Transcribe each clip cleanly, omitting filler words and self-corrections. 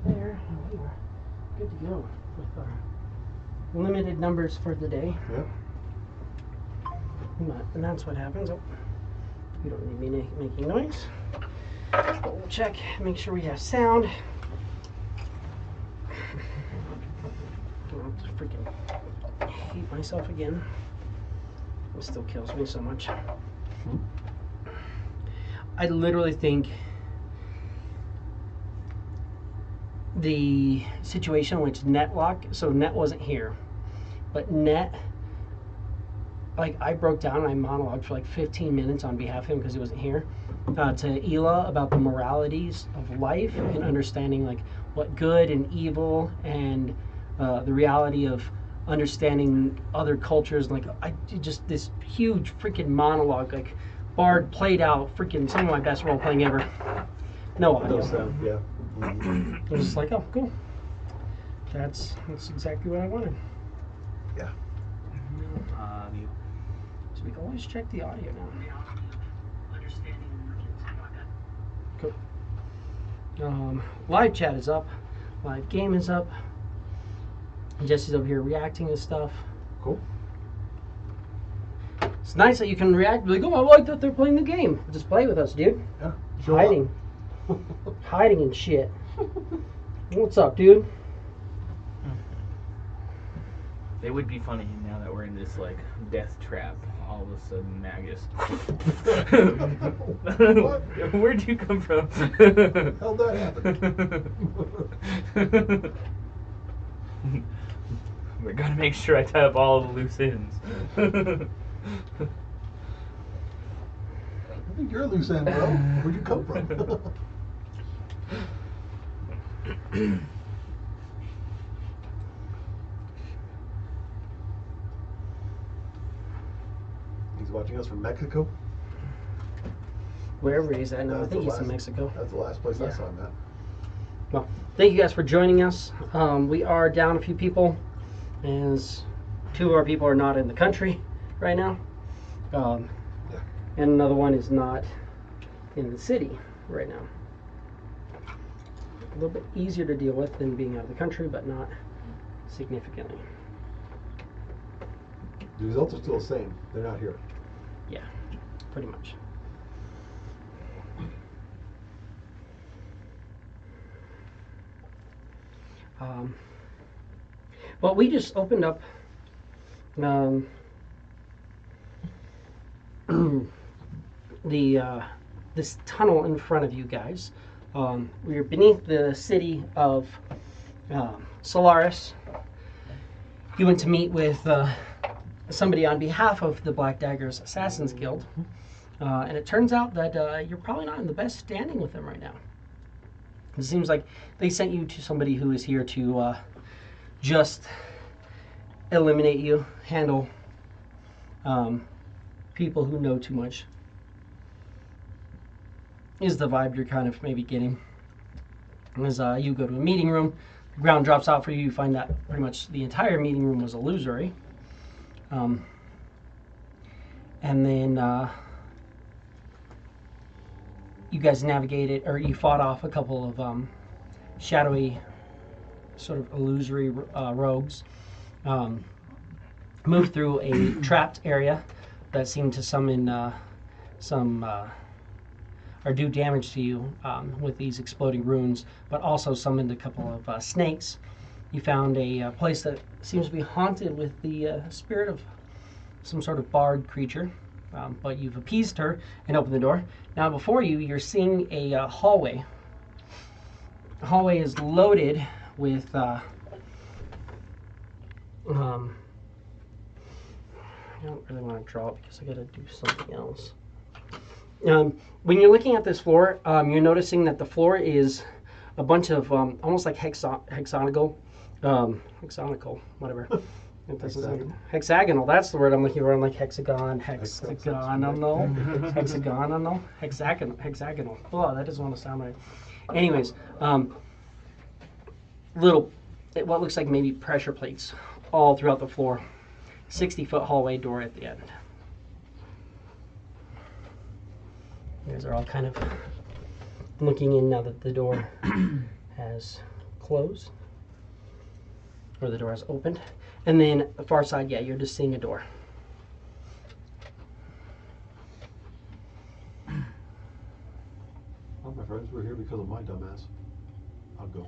There, and we are good to go with our limited numbers for the day. Yep. And that's what happens. Oh, you don't need me making noise. But we'll check, make sure we have sound. I'll freaking hate myself again. It still kills me so much. I literally think the situation in which Net so Net wasn't here, but Net, like, I broke down and I monologued for like 15 minutes on behalf of him because he wasn't here, to Ela about the moralities of life and understanding like what good and evil and the reality of understanding other cultures. Like, I just this huge freaking monologue, like Bard played out freaking some of my best role playing ever. No audio. No sound, yeah. I was just like, oh, cool. That's exactly what I wanted. Yeah. No audio. So we can always check the audio now. Cool. Live chat is up. Live game is up. Jesse's over here reacting to stuff. Cool. It's nice that you can react. Like, oh, I like that they're playing the game. Just play with us, dude. Yeah. Hiding. Hiding and shit. What's up, dude? They would be funny now that we're in this like death trap. All of a sudden, Magus. What? Where'd you come from? How'd that happen? We're gonna make sure I tie up all the loose ends. I think you're a loose end, bro. Where'd you come from? He's watching us from Mexico. Wherever he's at now. I That's think the he's in last- Mexico. That's the last place I Yeah. saw him at. Well, thank you guys for joining us. We are down a few people, as 2 of our people are not in the country right now. Yeah. And another one is not in the city right now. A little bit easier to deal with than being out of the country, but not significantly. The results are still the same. They're not here. Yeah, pretty much. Well, we just opened up this tunnel in front of you guys. We're beneath the city of Solaris. You went to meet with somebody on behalf of the Black Daggers Assassins Guild, and it turns out that you're probably not in the best standing with them right now. It seems like they sent you to somebody who is here to just eliminate you, handle people who know too much, is the vibe you're kind of maybe getting. As you go to a meeting room, the ground drops out for you, you find that pretty much the entire meeting room was illusory. And then you guys navigated, or you fought off a couple of shadowy, sort of illusory rogues. Moved through a trapped area that seemed to summon or do damage to you with these exploding runes, but also summoned a couple of snakes. You found a place that seems to be haunted with the spirit of some sort of bard creature, but you've appeased her and opened the door. Now before you, you're seeing a hallway. The hallway is loaded with I don't really want to draw it because I got to do something else. When you're looking at this floor, you're noticing that the floor is a bunch of almost like hexagonal, whatever. It doesn't sound hexagonal. That's the word I'm looking for. I'm like hexagonal, hexagonal. Oh, that doesn't want to sound right. Anyways, what looks like maybe pressure plates all throughout the floor. 60-foot hallway door at the end. You guys are all kind of looking in now that the door has closed, or the door has opened. And then the far side, yeah, you're just seeing a door. Well, my friends, we're here because of my dumbass. I'll go.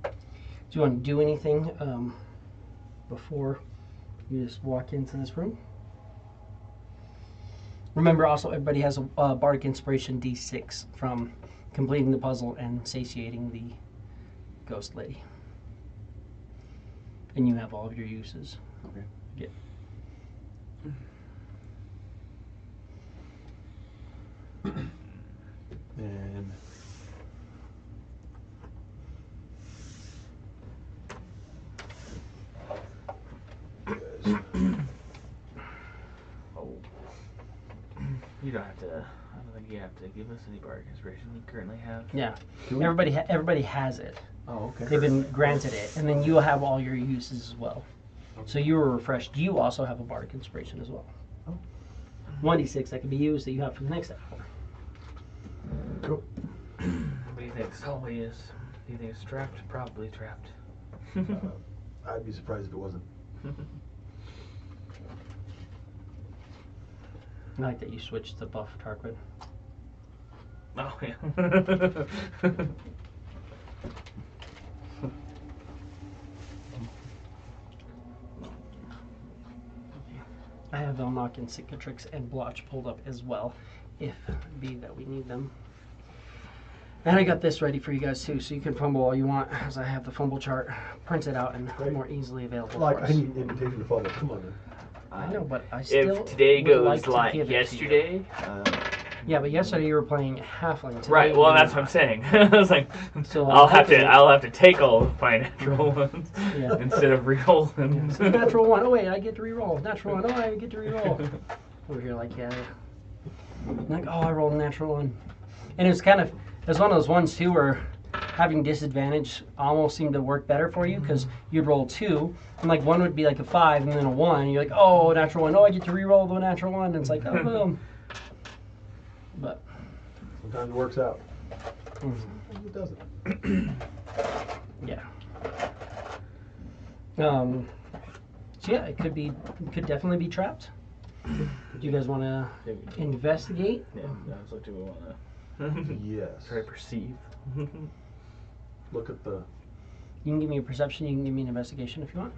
Do you want to do anything before you just walk into this room? Remember, also, everybody has a Bardic Inspiration D6 from completing the puzzle and satiating the ghost lady. And you have all of your uses. Okay. Yeah. And Oh. You don't have to. I don't think you have to give us any bardic inspiration you currently have. Yeah. do we? Everybody has it. Oh, okay. They've been granted it, and then you'll have all your uses as well. Okay. So you were refreshed. You also have a Bardic Inspiration as well. Oh. 1d6 that can be used that you have for the next hour. Cool. What do you think Sully is? Do you think it's trapped? Probably trapped. I'd be surprised if it wasn't. I like that you switched to buff Tarquin. Oh yeah. I have Velnock and Cicatrix and Blotch pulled up as well, if it be that we need them. And I got this ready for you guys too, so you can fumble all you want, as I have the fumble chart printed out and Great. more easily available Like, for I us. need an invitation to follow. Come on, man. I know, but I still If today would goes like to like give it to you. yesterday. Yeah, but yesterday you were playing Halfling. Today Right. Well, you're that's what I'm not. saying. I was like, So I'll have hopefully- to take all of my natural ones Yeah. instead of re-rolling. So natural one. Oh wait, I get to reroll. Natural one. Oh, I get to reroll. Over here, like yeah. I'm like, oh, I rolled a natural one, and it's kind of it's one of those ones too where having disadvantage almost seemed to work better for you because you'd roll 2, and like one would be like a 5 and then a 1. And you're like, oh, natural one. Oh, I get to reroll the natural one. And it's like, oh, boom. But Sometimes it works out. mhm, Sometimes it doesn't. yeah. So yeah, it could definitely be trapped. Do you guys want to investigate? Yeah, that's what we want to Yes. try to perceive. Look at the. You can give me a perception. You can give me an investigation if you want.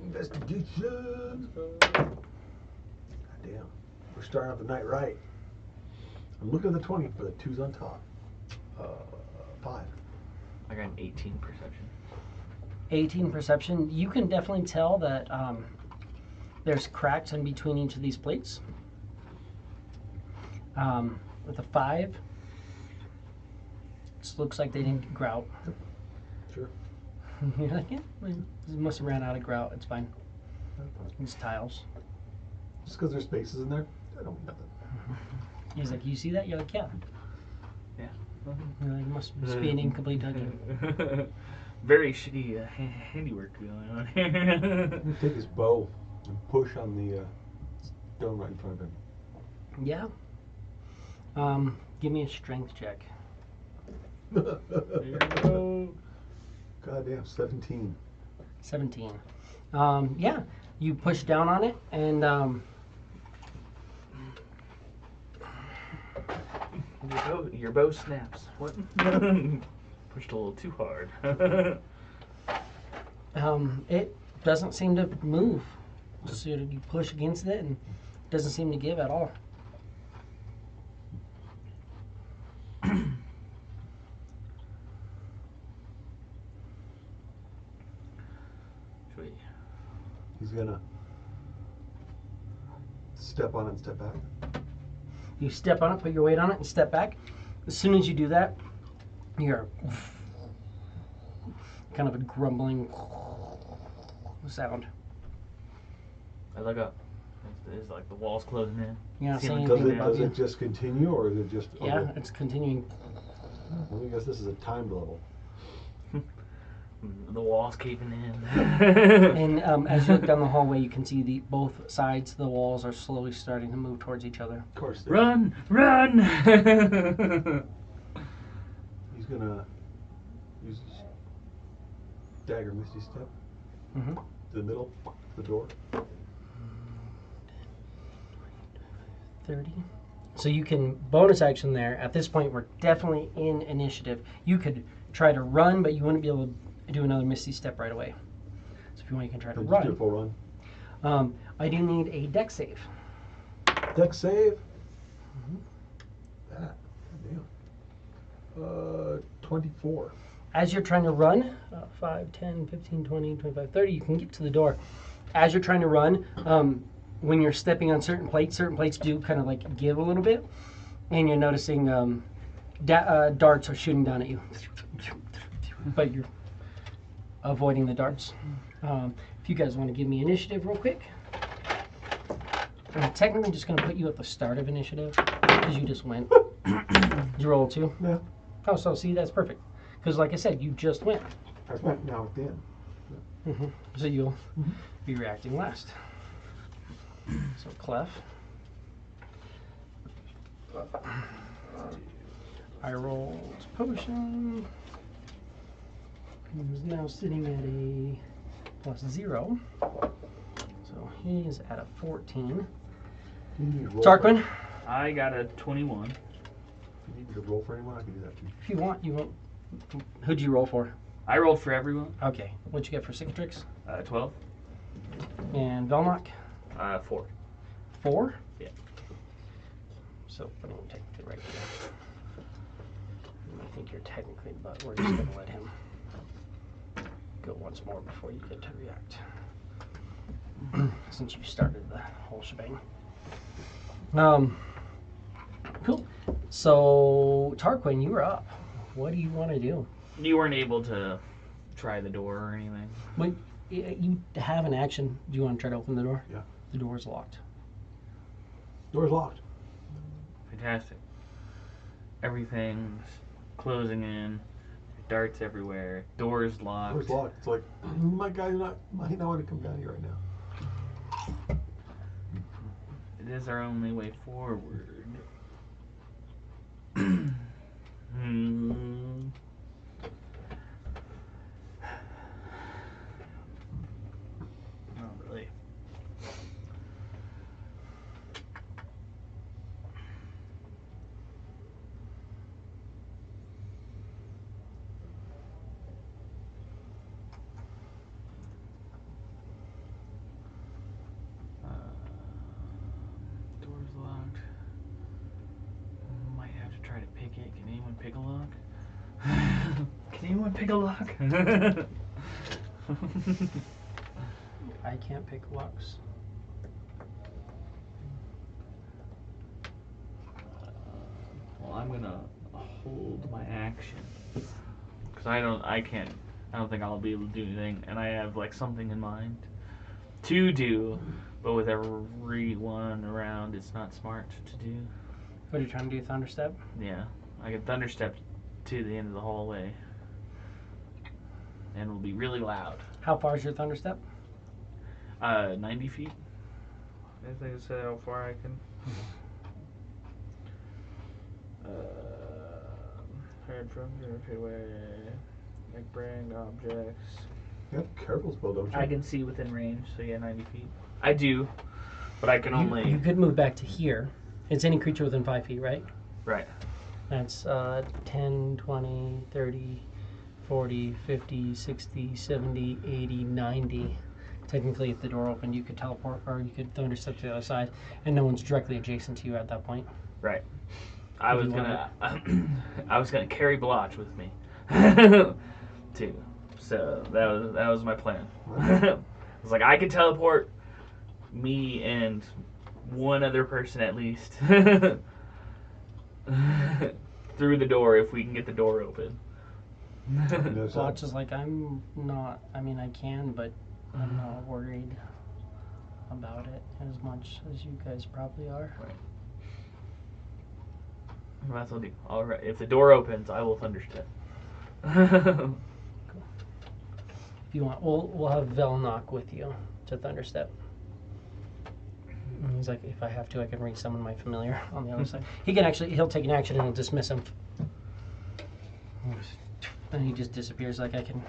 Investigation. God damn. We're starting off the night right. I'm looking at the 20, but the 2's on top. 5. I got an 18 perception. 18 perception. You can definitely tell that there's cracks in between each of these plates. With a 5, it looks like they didn't grout. Sure. You're like, yeah, they must have ran out of grout. It's fine. These tiles. Just because there's spaces in there, that don't mean nothing. He's like, you see that? You're like, yeah. Yeah. You're like, it must just be an incomplete dungeon. Very shitty handiwork going on here. I'm gonna take his bow and push on the stone right in front of him. Yeah. Give me a strength check. There you go. Goddamn, 17. 17. Yeah, you push down on it, and Your bow snaps. What? Pushed a little too hard. it doesn't seem to move. So you push against it, and it doesn't seem to give at all. Sweet. He's gonna step on it and step back. You step on it, put your weight on it, and step back. As soon as you do that, you hear kind of a grumbling sound. I look up. It's like the walls closing in. You're not Ceiling seeing Does anything it, above does you. it just continue, or is it just? Yeah, okay. it's continuing. Let me guess. This is a timed level. The walls caving in. And as you look down the hallway, you can see both sides of the walls are slowly starting to move towards each other. Of course. Run! Run! He's gonna use his dagger misty step Mm-hmm. to the middle, the door. 30. So you can bonus action there. At this point, we're definitely in initiative. You could try to run, but you wouldn't be able to do another misty step right away. So if you want, you can try to Then just do a run. full run. I do need a dex save. Dex save. Mm-hmm. That. Damn. 24. As you're trying to run, 5, 10, 15, 20, 25, 30, you can get to the door. As you're trying to run, when you're stepping on certain plates do kind of like give a little bit. And you're noticing darts are shooting down at you. But you're avoiding the darts. If you guys want to give me initiative real quick. I'm technically just going to put you at the start of initiative because you just went. Did you roll 2? Yeah. Oh, so see, that's perfect. Because like I said, you just went. I went now at the end. Mm-hmm. So you'll be reacting last. So Clef. I rolled potion. He's now sitting at a +0. So he is at a 14. You need to roll Tarquin, I got a 21. If you need to roll for anyone, I can do that too. if you want, you won't. Who'd you roll for? I rolled for everyone. Okay. What'd you get for Cicatrix? 12. And Velnock? 4. 4? Yeah. So, I mean, technically right here. I think you're technically, but we're just going to let him go once more before you get to react. Since you started the whole shebang. Cool. So, Tarquin, you were up. What do you want to do? You weren't able to try the door or anything. Well, you have an action. Do you want to try to open the door? Yeah. The door is locked. Door's locked. Fantastic. Everything's closing in. Darts everywhere. Doors locked. Door's locked. It's like, my guy might not want to come down here right now. It is our only way forward. Not really. Door's locked. Might have to try to pick it. Can anyone pick a lock? Can anyone pick a lock? I can't pick locks. Well, I'm gonna hold my action because I don't think I'll be able to do anything, and I have like something in mind to do, but with everyone around, it's not smart to do. What are you trying to do, Thunderstep? Yeah, I can thunderstep to the end of the hallway, and it'll be really loud. How far is your Thunderstep? 90 feet. I think I said how far I can. Heard from your way. Like bring objects. You have careful spell, don't you? I can see within range, so yeah, 90 feet. I do, but I can only. You could move back to here. It's any creature within 5 feet, right? Right. That's 10, 20, 30, 40, 50, 60, 70, 80, 90. Technically, if the door opened, you could teleport, or you could Thunderstep to the other side, and no one's directly adjacent to you at that point. Right. I was gonna carry Blotch with me, too. So that was my plan. I was like, I could teleport me and one other person at least through the door if we can get the door open. Blotch is like, I'm not. I mean, I can, but I'm not worried about it as much as you guys probably are. Right. That's what I'll do. All right. If the door opens, I will thunderstep. Cool. you want, we'll have Vel knock with you to Thunderstep. And he's like, if I have to, I can resummon my familiar on the other side. He'll take an action and he'll dismiss him. And he just disappears. Like I can.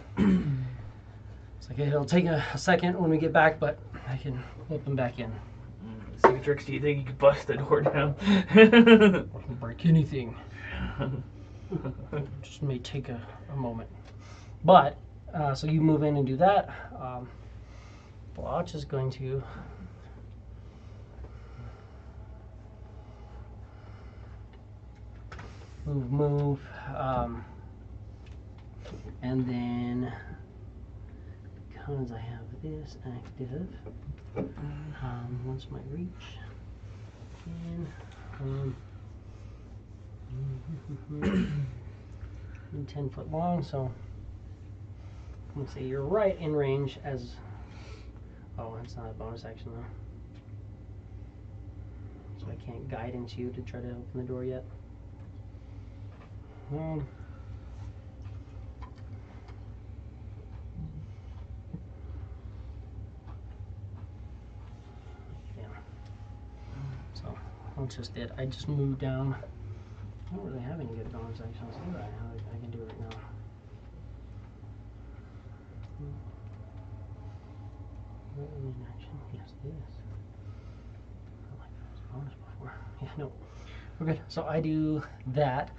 It's like it'll take a second when we get back, but I can whip him back in. Cicatrix, do you think you could bust the door down? I can break anything. Just may take a moment. But, so you move in and do that. Blotch is going to move. And then, because I have this active, once my reach, and 10 foot long, so I'm gonna say you're right in range as. Oh, that's not a bonus action though, so I can't guidance you to try to open the door yet. That's just it. I just moved down. I don't really have any good bonus actions, do I? I can do it right now. Action? Yes, it is. I like that was bonus before. Yeah, no. Okay, so I do that.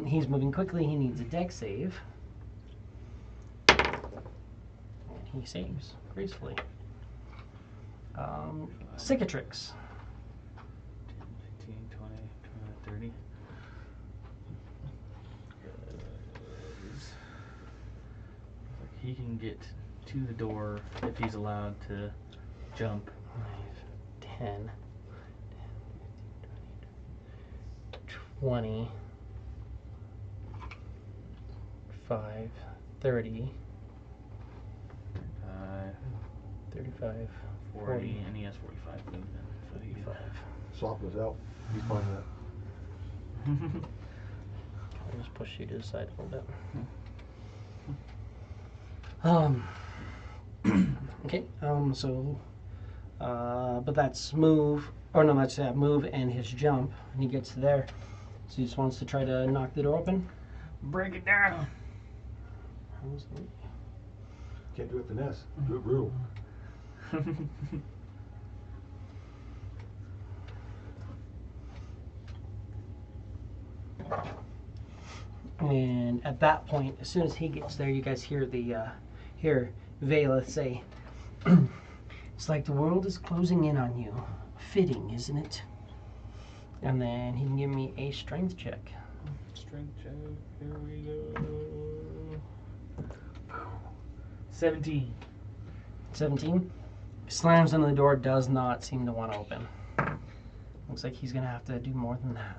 He's moving quickly. He needs a dex save. And he saves gracefully. Cicatrix. 30. He can get to the door if he's allowed to jump. 10, 20, 5, 30, 35, 40, and he has 45 movement. 45. Swap was out. He's fine with that. I'll just push you to the side a little bit. Okay, so, but that's move, or no, that's move and his jump, and he gets there. So he just wants to try to knock the door open. Break it down. Can't do it finesse. Do it brutal. And at that point, as soon as he gets there, you guys hear hear Vela say, "It's like the world is closing in on you. Fitting, isn't it?" And then he can give me a strength check. Strength check. Here we go. 17. 17. Slams into the door. Does not seem to want to open. Looks like he's gonna have to do more than that.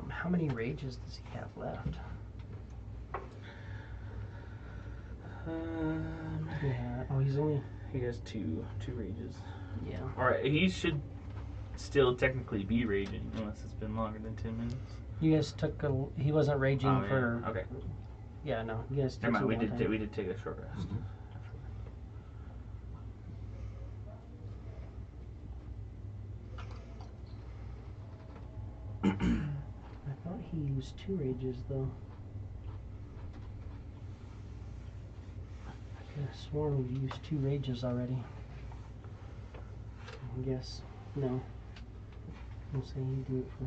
How many rages does he have left? Yeah. Oh, He has two rages. Yeah. All right. He should still technically be raging unless it's been longer than 10 minutes. You guys took he wasn't raging for. Yeah. Okay. Yeah. No. You guys took. Never mind. We did take a short rest. I thought he used 2 rages though. I could have sworn we used 2 rages already. I guess no. I'll say he did it for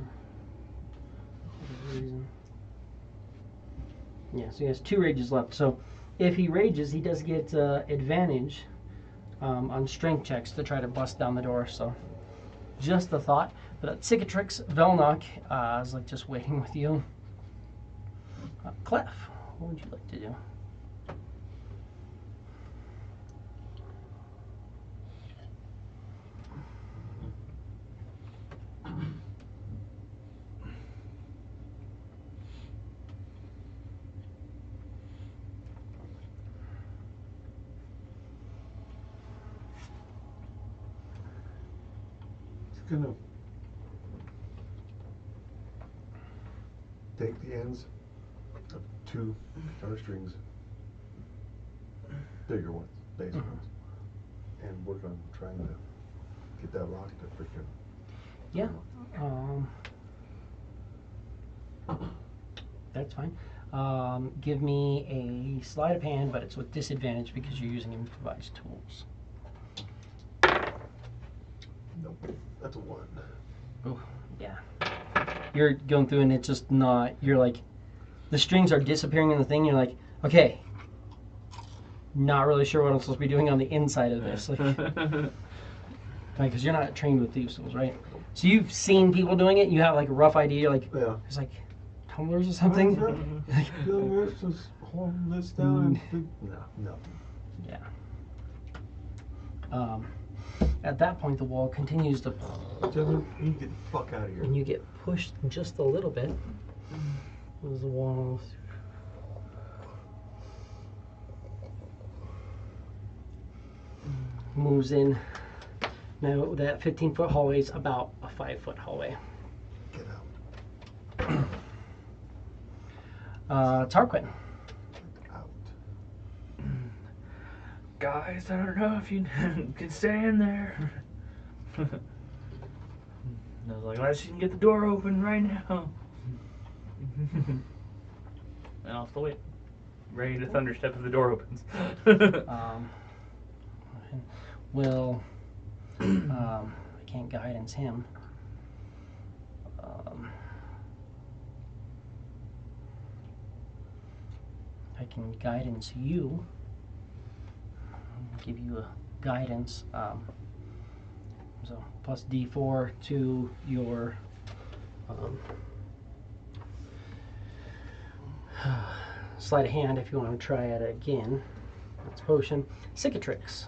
whatever reason. Yeah, so he has 2 rages left. So if he rages, he does get advantage on strength checks to try to bust down the door. So just a thought. But Cicatrix, Velnock is like just waiting with you. Clef, what would you like to do? He's gonna take the ends of 2 guitar strings bigger ones, basic ones, and work on trying to get that rock to freaking. Yeah. That's fine. Give me a sleight of hand, but it's with disadvantage because you're using improvised tools. Nope, that's a 1. Oh, yeah. You're going through and it's just not. You're like, the strings are disappearing in the thing. You're like, okay, not really sure what I'm supposed to be doing on the inside of this. Like, because you're not trained with thieves' tools, right? So you've seen people doing it. You have like a rough idea. Like, Yeah. it's like tumblers or something. Just holding this down. No. Yeah. At that point, the wall continues to, Gentlemen, you get the fuck out of here. and you get pushed just a little bit. As the wall moves in. Now that 15-foot hallway is about a 5-foot hallway. Get out. Tarquin. Get out. Guys, I don't know if you can stay in there. I was like, let's you can get the door open right now. And I'll still wait. Ready to thunderstep if the door opens. I can't guidance him. I can guidance you. Give you a guidance. So plus D4 to your sleight of hand if you want to try it again. That's potion. Cicatrix.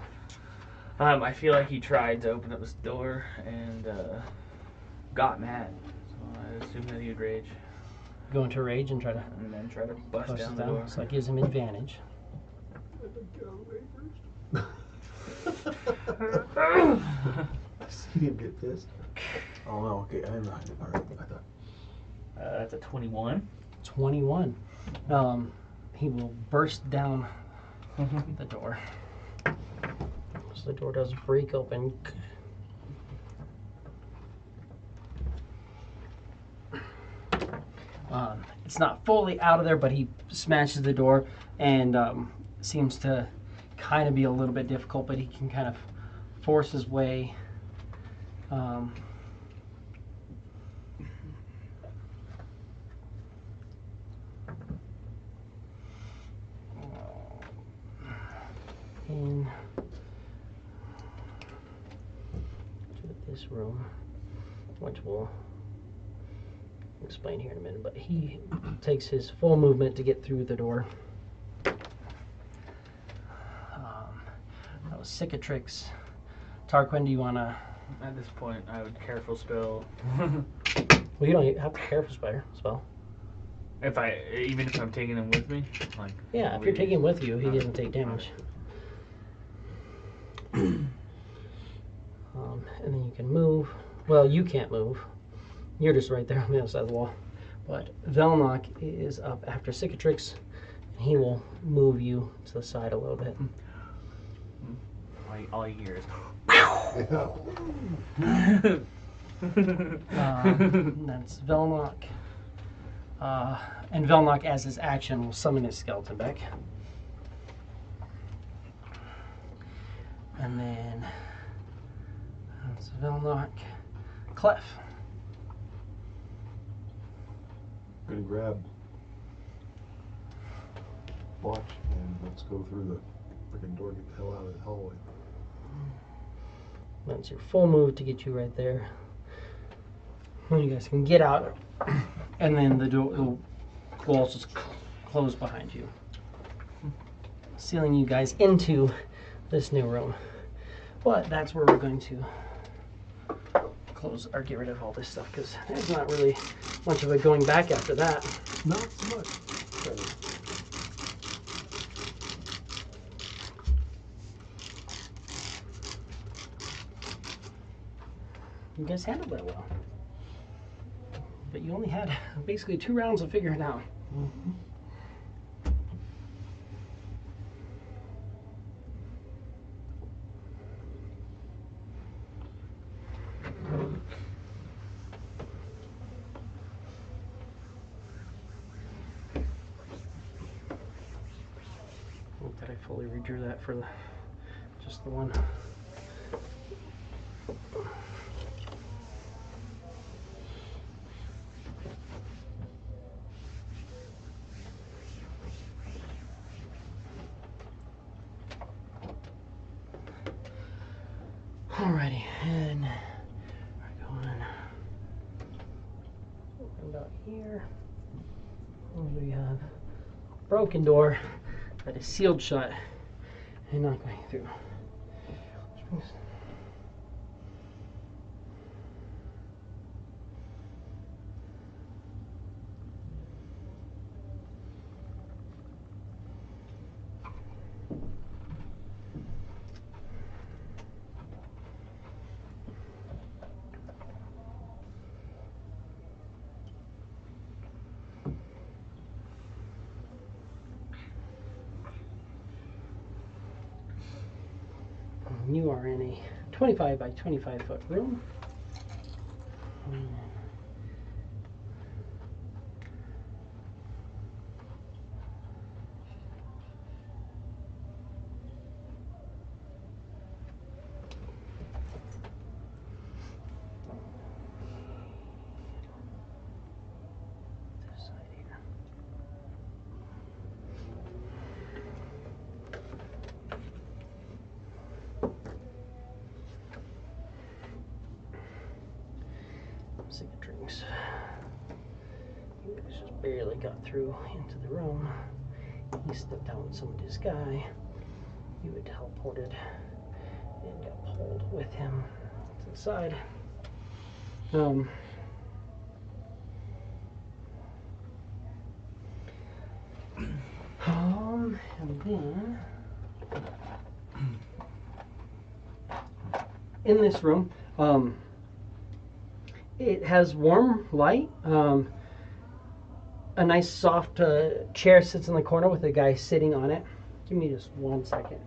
I feel like he tried to open up this door and got mad. So I assume that he would rage. Go into rage and try to And then try to bust push down it the door. down. So that gives him advantage. Get out of the way first. See him get pissed. Oh no, okay, I'm not. Alright, I thought. That's a 21. 21. He will burst down the door. So the door does break open. It's not fully out of there, but he smashes the door and seems to kind of be a little bit difficult, but he can kind of force his way. In to this room, which we'll explain here in a minute, but he takes his full movement to get through the door. That was Cicatrix. Tarquin, do you want to... At this point, I would careful spell. Well, you don't have to careful spell. Even if I'm taking him with me, like. Yeah, if you're taking him with you, he doesn't take damage. And then you can move. Well, you can't move. You're just right there on the other side of the wall. But Velnok is up after Cicatrix, and he will move you to the side a little bit. All you hear is. That's Velnok. And Velnok, as his action, will summon his skeleton back. And then that's Velnok. Clef. I'm gonna grab Watch and let's go through the freaking door, get the hell out of the hallway. That's your full move to get you right there. Well, you guys can get out, and then the walls just close behind you, sealing you guys into this new room. But that's where we're going to close or get rid of all this stuff, because there's not really much of it going back after that. Not so much. You guys handled that well. But you only had basically 2 rounds of figuring it out. but I fully redrew that for just the one. Alrighty, and we're going about here. And we have broken door that is sealed shut and not going through. You are in a 25 by 25 foot room. This side here. I'm sick of drinks. You guys just barely got through into the room. He stepped out with some of this guy. You had teleported and got pulled with him to the side. And then in this room, it has warm light. A nice soft chair sits in the corner with a guy sitting on it. Give me just 1 second.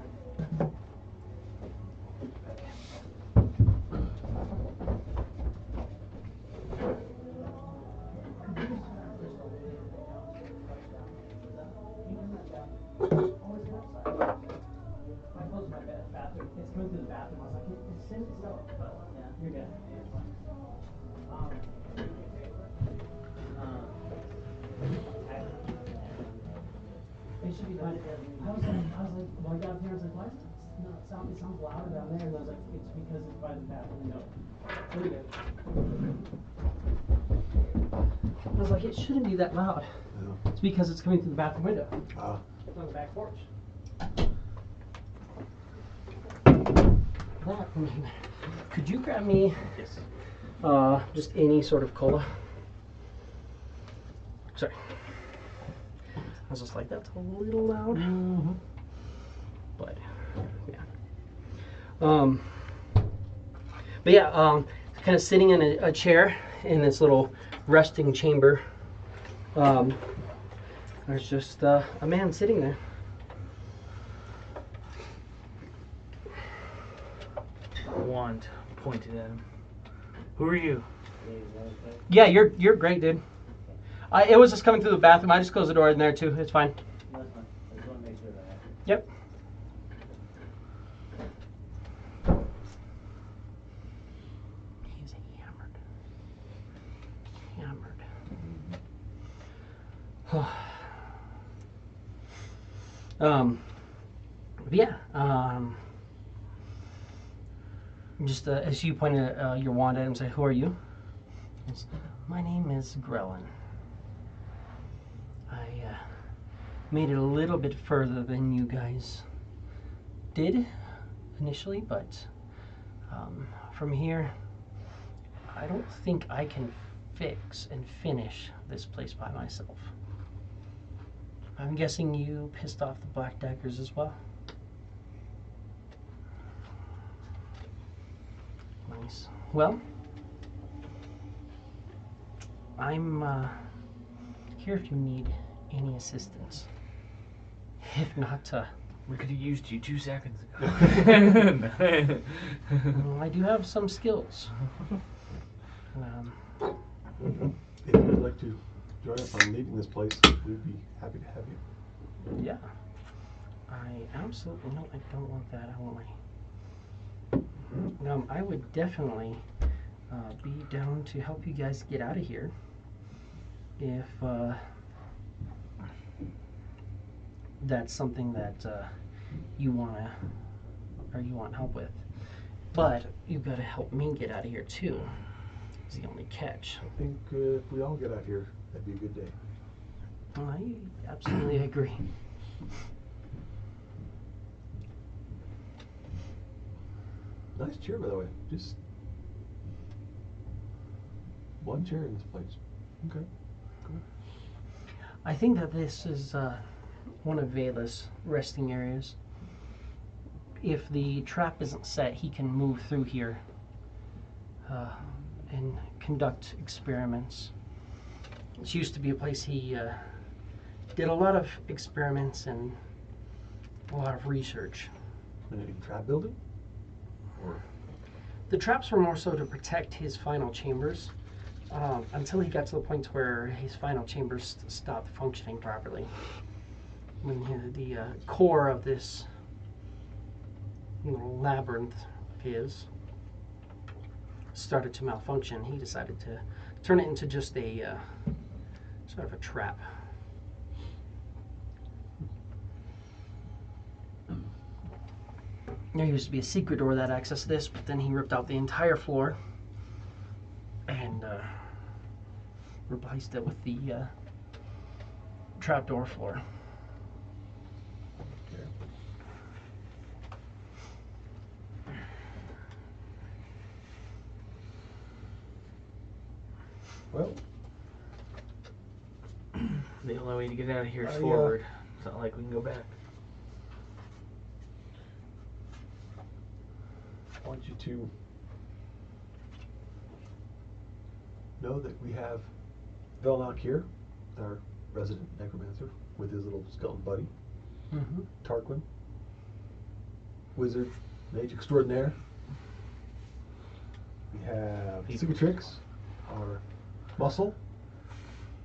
It's going through the bathroom. I was like, it's sent itself, but yeah, you're good. It should be fine. I was like, well, I got up here. I was like, why is it not it sounds louder down there? And I was like, it's because it's by the bathroom window. Pretty good. I was like, it shouldn't be that loud. Yeah. It's because it's coming through the bathroom window. Ah. It's on the back porch. Could you grab me just any sort of cola? Sorry. I was just like, that's a little loud. Mm-hmm. But yeah. Kind of sitting in a chair in this little resting chamber. There's just a man sitting there. Wand pointed at him. Who are you? Yeah, you're great, dude. It was just coming through the bathroom. I just closed the door in there too. It's fine. That's fine. I just want to make sure that happens. Yep. He's hammered. Yeah. Just as you pointed your wand at him, say, "Who are you?" My name is Grellin. I made it a little bit further than you guys did initially, but from here, I don't think I can fix and finish this place by myself. I'm guessing you pissed off the Black Daggers as well? Nice. Well, I'm here if you need any assistance. If not, We could have used you 2 seconds ago. I do have some skills. If you'd like to join us on leading this place, we'd be happy to have you. Yeah. I absolutely no, I don't want that. I want my. I would definitely be down to help you guys get out of here if that's something that you wanna or you want help with. But you've got to help me get out of here too. It's the only catch. I think if we all get out here, that'd be a good day. I absolutely agree. Nice chair, by the way. Just one chair in this place. Okay. Cool. I think that this is one of Vela's resting areas. If the trap isn't set, he can move through here and conduct experiments. This used to be a place he did a lot of experiments and a lot of research. Any trap building? Or The traps were more so to protect his final chambers until he got to the point where his final chambers stopped functioning properly. When the core of this little labyrinth of his started to malfunction, he decided to turn it into just a sort of a trap. There used to be a secret door that accessed this, but then he ripped out the entire floor and replaced it with the trapdoor floor. okay. Well, The only way to get out of here is Yeah. forward. It's not like we can go back. I want you to know that we have Velnock here, our resident necromancer, with his little skeleton buddy, Mm-hmm. Tarquin, wizard, mage extraordinaire. We have Cicatrix, our muscle.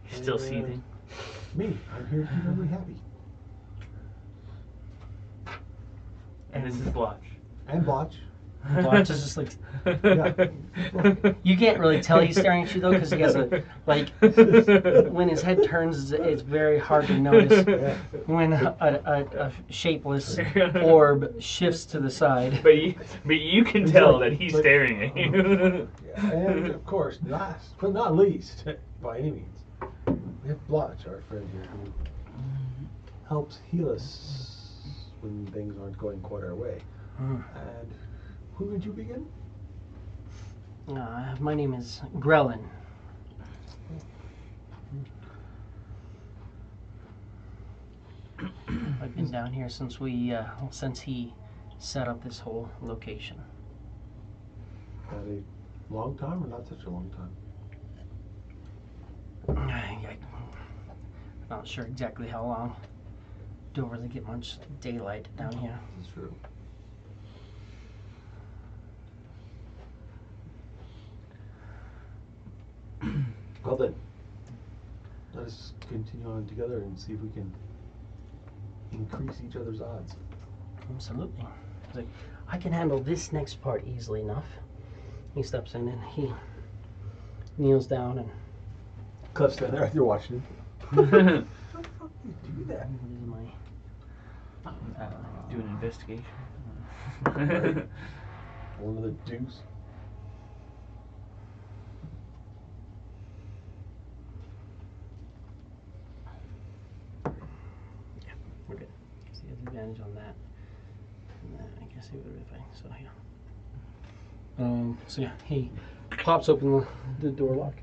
He's still And seething. Me, I'm here to keep everybody happy. And this is Blotch. And Blotch. Blotch is just like, Yeah. you can't really tell he's staring at you though, because he has a, like, when his head turns, it's very hard to notice Yeah. when a shapeless orb shifts to the side. But you can He's tell like- that he's like- staring at you. Yeah. And of course, last but not least, by any means, we have Blotch, our friend here, who helps heal us when things aren't going quite our way. Mm. And who would you begin? My name is Grellin. I've been down here since since he set up this whole location. Had a long time or not such a long time? I'm not sure exactly how long. Don't really get much daylight down here. That's true. Well then, let us continue on together and see if we can increase each other's odds. Absolutely. He's like, I can handle this next part easily enough. He steps in and he kneels down and Cliff's standing there, you're watching him. How the fuck do you do that? what is my Do an investigation. Right. One of the deuce. we're good. Because he has advantage on that. And then I guess he would have been fine. So yeah. So yeah, he pops open the door lock.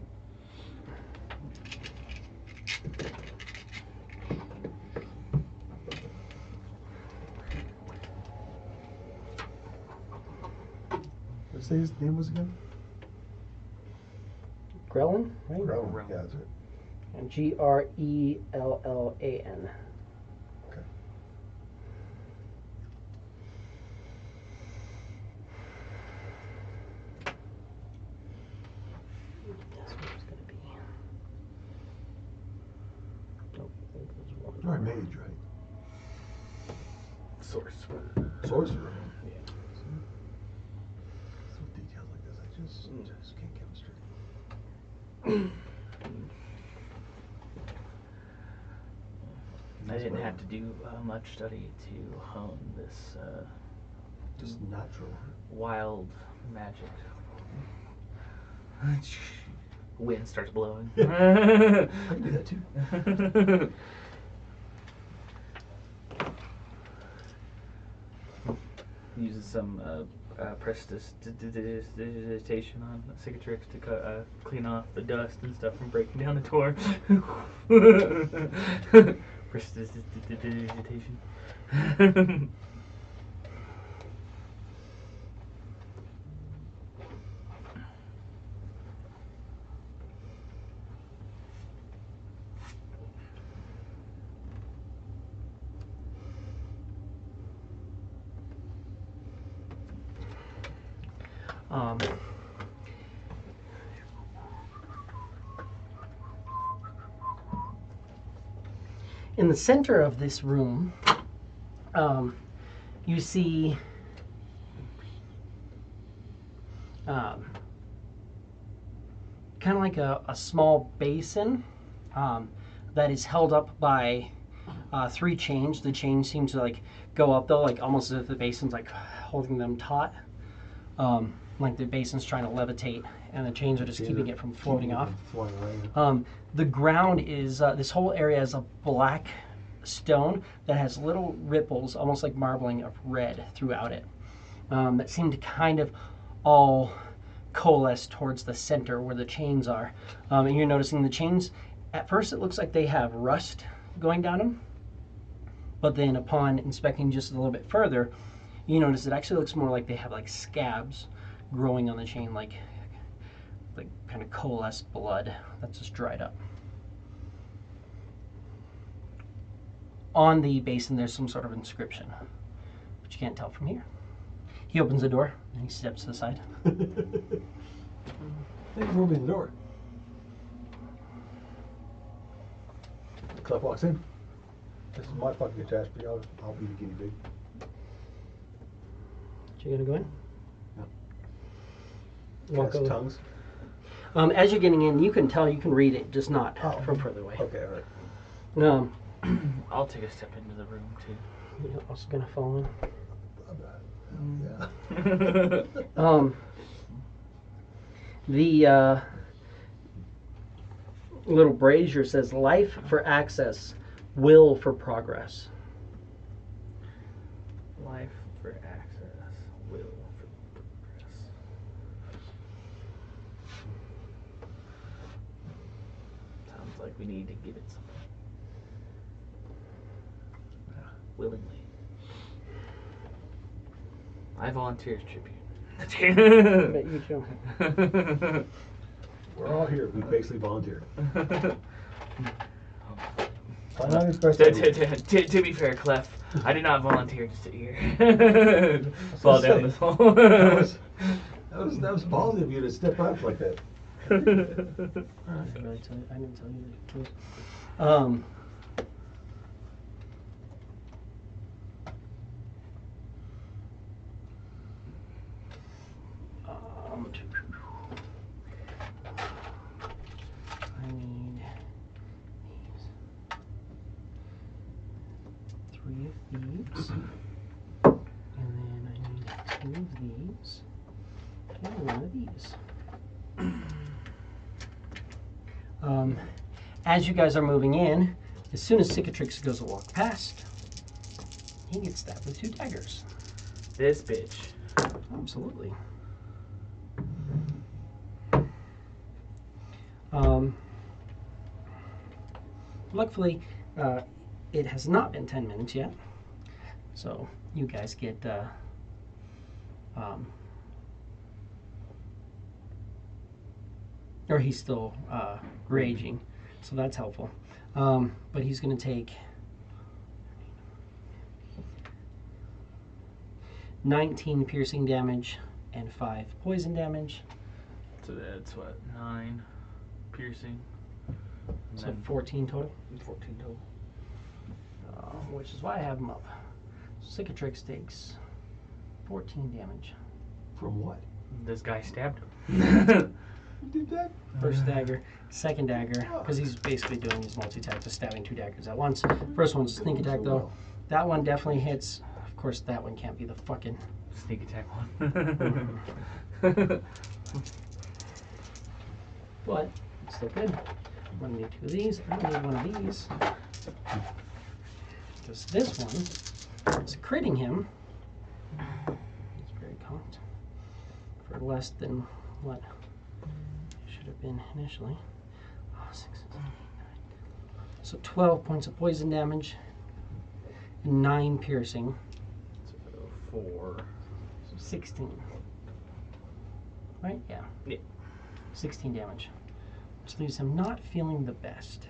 What did you say his name was again? Grellin, right? Grellin. Yeah, that's it. And Grellan. Okay. That's what it's gonna be. Nope, I think it was one. You're a mage, right? Sorcerer. Sorcerer. Yeah. Some details like this, I just can't get them straight. I didn't have to do much study to hone this Just natural. wild magic. Wind starts blowing. I can do that too. Uses some prestidigitation on Cicatrix to clean off the dust and stuff from breaking down the door. Prestidigitation. In the center of this room, you see kind of like a small basin that is held up by 3 chains. The chains seem to like go up though, like almost as if the basin's like holding them taut. Like the basin's trying to levitate, and the chains are just keeping it from floating off. The ground is, this whole area is a black stone that has little ripples, almost like marbling of red throughout it, that seem to kind of all coalesce towards the center where the chains are. And you're noticing the chains, at first it looks like they have rust going down them, but then upon inspecting just a little bit further, you notice it actually looks more like they have like scabs growing on the chain, like kind of coalesced blood that's just dried up. On the basin there's some sort of inscription, but you can't tell from here. He opens the door and he steps to the side. Thank you for opening the door. Clef walks in. This is my fucking catastrophe. I'll be the guinea pig. So you're gonna go in? No. Walk Cast over. tongues. As you're getting in, you can tell, you can read it, just not from further away. Okay, alright. I'll take a step into the room too. You're also gonna follow in. Yeah. The little brazier says, "Life for access, will for progress." Life for access, will for progress. Sounds like we need to give it something. Willingly. I volunteer as tribute. Bet you do. We're all here. We basically volunteered. To be fair, Clef, I did not volunteer to sit here. Fall down this hole. That was ballsy of you to step up like that. I didn't tell you the truth. I need these. 3 of these. And then I need 2 of these. And 1 of these. As you guys are moving in, as soon as Cicatrix goes to walk past, he gets stabbed with 2 daggers. This bitch. Absolutely. Luckily, it has not been 10 minutes yet, so you guys get or he's still raging, so that's helpful. But he's going to take 19 piercing damage and 5 poison damage. So that's what, 9 piercing. And So then 14 total. 14 total. Which is why I have them up. Cicatrix takes 14 damage. From what? This guy stabbed him. Who did that? First dagger, second dagger, because he's basically doing his multi-attack, just stabbing 2 daggers at once. First one's a sneak attack though. That one definitely hits. Of course, that one can't be the fucking Sneak attack one. but it's still good. I'm gonna need 2 of these. I don't need one of these. Because this one is critting him. It's very cocked. For less than what it should have been initially. Oh, 6, 7, 8, 9. So 12 points of poison damage. And 9 piercing. So 4. 16. Right? Yeah. Yeah. 16 damage. Which leaves him not feeling the best.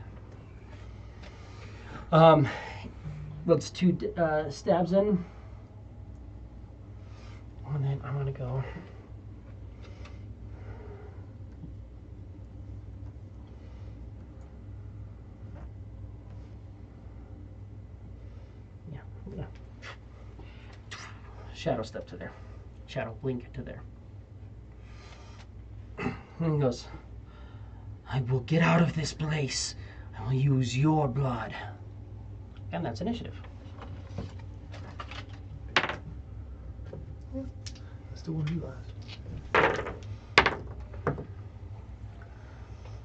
Let's 2 stabs in. And then I'm gonna go. Yeah. Shadow step to there. Shadow blink to there. And he goes, I will get out of this place. I will use your blood. And that's initiative. I still want to do last.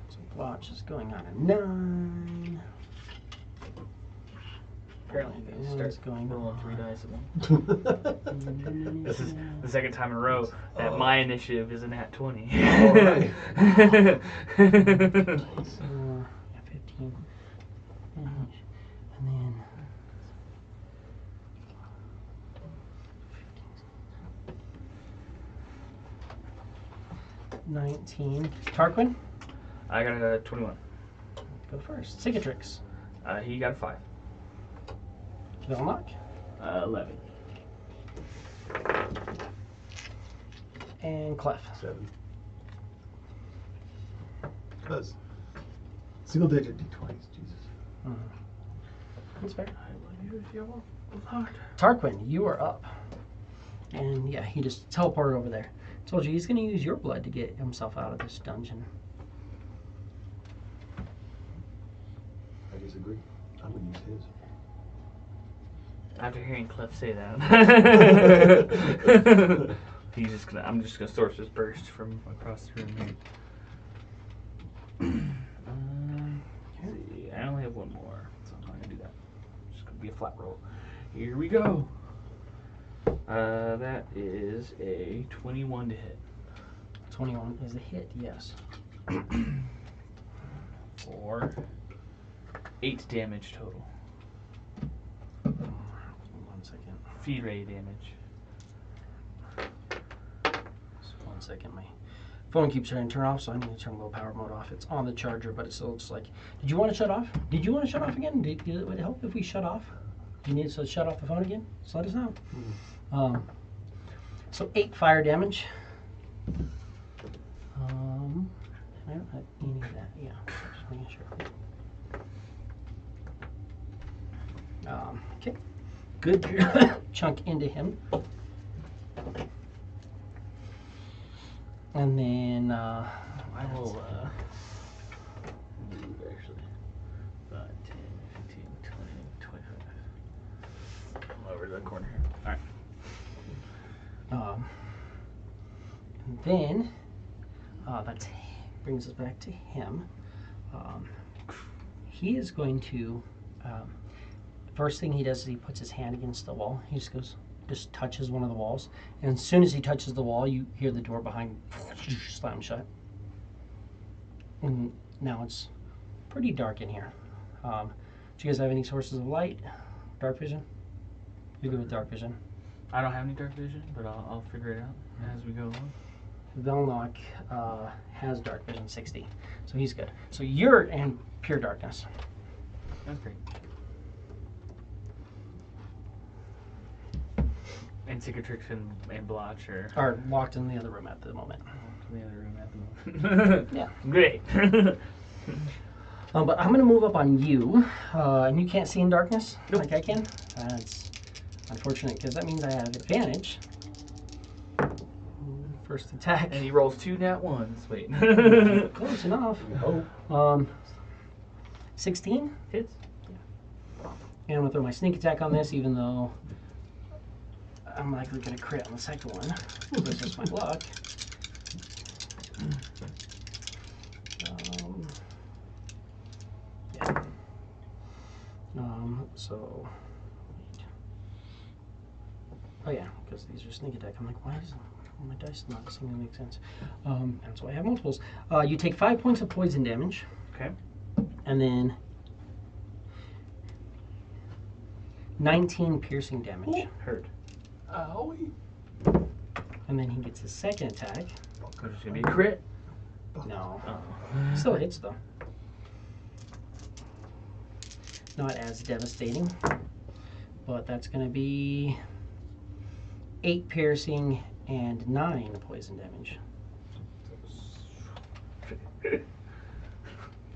So Blotch is going on a 9. Apparently, The they other start one's going rolling on 3 dice at once. a This is the second time in a row that my initiative is a nat 20. All right. So, yeah, 15. And then 19. Tarquin, I got a 21. go first. Cicatrix. He got a 5. Velnock. 11. And Clef. 7. Because single digit d20s, Jesus. That's fair. I will use your blood. Tarquin, you are up. And yeah, he just teleported over there. Told you he's going to use your blood to get himself out of this dungeon. I disagree. I'm gonna use his. After hearing Cliff say that, I'm just gonna source this burst from across the room here. Let's see, I only have 1 more, so I'm not gonna do that. It's just gonna be a flat roll. Here we go. That is a 21 to hit. 21 is a hit, yes. For 8 damage total. 1 second. Feed ray damage. Just 1 second. My phone keeps trying to turn off, so I need to turn low power mode off. It's on the charger, but it's still just like, did you want to shut off? Did you want to shut off again? Would it help if we shut off? Do you need to shut off the phone again? Just let us know. So 8 fire damage. I don't have any of that. Yeah, just making sure. Okay, good chunk into him. And then I will move actually. 5, 10, 15, 20, 25. Come over to the corner here. Alright. And then that brings us back to him. He is going to first thing he does is he puts his hand against the wall. He just touches one of the walls, and as soon as he touches the wall, you hear the door behind slam shut. And now it's pretty dark in here. Do you guys have any sources of light? Dark vision? You're good with dark vision. I don't have any dark vision, but I'll figure it out as we go along. Velnock has dark vision 60, so he's good. So you're in pure darkness. That's great. And Cicatrix and Blotch Are locked in the other room at the moment. in the other room at the moment. Yeah. Great. But I'm going to move up on you, and you can't see in darkness like I can. That's Unfortunate, because that means I have advantage. First attack. And he rolls 2 nat 1s. Wait. Close enough. Oh. 16? Hits. And I'm going to throw my sneak attack on this, even though I'm likely going to crit on the second one. That's just my luck. Yeah. So... Oh yeah, because these are sneak attack. I'm like, why is my dice not seeming to make sense? That's why I have multiples. You take 5 points of poison damage. Okay. And then 19 piercing damage. Hurt. Owie. And then he gets his second attack. Which is going to be a crit. No. Oh. Still hits though. Not as devastating. But that's going to be 8 piercing and 9 poison damage.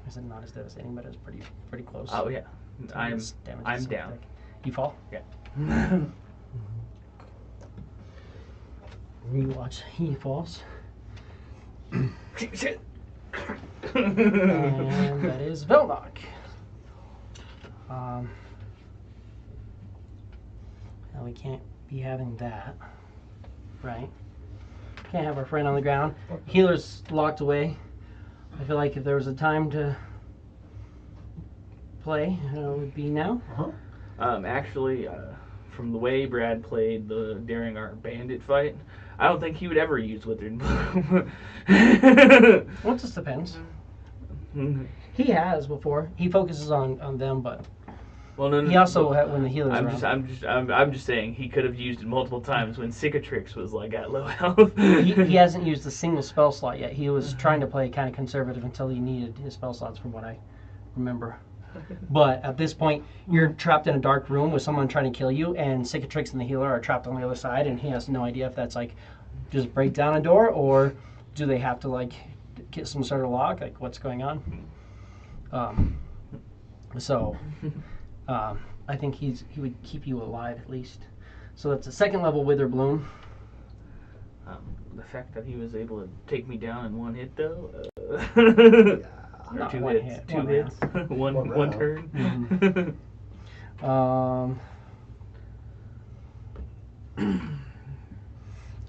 Is it not as devastating, but it's pretty close. Oh yeah. I'm Damage down. attack. You fall? Yeah. Rewatch. He falls. Shit. And that is Velnock. Now we can't be having that, right? Can't have our friend on the ground. Healer's locked away. I feel like if there was a time to play, it would be now. Actually, from the way Brad played during our bandit fight, I don't think he would ever use Withered Bloom. Well, it just depends. He has before. He focuses on them, but Well, no, he also when the healer's I'm around. I'm just saying he could have used it multiple times when Cicatrix was like at low health. he hasn't used a single spell slot yet. He was trying to play kind of conservative until he needed his spell slots, from what I remember. But at this point, you're trapped in a dark room with someone trying to kill you, and Cicatrix and the healer are trapped on the other side, and he has no idea if that's like just break down a door, or do they have to like get some sort of lock, like what's going on. I think he would keep you alive at least. So that's a second level Wither Bloom. The fact that he was able to take me down in one hit, though. Or Not two one hits. hit, Two one hits. one turn.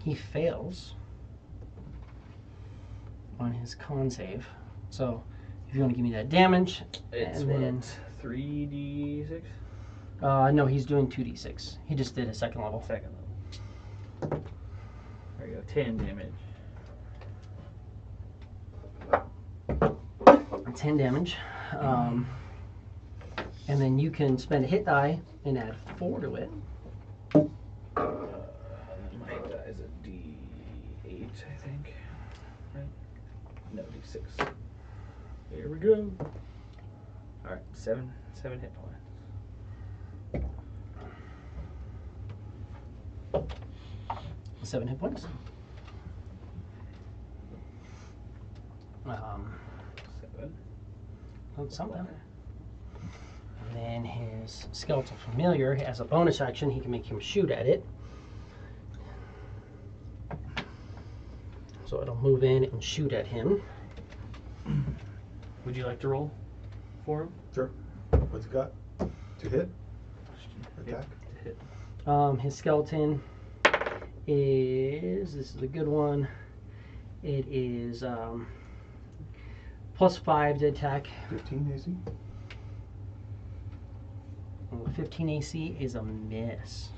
He fails on his con save. So if you want to give me that damage, It's and then 3d6. no, he's doing 2d6. He just did a second level. Second level. There you go. 10 damage. 10 damage. And then you can spend a hit die and add 4 to it. My die's a d8, I think. Right? No, d6. Here we go. Alright, 7 hit points. 7 hit points. 7. That's something. And then his skeletal familiar, as a bonus action, he can make him shoot at it. So it'll move in and shoot at him. Would you like to roll for him? Sure. What's it got? To hit? Attack? To hit. His skeleton is, this is a good one, it is +5 to attack. 15 AC? 15 AC is a miss.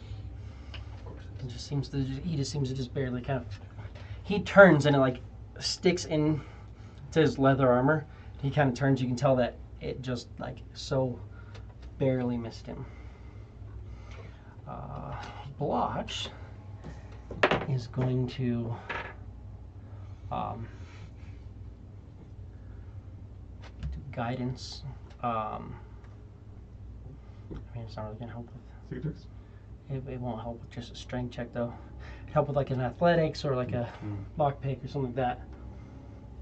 Of course. It just seems to, he just seems to just barely kind of, he turns and it like sticks in to his leather armor. He kind of turns, you can tell that it just like so barely missed him. Blotch is going to do guidance. I mean, it's not really gonna help with. Cicatrix? It won't help with just a strength check though. It'd help with like an athletics or like a lockpick or something like that.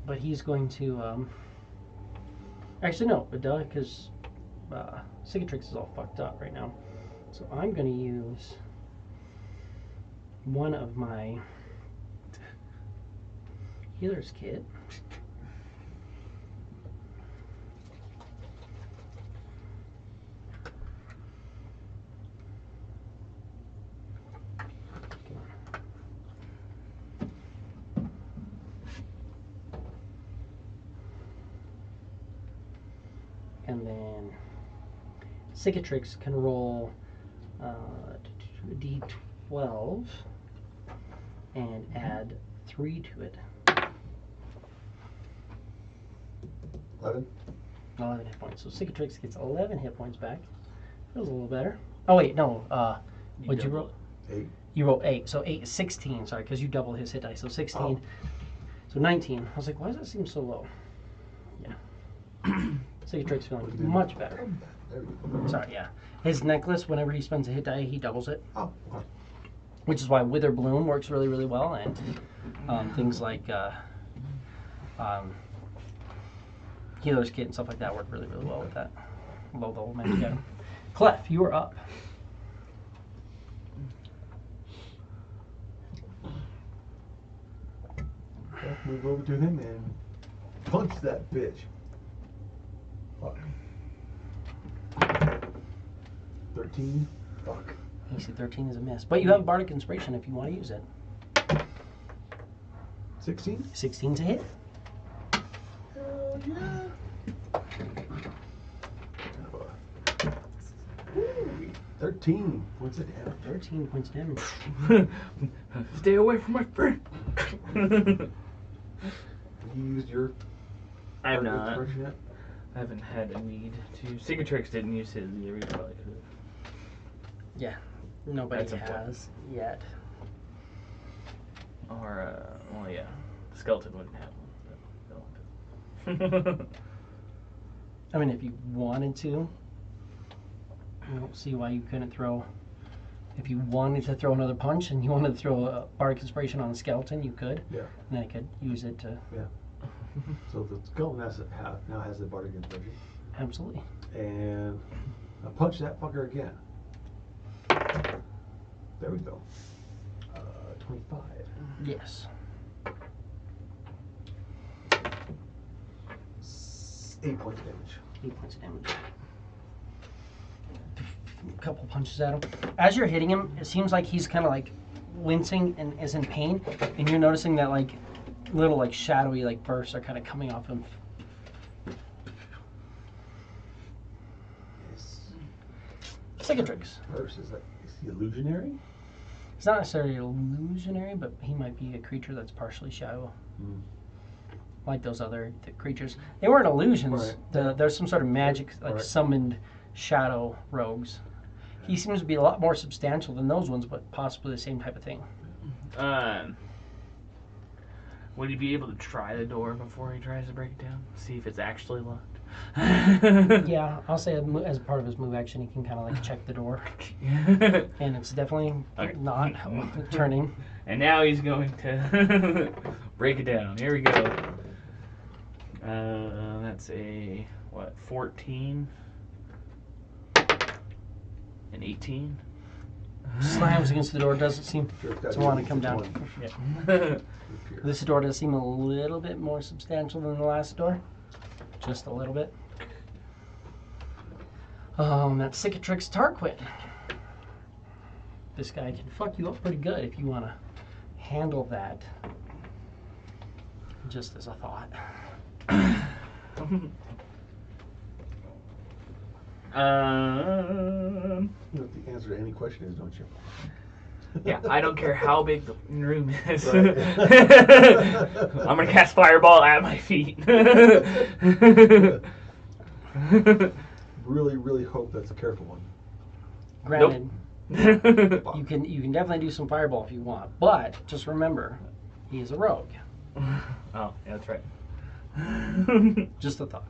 But he's going to actually no, but because Cicatrix is all fucked up right now. So I'm gonna use one of my healer's kit. And then Cicatrix can roll d12 and add 3 to it. 11. 11 hit points. So Cicatrix gets 11 hit points back. Feels a little better. Oh wait, no. What'd you roll? 8. You rolled 8. So 8 is 16. Sorry, because you doubled his hit dice. So 16. Oh. So 19. I was like, why does that seem so low? Yeah. Cicatrix feeling much better. There we go. Sorry, yeah. His necklace, whenever he spends a hit die, he doubles it. Oh, okay. Which is why Wither Bloom works really, really well, and things like Healer's Kit and stuff like that work really, really well with that. Low level magic item. Clef, you are up. Well, move over to him and punch that bitch. Fuck. 13. Fuck. AC 13 is a miss. But you have Bardic Inspiration if you want to use it. 16. 16's a hit. Hell yeah. Ooh, 13 points of damage. 13 points of damage. Stay away from my friend. You used your. I have Bardic not. Inspiration yet? I haven't had a need to. Cicatrix didn't use his either. He probably could have. Yeah. Nobody That's a point. has yet. Or, well, yeah. The skeleton wouldn't have one. I mean, if you wanted to, I don't see why you couldn't throw. If you wanted to throw another punch and you wanted to throw a Bardic Inspiration on the skeleton, you could. Yeah. And I could use it to. Yeah. So the skeleton now has the Bardic Inspiration. Absolutely. And I punch that fucker again. There we go. 25. Yes. 8 points of damage. 8 points of damage. A couple punches at him. As you're hitting him, it seems like he's kind of like wincing and is in pain, and you're noticing that like little like shadowy like bursts are kind of coming off him. Cicatrix. First is he illusionary? It's not necessarily illusionary, but he might be a creature that's partially shadow. Mm. Like those other creatures. They weren't illusions. Right. There's some sort of magic, like Right. summoned shadow rogues. He seems to be a lot more substantial than those ones, but possibly the same type of thing. Would he be able to try the door before he tries to break it down? See if it's actually locked? Yeah, I'll say as part of his move action, he can kind of like check the door. And it's definitely Okay. not turning. And now he's going to break it down. Here we go. That's a, 14? An 18? Slams against the door, doesn't seem Sure, to want to come down. one. Yeah. This door does seem a little bit more substantial than the last door. Just a little bit. That's Cicatrix Tarquin. This guy can fuck you up pretty good if you want to handle that. Just as a thought. You know what the answer to any question is, don't you? Yeah, I don't care how big the room is. Right. I'm gonna cast Fireball at my feet. Really, really hope that's a careful one. Granted, Nope. you can definitely do some fireball if you want, but just remember, he is a rogue. Oh, yeah, that's right. Just a thought.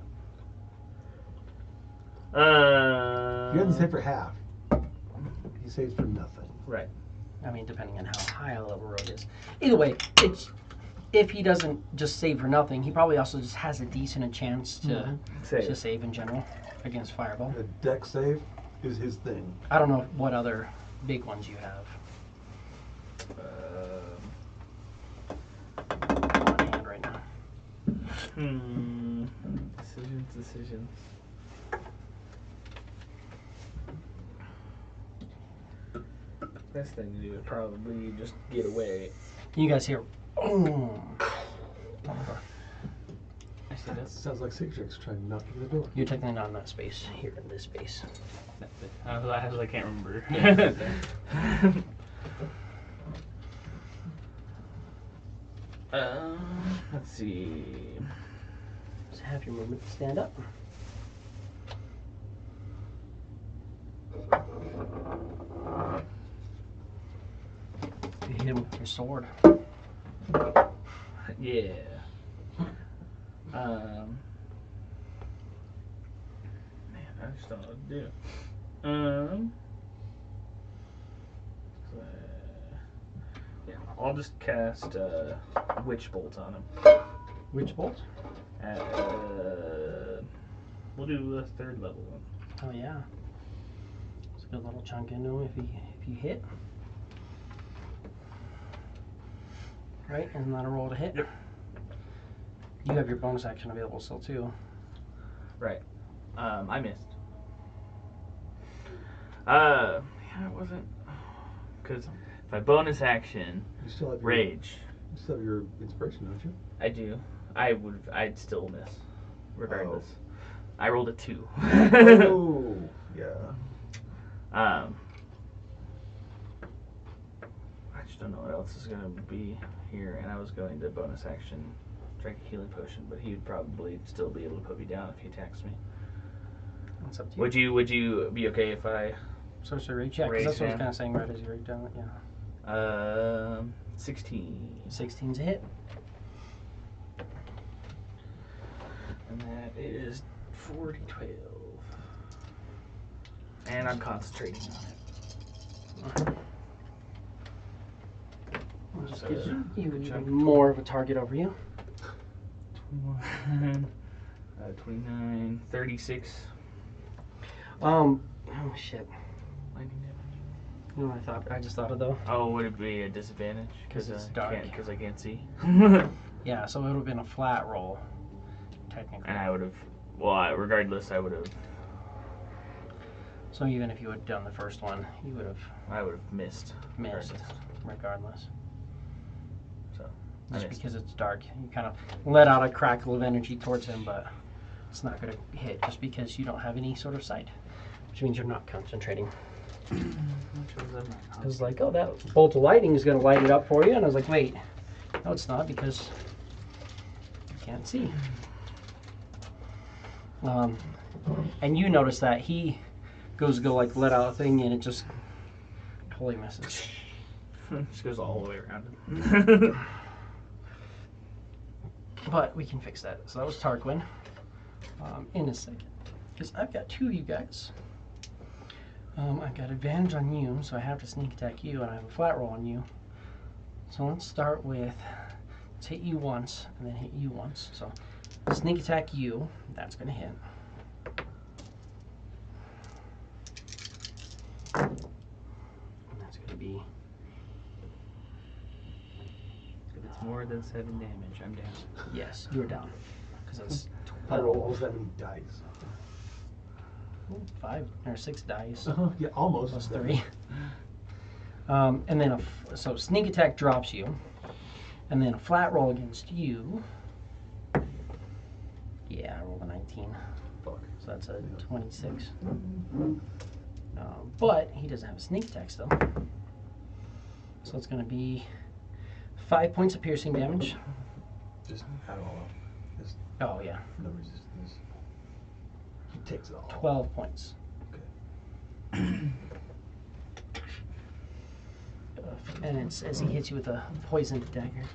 He doesn't save for half. He saves for nothing. Right. I mean, depending on how high a level rogue is. Either way, if he doesn't just save for nothing, he probably also just has a decent chance to Save. save in general against fireball. The deck save is his thing. I don't know what other big ones you have. Decisions. Best thing to do would probably just get away. You guys hear? Oh. Actually, That sounds like Citrix trying to knock you the door. You're technically not in that space. Here in this space. I can't remember. Let's see. Just have your movement to stand up. You hit him with your sword. Yeah. Man, I just don't know what to do. Yeah, I'll just cast Witch Bolt on him. Which bolt? We'll do a 3rd level one. Oh yeah. It's a good little chunk into him if you hit. Right, isn't that a roll to hit? Yep. You have your bonus action available still too. Right. I missed. Yeah, it wasn't. Because if I bonus action, You still have your, rage, You still have your inspiration, don't you? I do. I'd still miss, regardless. I rolled a 2. Oh, yeah. I just don't know what else is gonna be here, and I was going to bonus action, drink a healing potion, but he would probably still be able to put me down if he attacks me. It's up to you. Would you be okay if I? Sorcery rage, yeah, because that's what I was kind of saying right as you were down it, yeah. 16. 16's a hit. And that is 40, 12. And I'm concentrating on it. It just So, gives you good chunk. even more of a target over you. 21, 29, 36. Oh shit. Lightning damage. You know what I just thought of though? Oh, would it be a disadvantage? 'Cause it's dark. Because I can't see. Yeah, so it would have been a flat roll, technically. And I would have, well, regardless, I would have, So even if you had done the first one, you would have I would have missed. missed, regardless. So, I Just missed. because it's dark, you kind of let out a crackle of energy towards him, but it's not going to hit just because you don't have any sort of sight, which means you're not concentrating. I was like, oh, that bolt of lightning is going to light it up for you, and I was like, wait, no, it's not because you can't see. And you notice that he goes to go like let out a thing, and it just totally misses. Just goes all the way around. But we can fix that. So that was Tarquin. In a second, because I've got 2 of you guys. I've got advantage on you, so I have to sneak attack you, and I have a flat roll on you. So let's start with, let's hit you once, and then hit you once. So sneak attack you, that's going to hit. And that's going to be, If it's more than 7 damage, I'm down. yes, you're down. Because that's I roll almost that many dice. 5 or 6 dice. Yeah, almost. Plus 3. And then so sneak attack drops you, and then a flat roll against you. Yeah, I rolled a 19. Fuck. So that's a 26. But he doesn't have a sneak attack still. So it's going to be 5 points of piercing damage. Just add it all up. There's Oh yeah, no resistance. He takes it all. 12 points. Okay. And it's as he hits you with a poisoned dagger.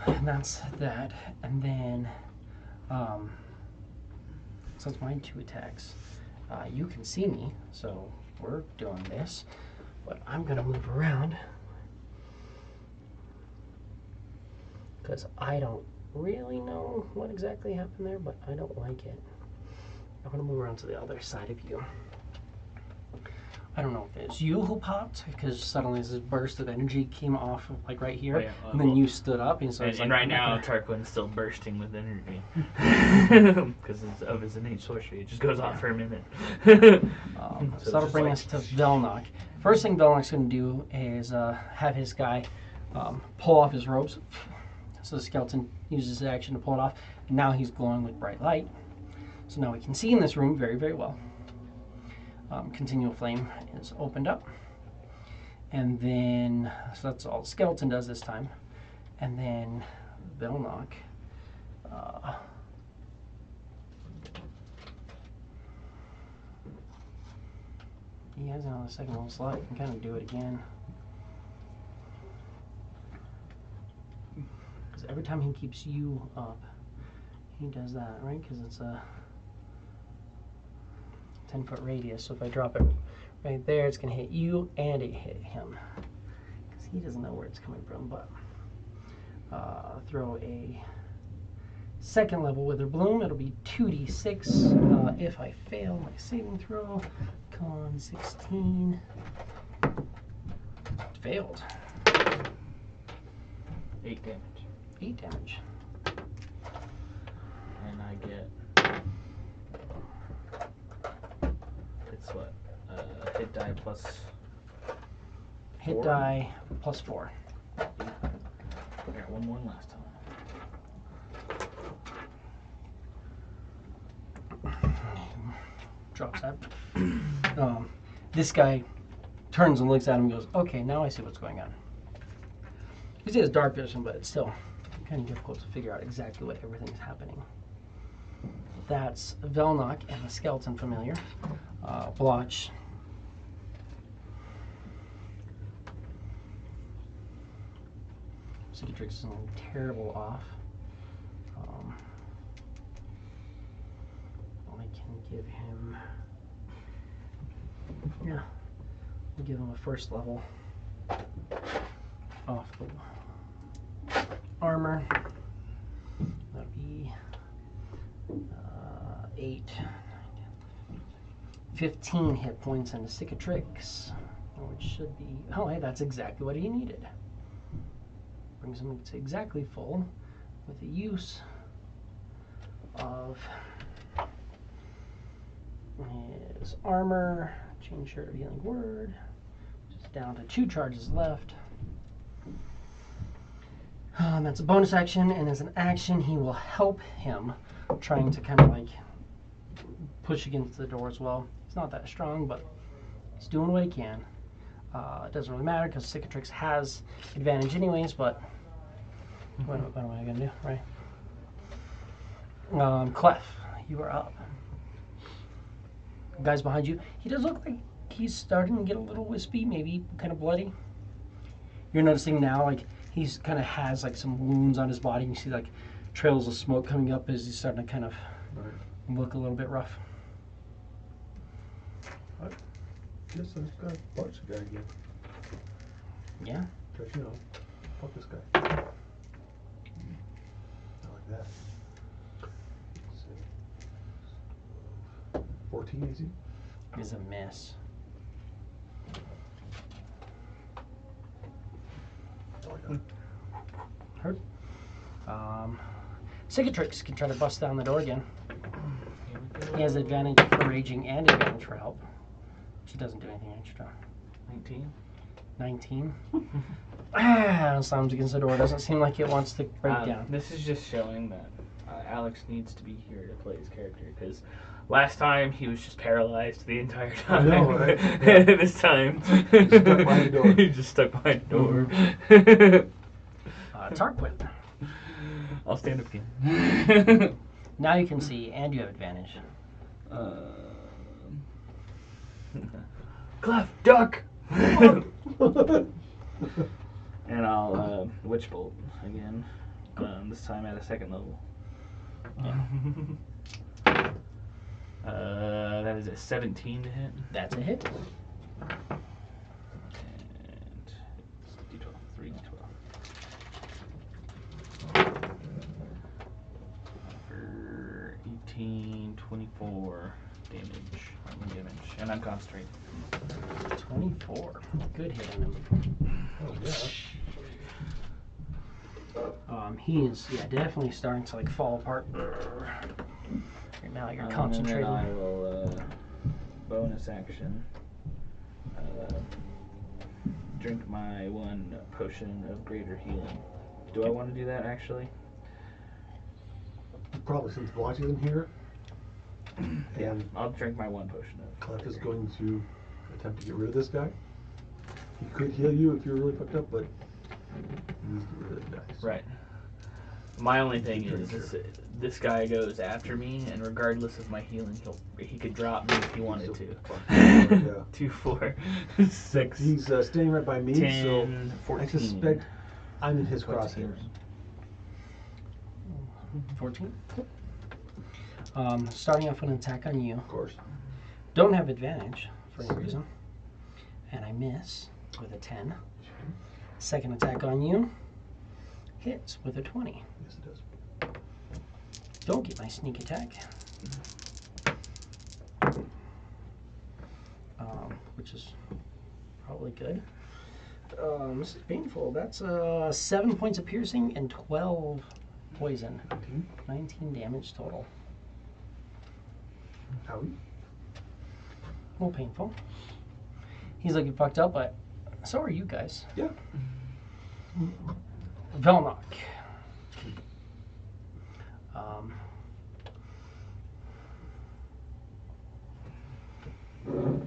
And that's that. And then, so it's my 2 attacks. You can see me, so we're doing this. But I'm gonna move around because I don't really know what exactly happened there, but I don't like it. I'm gonna move around to the other side of you. I don't know if it's you who popped because suddenly this burst of energy came off of, like right here, Oh, yeah. and then you stood up, and so And, it's and like, right I'm not now, gonna- Tarquin's still bursting with energy because of his innate sorcery. It just goes off for a minute. So that'll bring us to Velnok. First thing Velnok's going to do is have his guy pull off his robes. So the skeleton uses his action to pull it off. And now he's glowing with bright light. So now we can see in this room very, very well. Continual flame is opened up. And then, so that's all the skeleton does this time. And then Velnok. He has it on the second level slot. You can kind of do it again. Because every time he keeps you up, he does that, right? Because it's a 10-foot radius. So if I drop it right there, it's going to hit you and it hit him. Because he doesn't know where it's coming from. But throw a second level Wither Bloom. It'll be 2d6 if I fail my saving throw. Con 16. Failed. 8 damage. 8 damage. And I get. It's what? Hit die plus. Hit 4? die plus 4. I got one more than last time. Drops that. This guy turns and looks at him and goes, okay, now I see what's going on. Because he has dark vision, but it's still kind of difficult to figure out exactly what everything's happening. That's Velnok and the skeleton familiar. Blotch. Cicatrix is terrible off. I can give him, yeah, we'll give him a first level off the armor. That'll be 8, 15 hit points and a cicatrix, which should be, oh hey, that's exactly what he needed. Brings him to exactly full with the use of his armor. Change shirt of healing word. Just down to 2 charges left. That's a bonus action, and as an action, he will help him, trying to kind of like push against the door as well. He's not that strong, but he's doing what he can. It doesn't really matter because Cicatrix has advantage anyways, but what am I going to do, right? Clef, you are up. Guys behind you, he does look like he's starting to get a little wispy, maybe kind of bloody. You're noticing now, like, he's kind of has like some wounds on his body. You see like trails of smoke coming up as he's starting to kind of look a little bit rough. I guess I've got to punch the guy again. Yeah. Because, you know, fuck this guy. I like that. Let's see. 14 easy. Is a miss. That's all I got. Hurt. Cicatrix can try to bust down the door again. He has advantage for raging and advantage for help. She doesn't do anything extra. 19. 19. Slams against the door. Doesn't seem like it wants to break down. This is just showing that Alex needs to be here to play his character, because last time he was just paralyzed the entire time. I know, right? Yeah. This time He's stuck behind the door. He's just stuck behind the door. Tarquin. I'll stand up again. Now you can see, and you have advantage. Clef, duck! And I'll Witch Bolt again. This time at a second level. Yeah. That is a 17 to hit. That's a hit. And D12, 3d12. For 18, 24 damage. Damage. And I'm concentrated. 24. Good hit on him. Oh yeah. He is, yeah, definitely starting to like fall apart. Right now you're And concentrating. then I will bonus action. Drink my 1 potion of greater healing. Do I want to do that actually? Probably since Blotch isn't here. Yeah, And I'll drink my 1 potion of. Clef is going to attempt to get rid of this guy. He could heal you if you're really fucked up, but he needs to get rid of the guy. So. Right. My only thing is this guy goes after me, and regardless of my healing, he could drop me if he wanted to. Yeah. 2, 4, 6. He's staying right by me, 10, so 14. I suspect I'm in his 14. crosshairs. 14. Starting off with an attack on you. Of course. Don't have advantage for any reason. And I miss with a 10. Second attack on you. Hits with a 20. Yes, it does. Don't get my sneak attack. Which is probably good. This is painful. That's 7 points of piercing and 12 poison. 19 damage total. Howie? A little painful. He's looking fucked up, but so are you guys. Yeah. Velnok.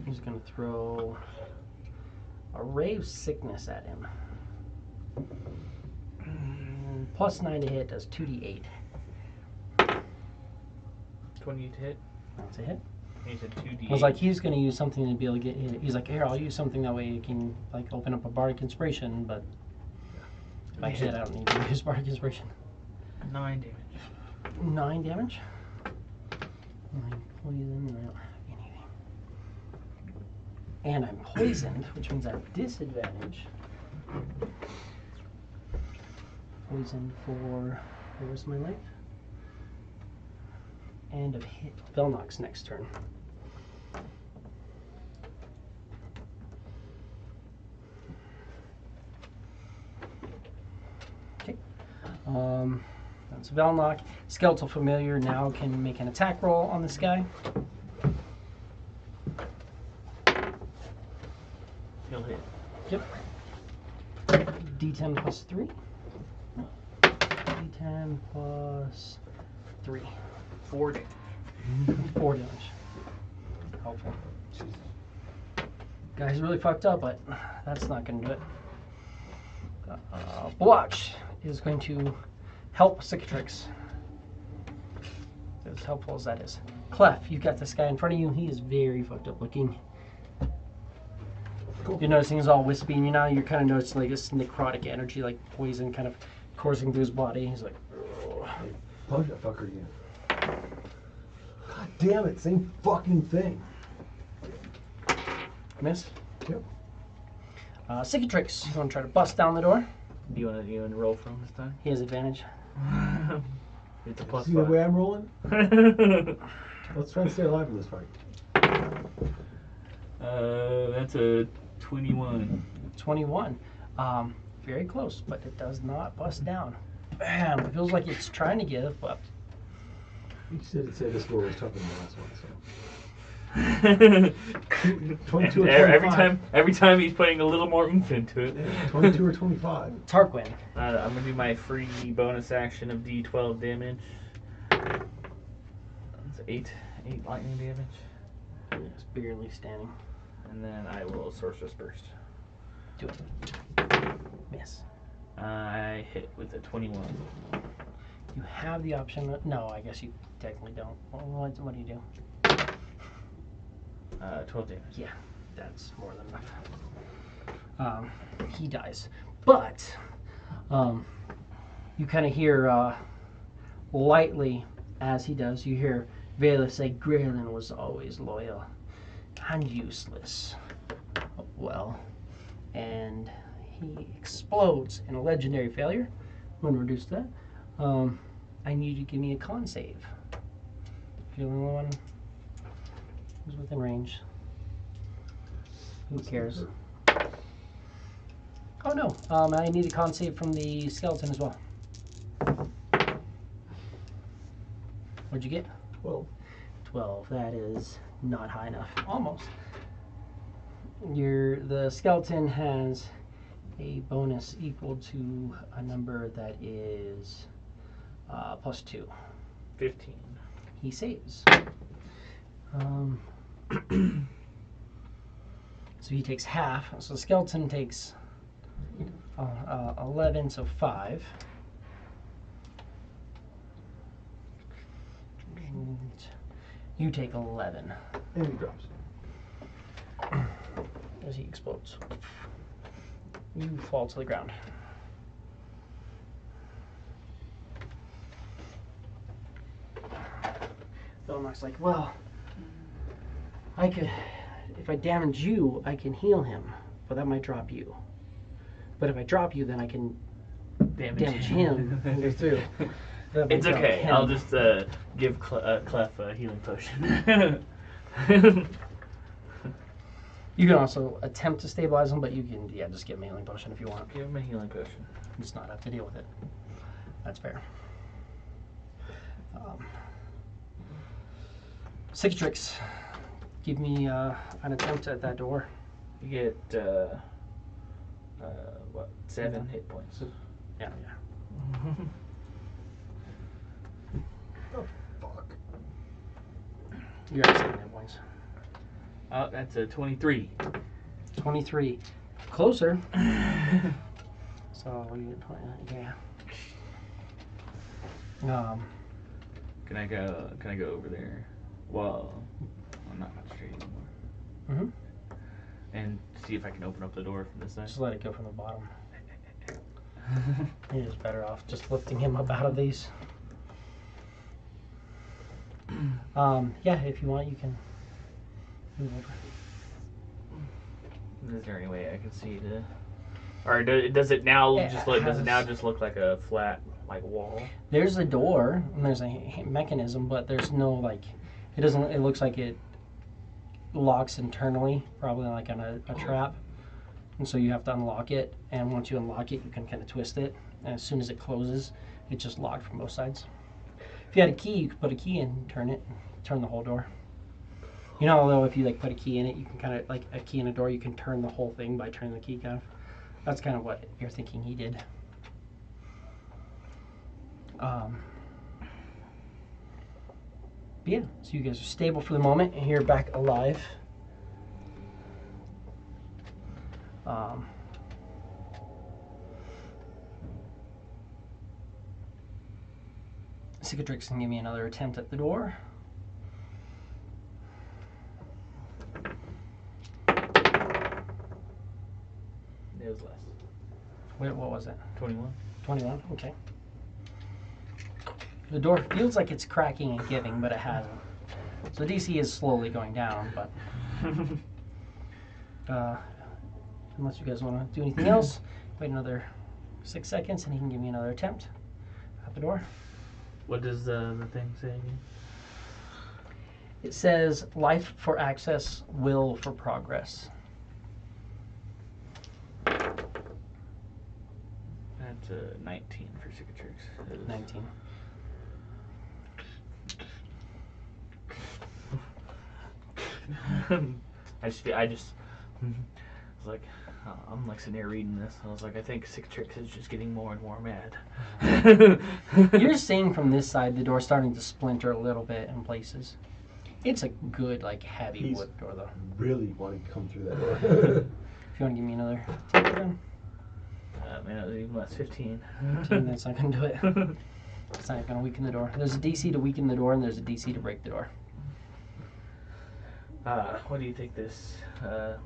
He's going to throw a ray of sickness at him. Plus 9 to hit does 2d8. 28 to hit. That's a hit. He said 2d8. I was like, he's going to use something to be able to get hit. He's like, here, I'll use something that way you can like open up a bardic inspiration, but if I hit, I don't need to use bardic inspiration. 9 damage. 9 damage. 9 poison. I don't have anything. And I'm poisoned, which means I have disadvantage. Poisoned for the rest of my life. End of hit. Velnok's next turn. Okay. That's Velnok. Skeletal Familiar now can make an attack roll on this guy. He'll hit. Yep. D10 plus 3. D10 plus 3. 4 damage. 4 damage. Helpful. Guy's really fucked up, but that's not going to do it. Blotch is going to help Cicatrix. As helpful as that is. Clef, you've got this guy in front of you. He is very fucked up looking. Cool. You're noticing he's all wispy, and you're kind of noticing like this necrotic energy, like poison kind of coursing through his body. He's like, oh. Hey, plug that fucker again. God damn it, same fucking thing. Miss. Yep. Cicatrix, you want to try to bust down the door? Do you want to roll for him this time? He has advantage. It's a plus See the 5. way I'm rolling? Let's try to stay alive in this fight. That's a 21. 21. Very close, but it does not bust down. Bam! It feels like it's trying to give, but You said this door was tougher than the last one, so. 22 or 25. Every time he's putting a little more oomph into it. 22 or 25. Tarquin. I'm gonna do my free bonus action of D12 damage. That's 8 lightning damage, It's barely standing. and then I will Sorcerer's Burst. Do it. Miss. I hit with a 21. You have the option. No, I guess you technically don't. What do you do? 12 damage. Yeah, that's more than enough. He dies. But you kind of hear lightly as he does, you hear Vela say, Graylin was always loyal and useless. Well, and he explodes in a legendary failure. I'm going to reduce that. I need you to give me a con save. If you're the only one who's within range. Who cares? Oh no, I need a con save from the skeleton as well. What'd you get? 12. 12. That is not high enough. Almost. The skeleton has a bonus equal to a number that is +2. 15. He saves. So he takes half. So the skeleton takes 11, so 5. And you take 11 And he drops. as he explodes. You fall to the ground. Belmark's like, well, I could, if I damage you, I can heal him, but that might drop you. But if I drop you, then I can damage him and go through. That might It's drop okay. him. I'll just give Clef a healing potion. You can also attempt to stabilize him, but you can, just give him a healing potion if you want. Give him a healing potion. Just not have to deal with it. That's fair. Cicatrix, give me an attempt at that door. You get what? 7 hit points. Yeah. Oh, fuck. You're at 7 hit points. Oh, that's a 23. 23. Closer. So you get 20. Yeah. Can I go over there? Well, I'm not straight anymore. And see if I can open up the door from this side. Just let it go from the bottom. You're just better off just lifting him up out of these. Yeah, if you want, you can move over. Is there any way I can see the? Or does it now It just look? Does it has- now just look like a flat wall? There's a door and there's a mechanism, but there's no it doesn't. It looks like it locks internally, probably like on a trap, and so you have to unlock it. And once you unlock it, you can kind of twist it, and as soon as it closes, it's just locked from both sides. If you had a key, you could put a key in, and turn the whole door. You know, although if you put a key in it, you can kind of like a key in a door, you can turn the whole thing by turning the key kind of. That's kind of what you're thinking he did. Yeah, so you guys are stable for the moment, and you're back alive. Cicatrix can give me another attempt at the door. It was less. Wait, what was it? 21. 21, okay. The door feels like it's cracking and giving, but it hasn't. So DC is slowly going down, but unless you guys want to do anything else, wait another 6 seconds and he can give me another attempt at the door. What does the thing say again? It says life for access, will for progress. That's a 19 for Cicatrix. 19. I just was like, I'm like sitting here reading this. I was like, I think Cicatrix is just getting more and more mad. You're seeing from this side the door starting to splinter a little bit in places. It's a good, heavy He's wood door, though. really wanting to come through that door. If you want to give me another take then. Man, it was even less 15. 15, that's not going to do it. It's not going to weaken the door. There's a DC to weaken the door, and there's a DC to break the door. What do you think this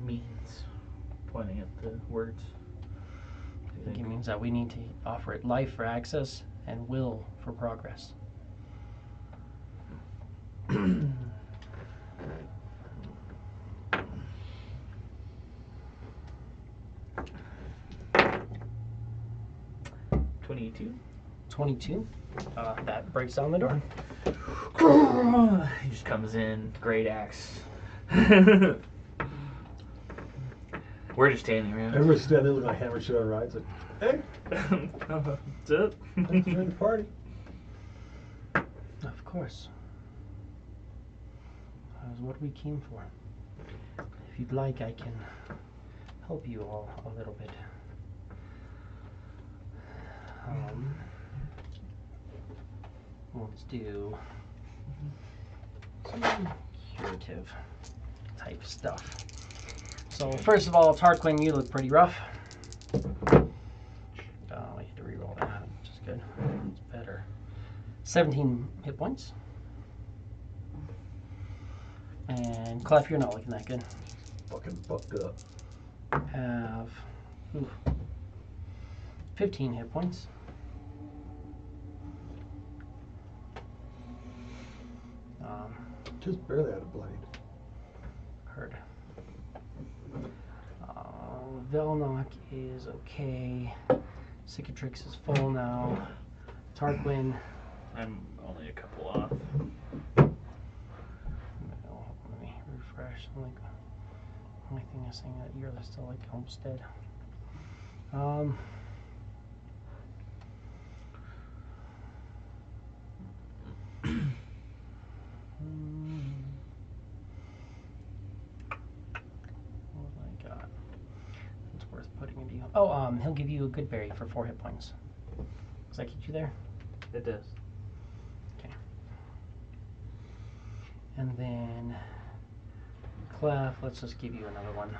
means? Pointing at the words. I think it means that we need to offer it life for access and will for progress. $22. 22. That breaks down the door. He just comes in, great axe. We're just standing around. Everyone's standing there looking like hammer shit on rides. Like, hey, That's it. thanks for joining the party. Of course. That was what we came for. If you'd like, I can help you all a little bit. Let's do some curative type stuff. So first of all, Tarquin, you look pretty rough. Oh, I had to reroll that, which is good. It's better. 17 hit points. And Clef, you're not looking that good. Fucking fucked up. Have 15 hit points. Just barely out of blade. Heard. Velnock is okay. Cicatrix is full now. Tarquin. I'm only a couple off. Let me refresh. Only thing is saying that you're still like Homestead. What have I got? It's worth putting a deal. Oh, he'll give you a good berry for 4 hit points. Does that keep you there? It does. Okay. And then Clef, let's just give you another one.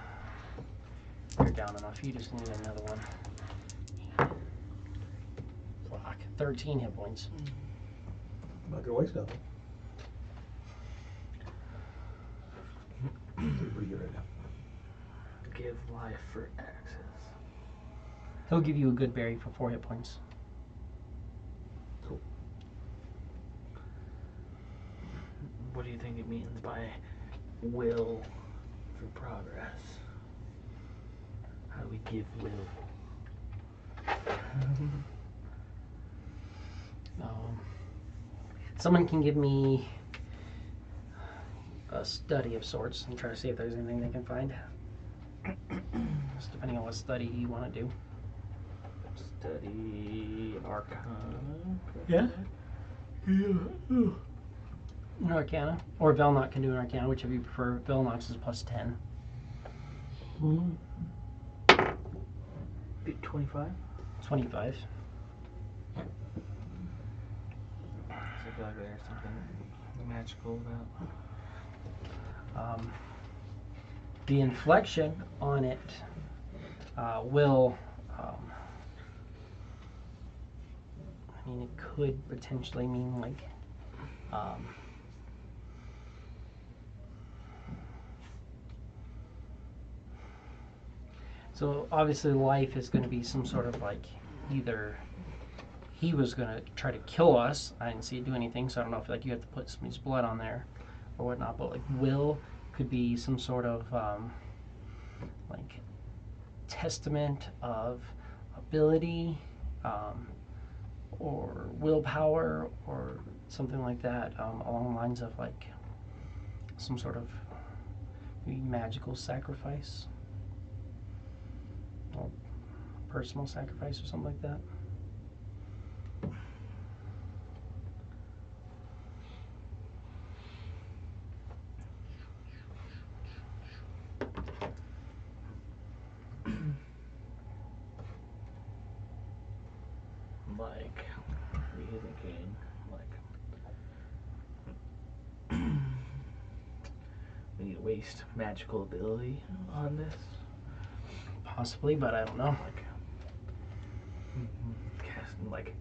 You're down enough. You just need another one. Fuck. 13 hit points. I'm not gonna waste nothing. Doing pretty good right now. Give life for access. He'll give you a good berry for 4 hit points. Cool. What do you think it means by will for progress? How do we give will? Someone can give me a study of sorts and try to see if there's anything they can find. Just depending on what study you want to do. Study Arcana. Yeah. An Arcana. Or Velnock can do an Arcana, whichever you prefer. Velnock's is plus 10. 25. 25. I feel like there's something magical about. The inflection on it will, I mean, it could potentially mean like, so obviously life is going to be some sort of like, either he was going to try to kill us. I didn't see it do anything, so I don't know if like you have to put somebody's blood on there or whatnot, but like will could be some sort of like testament of ability or willpower or something like that, along the lines of like some sort of maybe magical sacrifice or personal sacrifice or something like that. Like, rethinking, like, we need to waste magical ability on this. Possibly, but I don't know. Like,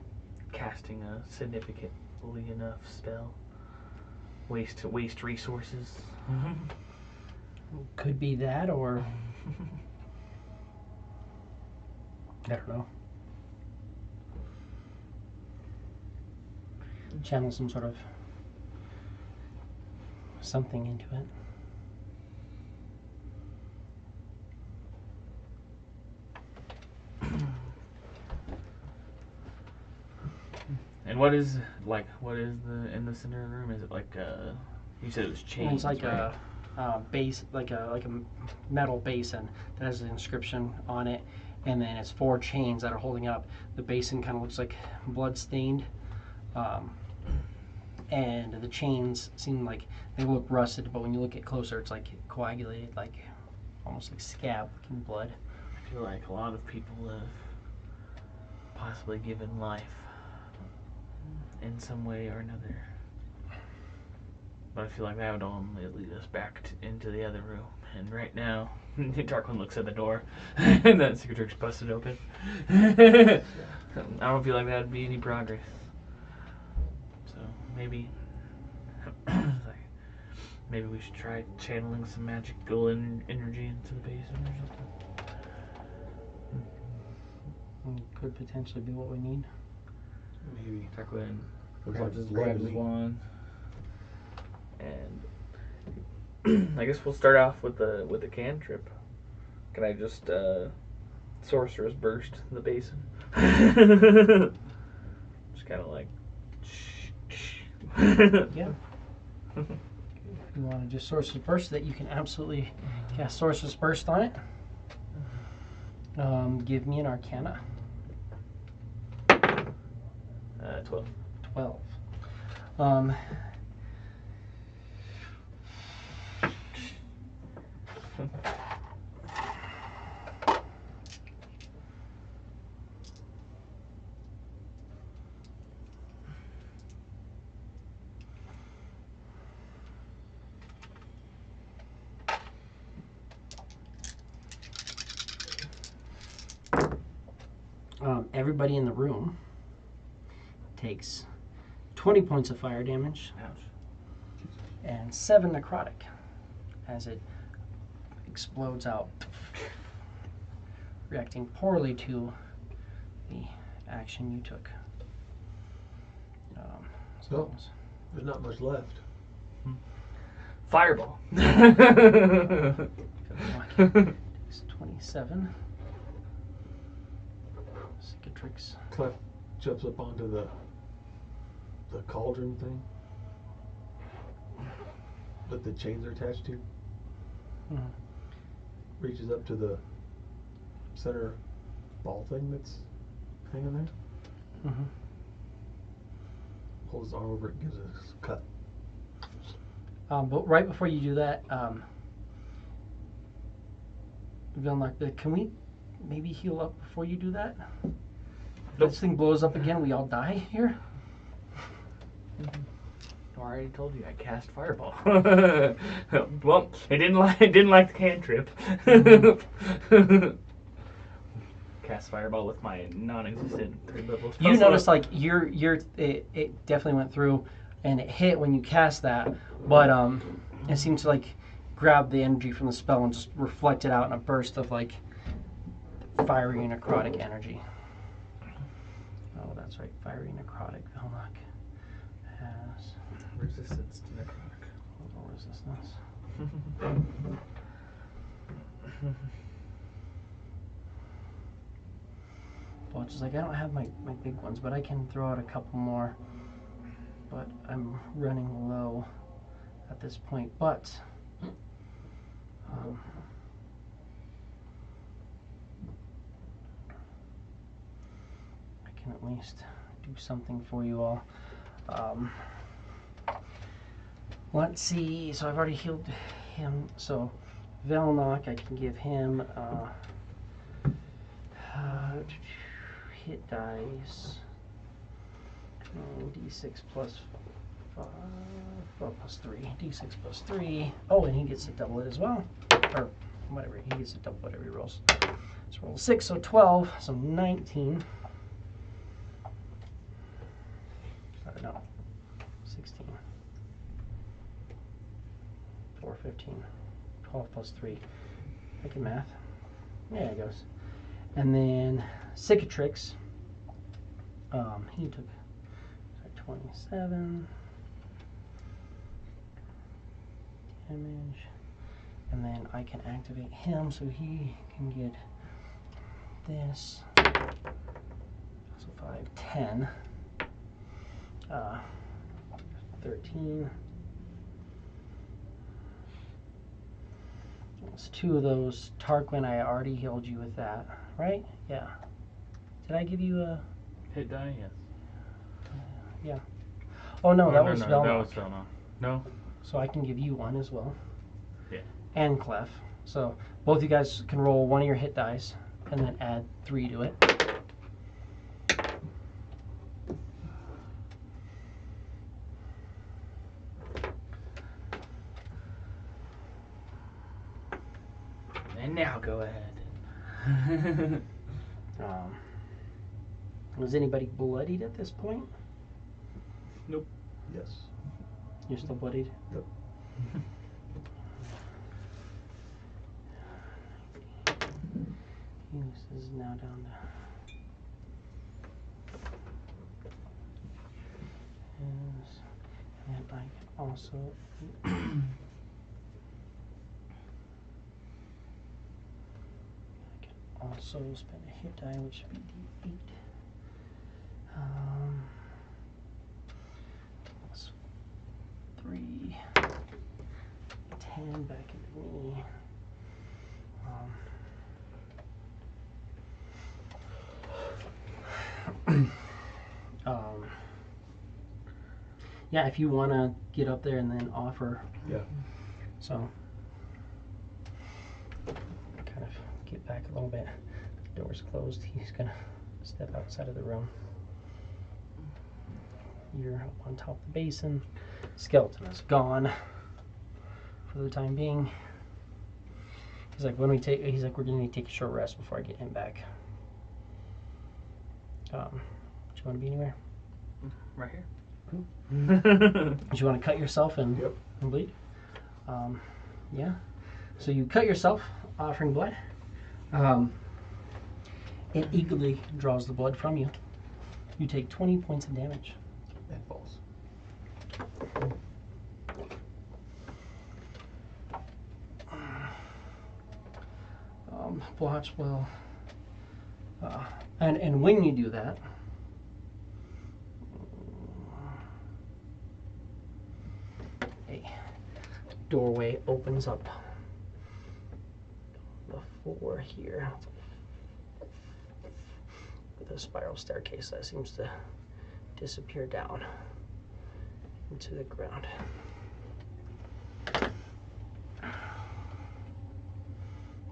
casting a significantly enough spell. Waste resources. Could be that, or I don't know. Channel some sort of something into it. And what is the in the center of the room? Is it like you said it was chains? It's like right? base, like a metal basin that has an inscription on it, and then it's 4 chains that are holding up. The basin kind of looks like blood stained, and the chains seem like they look rusted, but when you look at closer, it's like coagulated, like almost like scab looking blood. I feel like a lot of people have possibly given life in some way or another. But I feel like that would only lead us back into the other room. And right now, Darkwing looks at the door, and that secret trick's busted open. I don't feel like that would be any progress. So maybe, maybe we should try channeling some magical energy into the basement or something. Could potentially be what we need. Maybe. Darkwing Looks like this grabs is his wand. And I guess we'll start off with the cantrip. Can I just sorcerer's burst the basin? Just kind of like. Yeah. If you want to just Sorcerer's Burst, that you can absolutely cast Sorcerer's Burst on it. Give me an Arcana. 12. 12. Everybody in the room takes 20 points of fire damage and 7 necrotic as it explodes out, reacting poorly to the action you took. So, there's not much left. Fireball. Takes 27. Cicatrix. Clef jumps up onto the cauldron thing that the chains are attached to. Mhm. Reaches up to the center ball thing that's hanging there. Mm-hmm. Pulls his arm over it and gives a cut. But right before you do that, Vilnak, can we maybe heal up before you do that? If Nope. this thing blows up again, we all die here? I already told you I cast fireball. Well, I didn't like the cantrip. Cast fireball with my non-existent 3-level spell You slot. noticed like it definitely went through and it hit when you cast that, but it seemed to like grab the energy from the spell and just reflect it out in a burst of like fiery necrotic energy. Oh, that's right, fiery necrotic. Vilnak has Resistance to necrotic. little resistance. Well, it's just like I don't have my big ones, but I can throw out a couple more. But I'm running low at this point. But I can at least do something for you all. Let's see. So I've already healed him. So Velnok, I can give him hit dice. D6 plus 5, well, plus 3. D6 plus 3. Oh, and he gets to double it as well. Or whatever, he gets to double whatever he rolls. So roll 6, so 12, so 19. No, 16. 4, 15. 12 plus 3. Making math. Yeah, it goes. And then Cicatrix. He took 27 damage. And then I can activate him so he can get this. So 5, 10. 13. It's 2 of those. Tarquin, I already healed you with that, right? Yeah. Did I give you a... Hit die, yes. Yeah. Oh no, that was That Velma. was Velma. No? So I can give you 1 as well. Yeah. And Clef. So both you guys can roll 1 of your hit dice and then add 3 to it. And now go ahead. Was anybody bloodied at this point? Nope. Yes. You're still bloodied? Yep. This is now down to... Yes. And I can also... also spend a hit die, which should be D8. Plus 3, 10 back into me. Yeah, if you want to get up there and then offer. Yeah. So, kind of get back a little bit. The door's closed. He's going to step outside of the room. You're up on top of the basin. Skeleton is gone for the time being. He's like, we're going to take a short rest before I get him back. Do you want to be anywhere? Right here. Do you want to cut yourself and, Yep. and bleed? Yeah. So you cut yourself, offering blood. It eagerly draws the blood from you. You take 20 points of damage. And falls. Blotch will... and when you do that... a doorway opens up before here with a spiral staircase that seems to disappear down into the ground.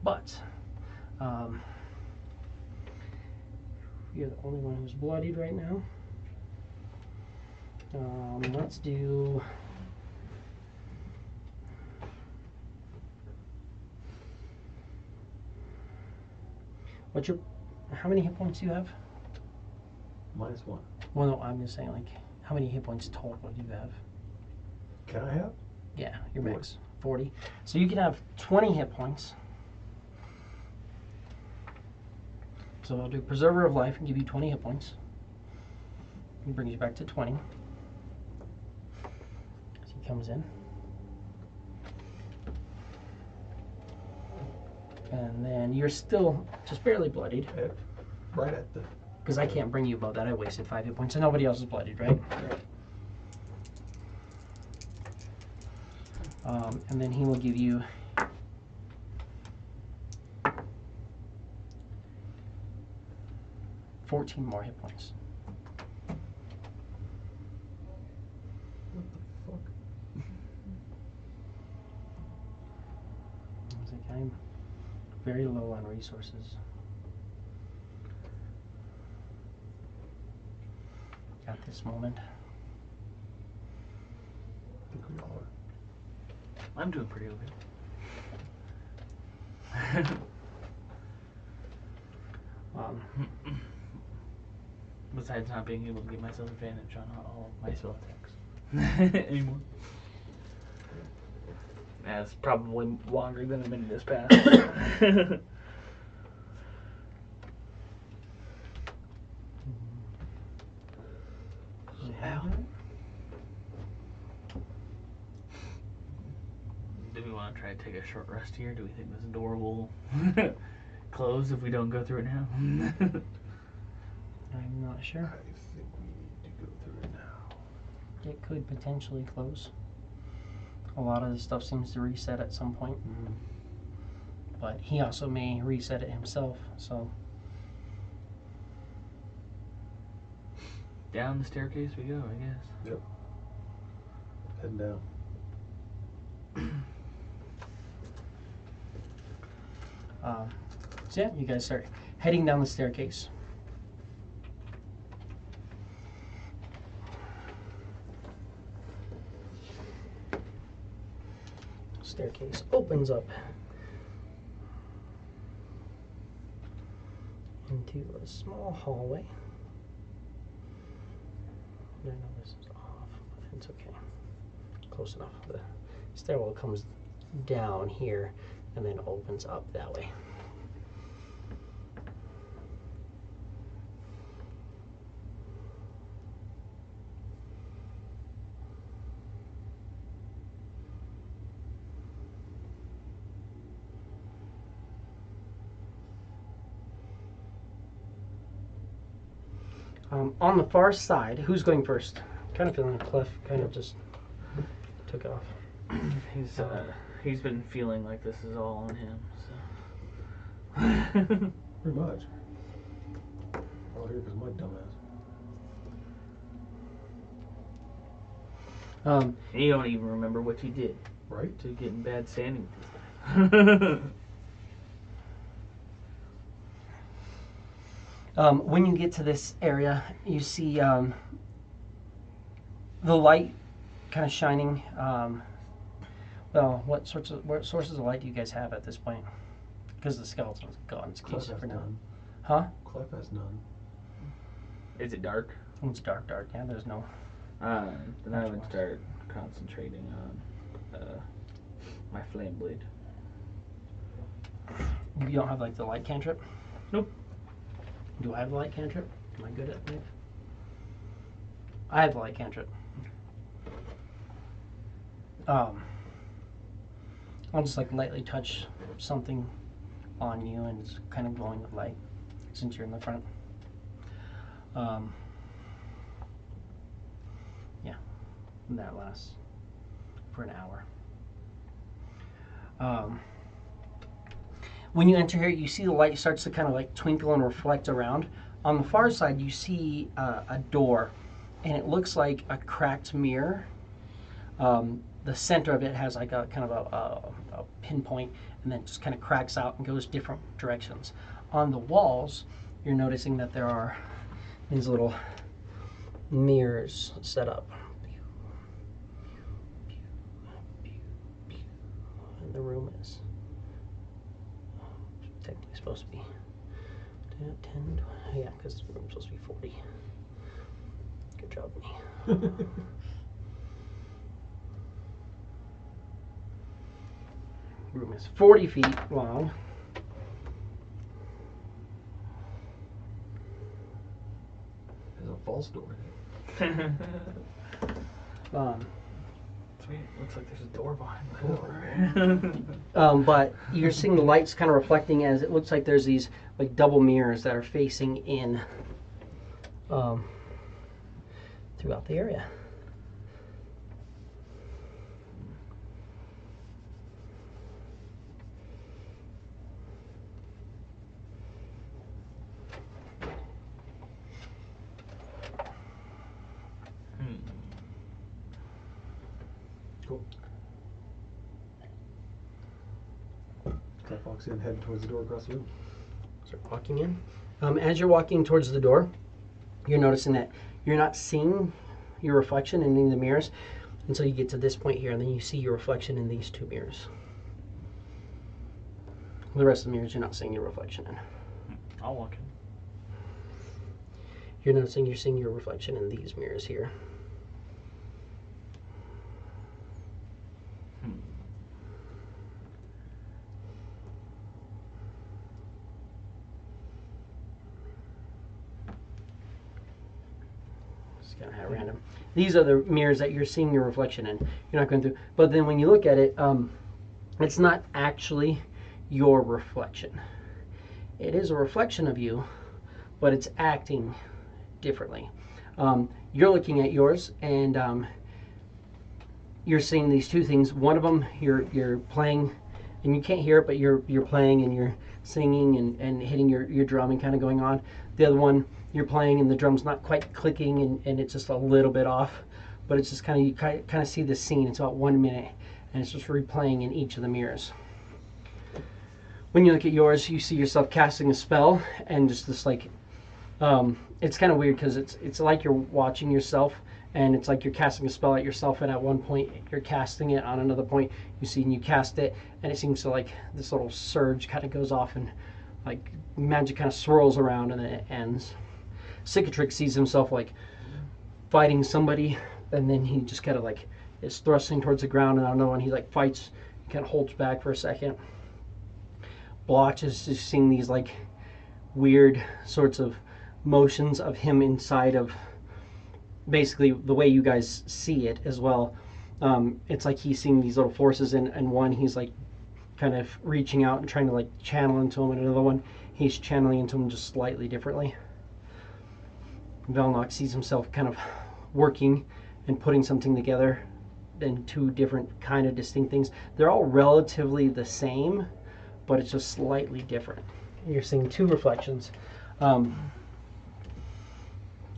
But you're the only one who's bloodied right now. Let's do... how many hit points do you have? -1. Well, no, I'm just saying, like, how many hit points total do you have? Can I have? Yeah, your max. 40. So you can have 20 hit points. So I'll do Preserver of Life and give you 20 hit points. It brings you back to 20. As he comes in. And then you're still just barely bloodied. Right at the... Because I can't bring you above that. I wasted 5 hit points. And nobody else is bloodied, right? And then he will give you 14 more hit points. What the fuck? I was like, I'm very low on resources at this moment. I think we all are. I'm doing pretty okay. Besides not being able to give myself advantage on all of my spell attacks anymore. That's probably longer than a minute has passed. Do we want to try to take a short rest here? Do we think this door will close if we don't go through it now? I'm not sure. I think we need to go through it now. It could potentially close. A lot of the stuff seems to reset at some point. but he also may reset it himself. So Down the staircase we go, I guess. Yep. Heading down. so yeah, you guys start heading down the staircase. Staircase opens up into a small hallway. I know this is off, but it's okay. Close enough. The stairwell comes down here and then opens up that way. On the far side, who's going first? Kind of feeling Clef kind of just took off. He's been feeling like this is all on him. So. Pretty much. All here because my dumbass. You don't even remember what you did. Right? To get in bad standing with this guy. When you get to this area, you see the light kind of shining. Well, what sources of light do you guys have at this point? Because the skeleton's gone. Clef has For now. none. Huh? Clef has none. Is it dark? It's dark. Yeah, there's no. Then I would start concentrating on my flame blade. You don't have like the light cantrip? Nope. Do I have the light cantrip? Am I good at light? I have the light cantrip. I'll just like lightly touch something on you and it's kind of glowing with light since you're in the front. Yeah, and that lasts for an hour. When you enter here, you see the light starts to kind of like twinkle and reflect around. On the far side, you see a door, and it looks like a cracked mirror. The center of it has like a kind of a pinpoint, and then just kind of cracks out and goes different directions. On the walls, you're noticing that there are these little mirrors set up. And the room is technically supposed to be 10, 20, yeah, because the room's supposed to be 40. Good job, me. Room is 40 feet long. There's a false door. Sweet. Looks like there's a door behind the door. But you're seeing the lights kind of reflecting as it looks like there's these like double mirrors that are facing in throughout the area. Cool. Clef walks in, heading towards the door across the room. Start walking in. As you're walking towards the door, you're noticing that you're not seeing your reflection in any of the mirrors until you get to this point here, and then you see your reflection in these two mirrors. The rest of the mirrors you're not seeing your reflection in. I'll walk in. You're noticing you're seeing your reflection in these mirrors here. Just kind of at random. These are the mirrors that you're seeing your reflection in. You're not going through. But then when you look at it, it's not actually your reflection. It is a reflection of you, but it's acting differently. You're looking at yours, and you're seeing these two things. One of them, you're playing and you can't hear it, but you're playing and you're singing and hitting your drum and kind of going on. The other one, you're playing and the drum's not quite clicking and it's just a little bit off, but it's just kind of, you kind of see the scene. It's about 1 minute and it's just replaying in each of the mirrors. When you look at yours, you see yourself casting a spell and just this like, it's kind of weird because it's like you're watching yourself, and it's like you're casting a spell at yourself, and at one point you're casting it, on another point you see and you cast it, and it seems to like this little surge kind of goes off and like magic kind of swirls around and then it ends. Cicatrix sees himself like fighting somebody, and then he just kind of like is thrusting towards the ground, and on another one he like fights, kind of holds back for a second. Blotch is just seeing these like weird sorts of motions of him inside of basically the way you guys see it as well. It's like he's seeing these little forces, and one he's like kind of reaching out and trying to like channel into him, and another one he's channeling into him just slightly differently. Velnox sees himself kind of working and putting something together in two different kind of distinct things. They're all relatively the same, but it's just slightly different. You're seeing two reflections.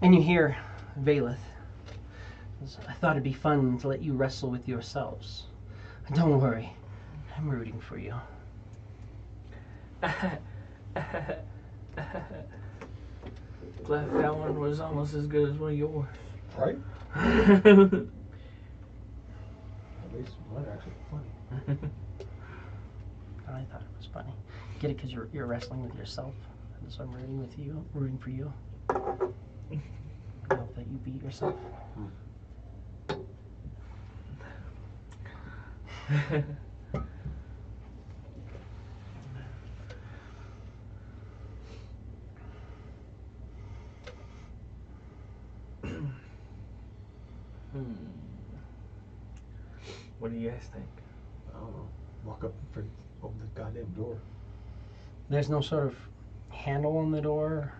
And you hear Valeth. I thought it'd be fun to let you wrestle with yourselves. Don't worry, I'm rooting for you. Glad that one was almost as good as one of yours. Right? At least mine are actually funny. I thought it was funny. Get it? Because you're wrestling with yourself. And so I'm rooting for you. I hope that you beat yourself. What do you guys think? I don't know. Walk up and open the goddamn door. There's no sort of handle on the door,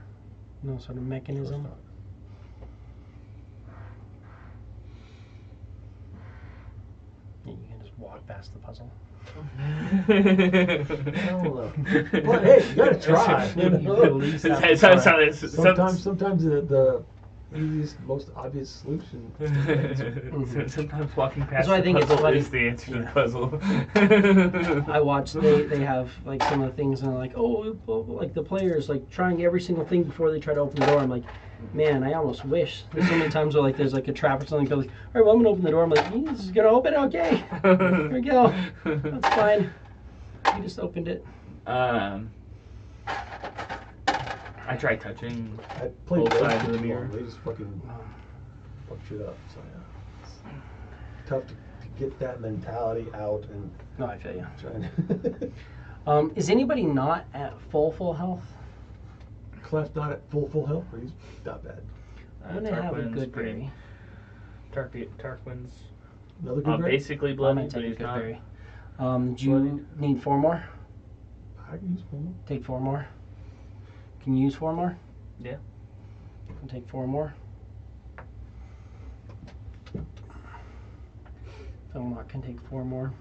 no sort of mechanism. Yeah, you can just walk past the puzzle. But hey, you gotta try. Sometimes the easiest, most obvious solution. Sometimes walking past I think the it's puzzle funny. is the answer to the puzzle. I watched they have like some of the things and they're like, oh, like the players like trying every single thing before they try to open the door. I'm like, man, I almost wish. There's so many times where like there's like a trap or something. They're like, all right, well I'm gonna open the door. I'm like, this is gonna open. Okay, here we go. That's fine. You just opened it. I tried touching I played both sides of the too mirror. long. They just fucking fuck shit up. So yeah, it's tough to get that mentality out and No, I feel you. try and. Is anybody not at full health? Clef not at full health, but he's not bad. I'm gonna have a good pretty- berry. Tarquin's Another good berry? basically I'm gonna bloody, take but a he's good not. berry. Do you need 4 more? I can use one. Take 4 more. Can you use 4 more? Yeah. I'll take 4 more. Velnox can take 4 more.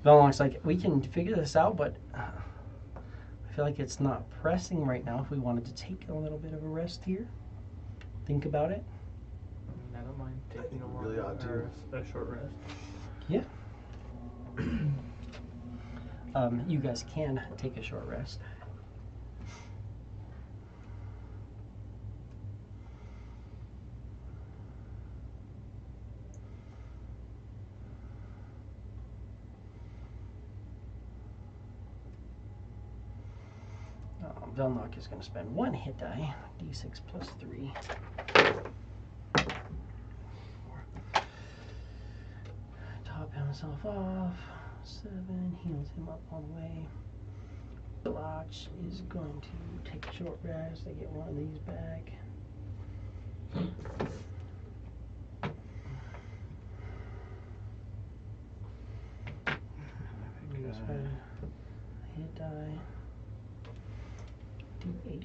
Velnox's like, we can figure this out, but I feel like it's not pressing right now. If we wanted to take a little bit of a rest here, think about it. I don't mind taking a think long we really ought to. or a short rest. Yeah. You guys can take a short rest. Velnox is going to spend 1 hit die, d6 plus 3. Top himself off. 7, heals him up all the way. Blotch is going to take a short rest. I get one of these back. Spend a hit die. D8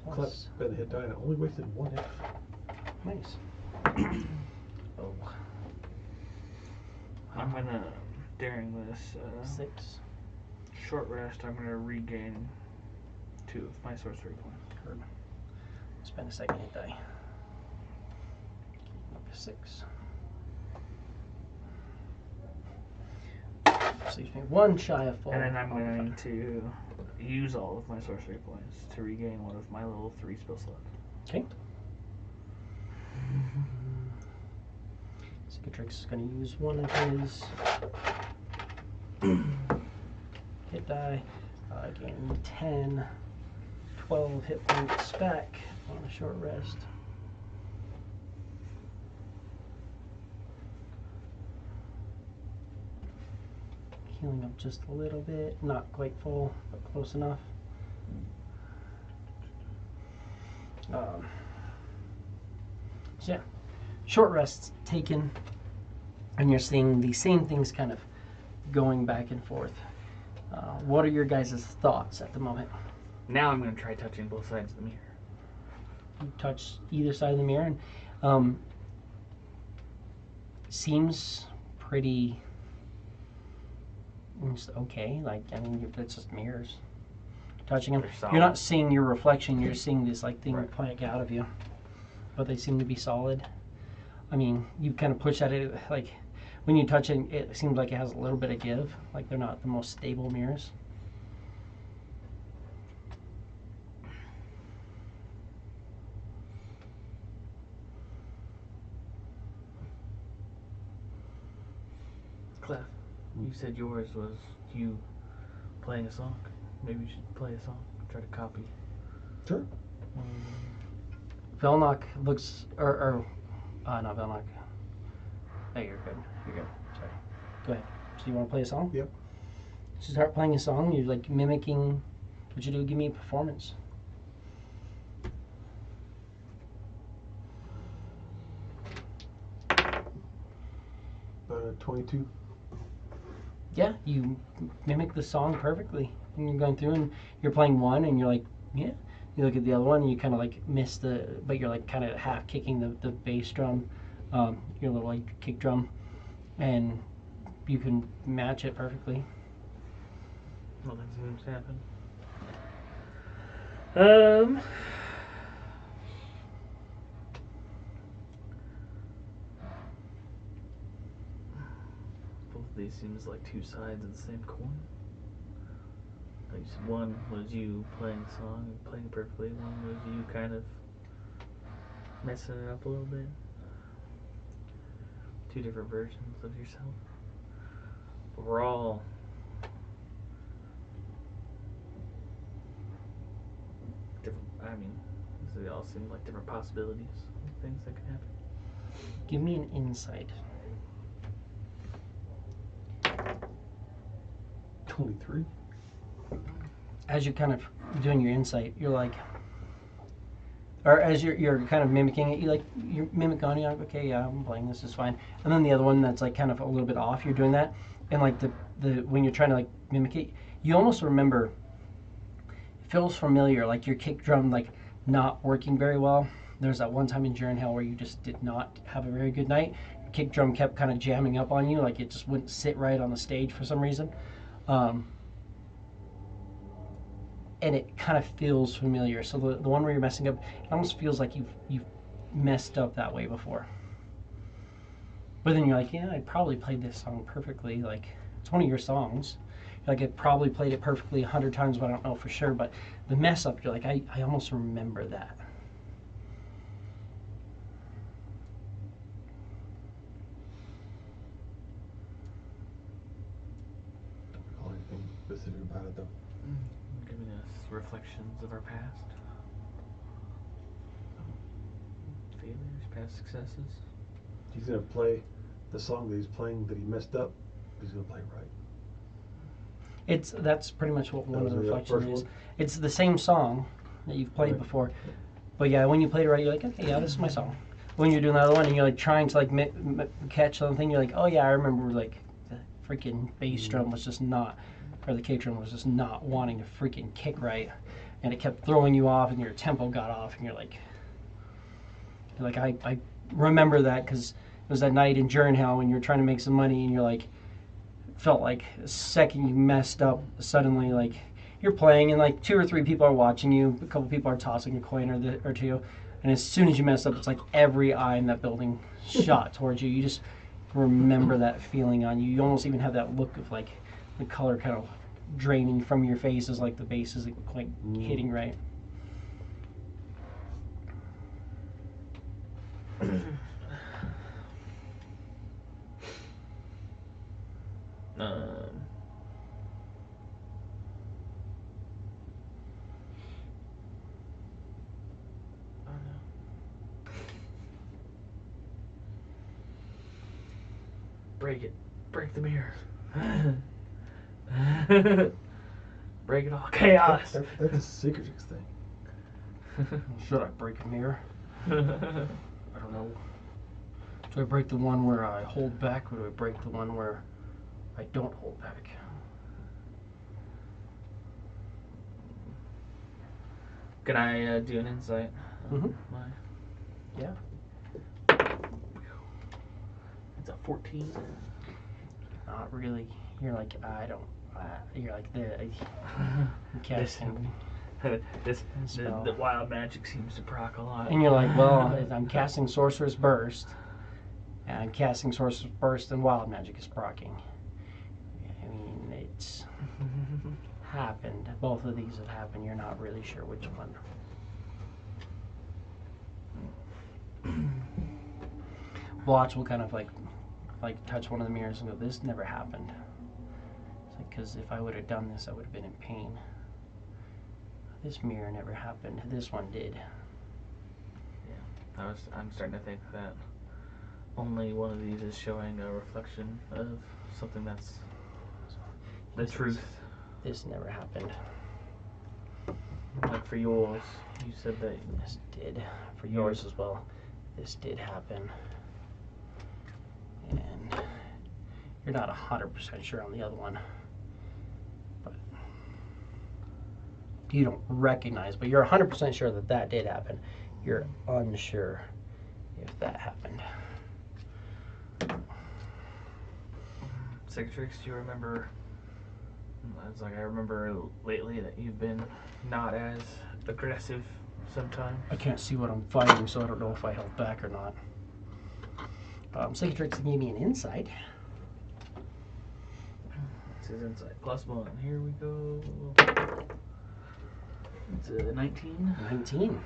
Clef plus. spent a hit die and it only wasted 1 hit. Nice. Oh, I'm gonna, during this 6. short rest, I'm gonna regain 2 of my sorcery points. Heard. Spend a second hit die. Up to 6. Leaves me 1 shy of full. And then I'm going to use all of my sorcery points to regain 1 of my level 3 spell slots. Okay. Cicatrix is going to use 1 of his hit die. Gain 10, 12 hit points back on a short rest. Healing up just a little bit, not quite full, but close enough. So yeah, short rests taken, and you're seeing the same things kind of going back and forth. What are your guys' thoughts at the moment? Now I'm going to try touching both sides of the mirror. You touch either side of the mirror, and seems pretty okay. Like, I mean, it's just mirrors. Touching them, They're you're not solid. seeing your reflection. You're seeing this like thing Right. plank out of you, but they seem to be solid. I mean, you kind of push at it, like when you touch it, it seems like it has a little bit of give. Like they're not the most stable mirrors. Clef, you said yours was you playing a song. Maybe you should play a song. Try to copy. Sure. Velnock looks, not Velnock. Hey, you're good. You're good. Sorry. Go ahead. So you want to play a song? Yep. So start playing a song. You're like mimicking what you do. Give me a performance. 22. Yeah, you mimic the song perfectly. And you're going through and you're playing one and you're like, yeah. You look at the other one and you kind of like miss but you're like kind of half kicking the bass drum, your little like kick drum, and you can match it perfectly. Nothing seems to happen. Both of these seems like two sides of the same coin. Like one was you playing a song and playing it perfectly. One was you kind of messing it up a little bit. Two different versions of yourself. Overall, different. I mean, they all seem like different possibilities of things that could happen. Give me an insight. 23. As you're kind of doing your insight, you're like, or as you're kind of mimicking it, you mimic on, you're like, okay, yeah, I'm playing this is fine. And then the other one that's like kind of a little bit off, you're doing that, and like the when you're trying to like mimic it, you almost remember. It feels familiar, like your kick drum like not working very well. There's that one time in Jaren Hell where you just did not have a very good night. Your kick drum kept kind of jamming up on you, like it just wouldn't sit right on the stage for some reason. And it kind of feels familiar. So the one where you're messing up, it almost feels like you've messed up that way before. But then you're like, yeah, I probably played this song perfectly. Like, it's one of your songs. Like, I probably played it perfectly 100 times, but I don't know for sure. But the mess up, you're like, I almost remember that. Don't recall anything specific about it though. Giving us reflections of our past. Failures, past successes. He's gonna play the song that he's playing that he messed up. He's gonna play it right. That's pretty much what one of the was the reflections first is. one? It's the same song that you've played Right. before. But yeah, when you played it right, you're like, okay, yeah, this is my song. When you're doing the other one and you're like trying to like catch something, you're like, oh yeah, I remember like the freaking bass drum was just not, or the kick drum was just not wanting to freaking kick right, and it kept throwing you off, and your tempo got off, and you're like, Like I remember that because it was that night in Jernhell when you were trying to make some money and you're like, felt like the second you messed up, suddenly like you're playing and like 2 or 3 people are watching you, a couple people are tossing a coin or two, and as soon as you mess up, it's like every eye in that building shot towards you. You just remember that feeling on you. You almost even have that look of like the color kind of draining from your face as like the base is like hitting right. Break it. Break the mirror. Break it all. Chaos. That's a secret thing. Should I break a mirror? I don't know. Do I break the one where I hold back, or do I break the one where I don't hold back? Can I do an insight? Mhm. Yeah. It's a 14. Not really. You're like, I don't. You're like, I'm casting. The wild magic seems to proc a lot. And you're like, well, I'm casting Sorcerer's Burst. And I'm casting Sorcerer's Burst and wild magic is procking. I mean, it's happened. Both of these have happened. You're not really sure which one. Blotch will kind of like touch one of the mirrors and go, this never happened. It's like, because if I would have done this, I would have been in pain. This mirror never happened. This one did. Yeah, I'm starting to think that only one of these is showing a reflection of something that's the truth. This never happened. Like for yours, you said that This did. For yours as well. This did happen. And you're not 100% sure on the other one. But you don't recognize, but you're 100% sure that that did happen. You're unsure if that happened. Cicatrix, do you remember? It's like I remember lately that you've been not as aggressive sometimes. I can't see what I'm fighting, so I don't know if I held back or not. Cicatrix gave me an insight. It's his insight. +1. Here we go. It's a 19. 19.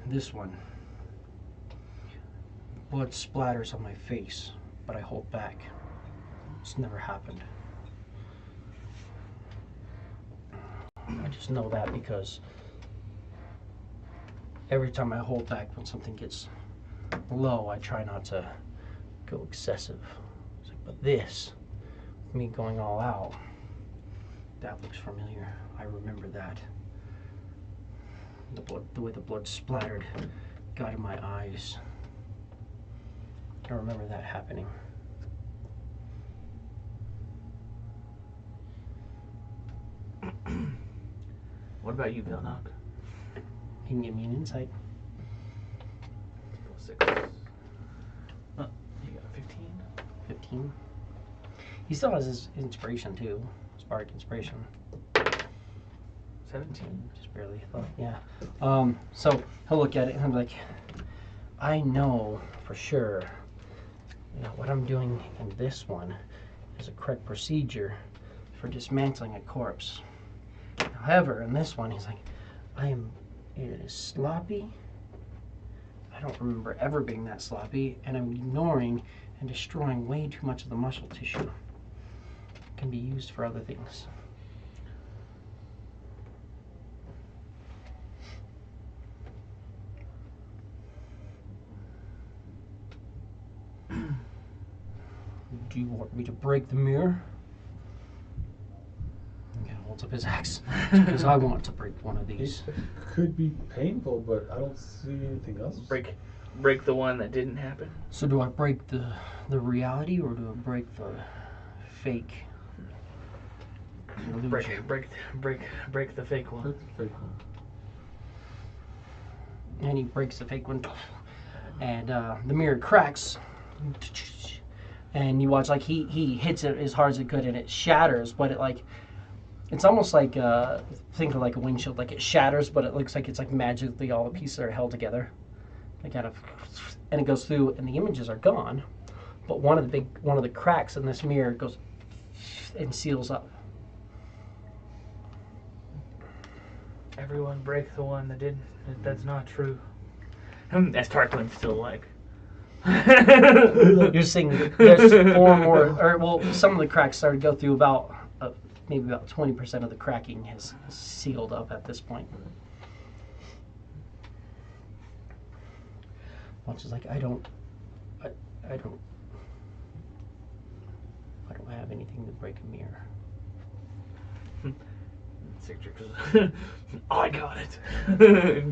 This one. Blood splatters on my face, but I hold back. It's never happened. I just know that because every time I hold back when something gets low, I try not to go excessive. It's like, but this, me going all out, that looks familiar. I remember that. The way the blood splattered got in my eyes. I remember that happening. What about you, Vilnock? Can you give me an insight? 6. Oh, you got a 15. 15. He still has his inspiration too. Spark inspiration. 17. Just barely thought, yeah. So he'll look at it and he'll be like, I know for sure, you know, what I'm doing in this one is a correct procedure for dismantling a corpse. However, in this one, he's like, it is sloppy. I don't remember ever being that sloppy, and I'm ignoring and destroying way too much of the muscle tissue. It can be used for other things. Do you want me to break the mirror? He holds up his axe. Because I want to break one of these. It could be painful, but I don't see anything else. Break the one that didn't happen. So do I break the reality, or do I break the fake? Break the fake one. Break the fake one. and he breaks the fake one, and the mirror cracks, and you watch like he hits it as hard as it could, and it shatters, but it's almost like think of like a windshield, like it shatters, but it looks like it's like magically all the pieces are held together, like kind of, and it goes through, and the images are gone, but one of the cracks in this mirror goes and seals up. Everyone break the one that didn't. That's not true. As Tarquin's still like. You're saying there's 4 more, or well, some of the cracks started to go through about maybe about 20% of the cracking has sealed up at this point. Which is like I don't have anything to break a mirror. I got it.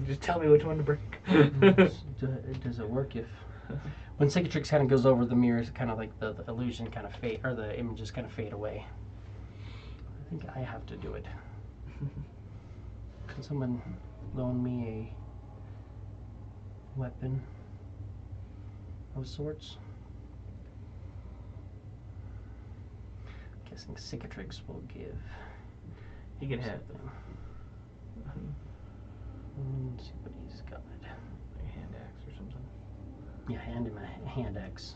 Just tell me which one to break. Does it work if when Cicatrix kind of goes over the mirrors, kind of like the illusion kind of fade, or the images kind of fade away? I think I have to do it. Can someone loan me a weapon of sorts? I'm guessing Cicatrix will give. You can have them. Let's see what he's got. Like a hand axe or something. Yeah, hand him a hand axe.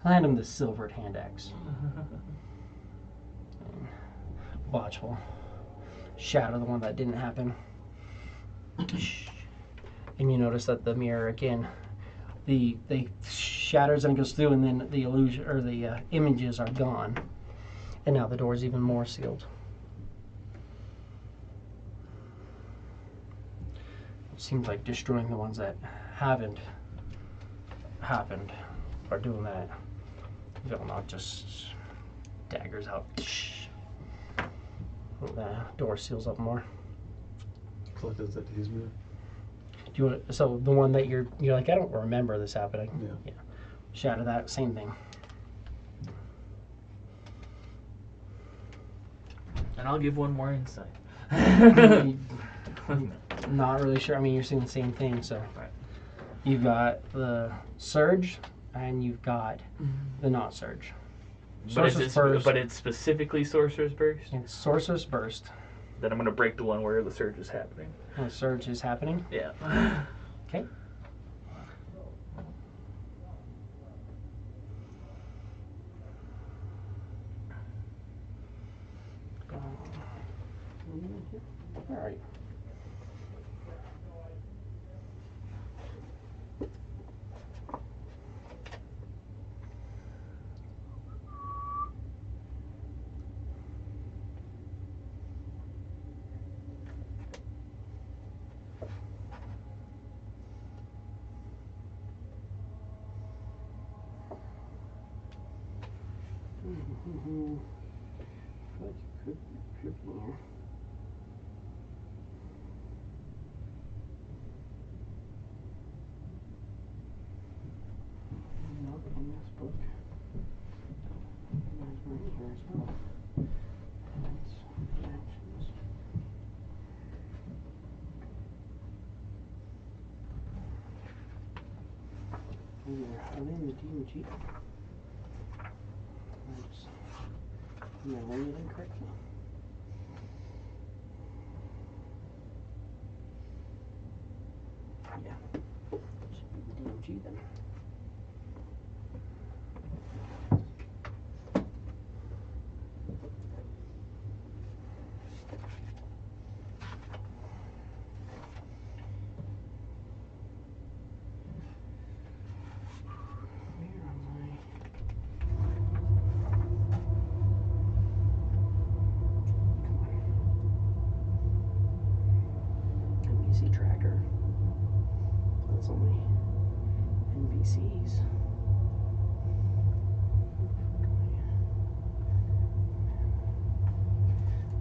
I'll hand him the silvered hand axe. Watchful. Shatter the one that didn't happen. And you notice that the mirror again, the shatters and goes through, and then the illusion or the images are gone, and now the door is even more sealed. It seems like destroying the ones that haven't happened are doing that. Vilnok just daggers out. The door seals up more. So does that to his mirror? Do you want? So the one that you're like, I don't remember this happening. Yeah. Shatter that, same thing. And I'll give one more insight. Not really sure. I mean, you're seeing the same thing. So Right. you've got the surge, and you've got the not surge. But it's specifically Sorcerer's Burst. It's Sorcerer's Burst. Then I'm gonna break the one where the surge is happening. The surge is happening. Yeah. Okay. All right. But you could be tripping here. Not in this book. There's one here as well. And it's reactions. Are they in the DMG? Am I reading it incorrectly? Yeah. Should be the DMG then. Where am I? NBC tracker. That's only NBCs.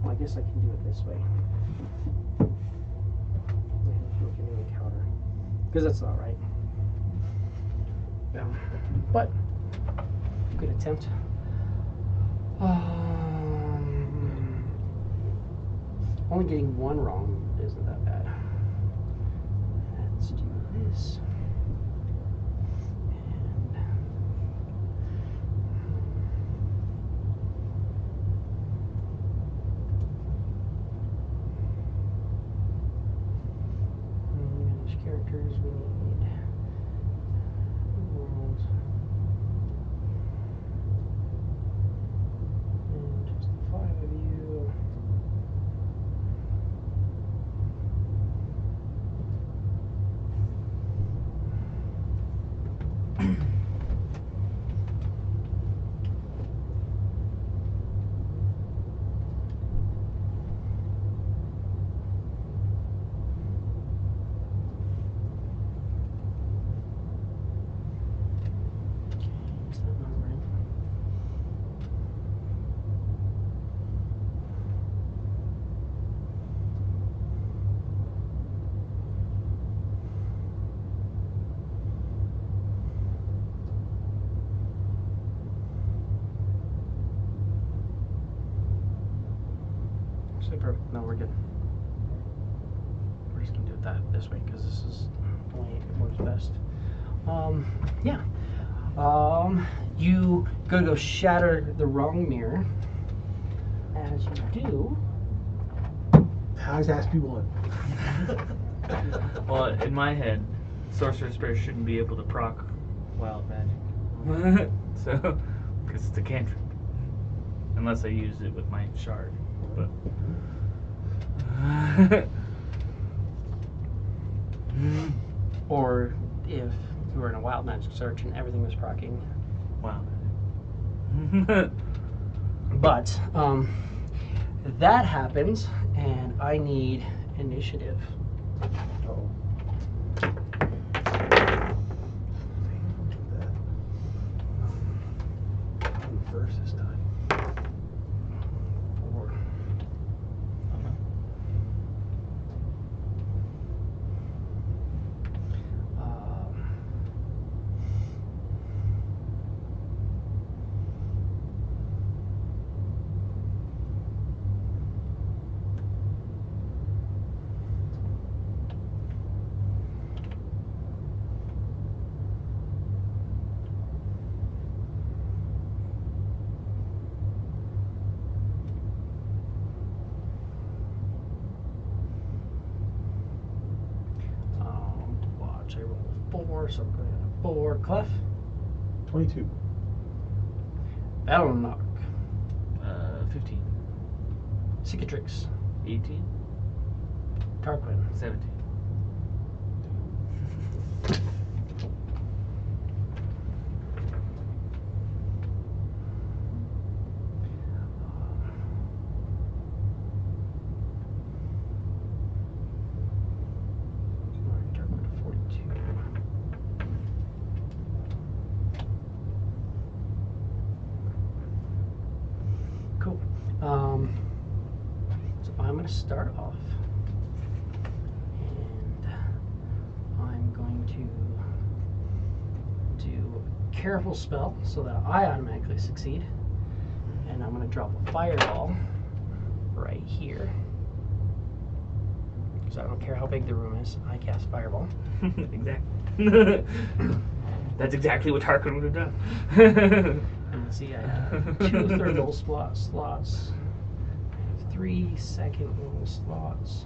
Well, I guess I can do it this way. Look at the encounter. Because that's not right. Yeah. But, good attempt. Only getting one wrong isn't that bad. Let's do this. And these characters we need world and just the 5 of you. Is that not right? Super. No, we're good. We're just gonna do it this way because this is the way it works best. Yeah. You go shatter the wrong mirror. As you do, How's SB1? Well, in my head, Sorcerer's Prayer shouldn't be able to proc wild magic. So, because it's a cantrip. Unless I use it with my shard. But. or if you were in a wild magic search and everything was proccing. Wow. But that happens, and I need initiative. Uh-oh. I'm first this time. For watch, I roll 4, so I'm going to 4 clef. 22. Battle knock. 15. Cicatrix. 18. Tarquin. 17. Tarquin 42. Cool. So I'm going to start off, and I'm going to do a careful spell so that I automatically succeed, and I'm going to drop a fireball right here. So I don't care how big the room is, I cast fireball. Exactly. That's exactly what Tarkin would have done. And see, I have 2 third level slots. I have 3 second level slots.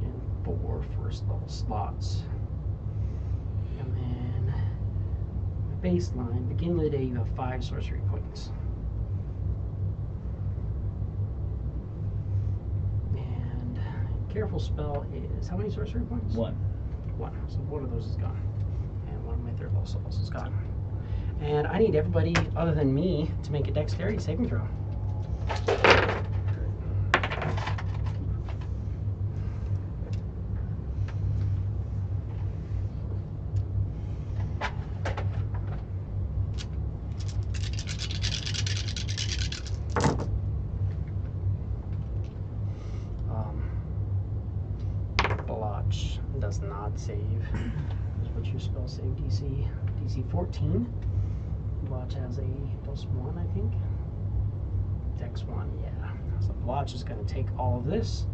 And 4 first level slots. And then my baseline, beginning of the day, you have 5 sorcery points. And careful spell is how many sorcery points? 1. 1. So one of those is gone. And one of my third level spells is gone. And I need everybody other than me to make a dexterity saving throw. Blotch does not save. What's your spell save DC? DC 14. Blotch has a +1, I think. Dex 1, yeah. So Blotch is going to take all of this.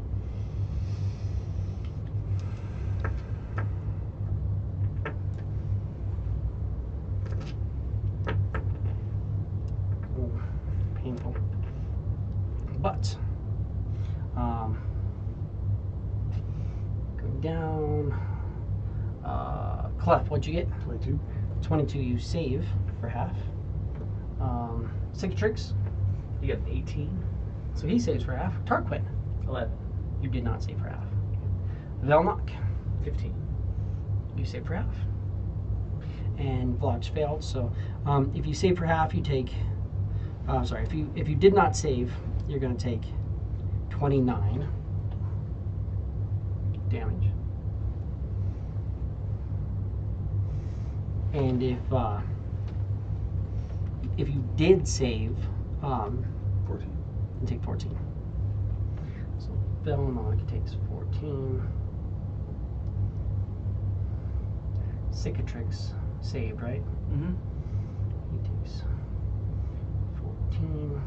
But going down. Clef, what'd you get? 22. 22. You save for half. Cicatrix, You got an 18? so he saves for half. Tarquin, 11. you did not save for half. Velnock, 15. you save for half. And Vlog's failed, so if you save for half, you take. Sorry, if you did not save, you're going to take 29 damage. And if you did save, 14. you take 14. So Velnock takes 14. Cicatrix saved, right? Mm-hmm. He takes 14.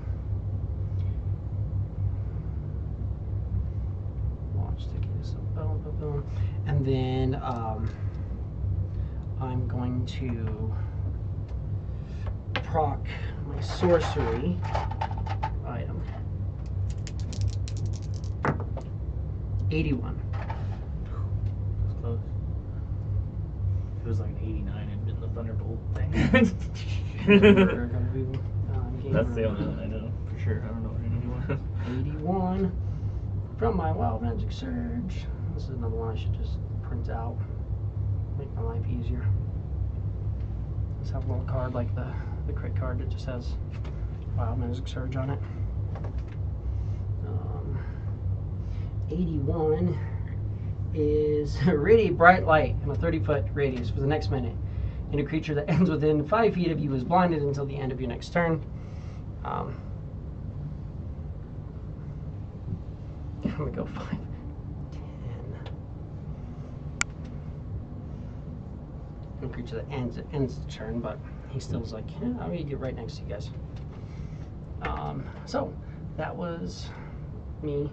Watch the case of boom, boom, boom. And then I'm going to proc my sorcery item. 81. That's close. If it was like an 89, it'd been the Thunderbolt thing. That's the only one I know for sure. I don't know what anyone. 81 from my Wild Magic Surge. This is another one I should just print out. Make my life easier. Just have a little card like the crit card that just has Wild Magic Surge on it. 81 is Radiate Bright Light in a 30-foot radius for the next minute. And a creature that ends within 5 feet of you is blinded until the end of your next turn. I'm gonna go 5, 10. A creature that ends the turn, but he still is like, yeah, I'm gonna get right next to you guys. So that was me.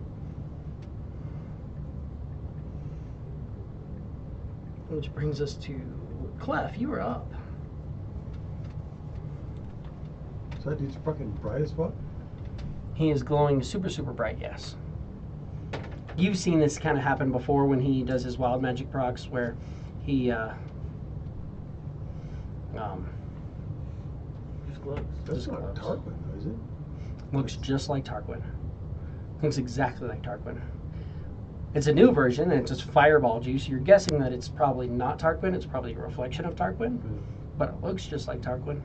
Which brings us to Clef. You were up. So that dude's fucking bright as fuck? He is glowing super, super bright, yes. You've seen this kind of happen before when he does his wild magic procs, where he Just glows. That's Just not glows. Tarquin, though, is it? looks just like Tarquin. Looks exactly like Tarquin. It's a new version, and it's just fireball juice. You're guessing that it's probably not Tarquin. It's probably a reflection of Tarquin, but it looks just like Tarquin.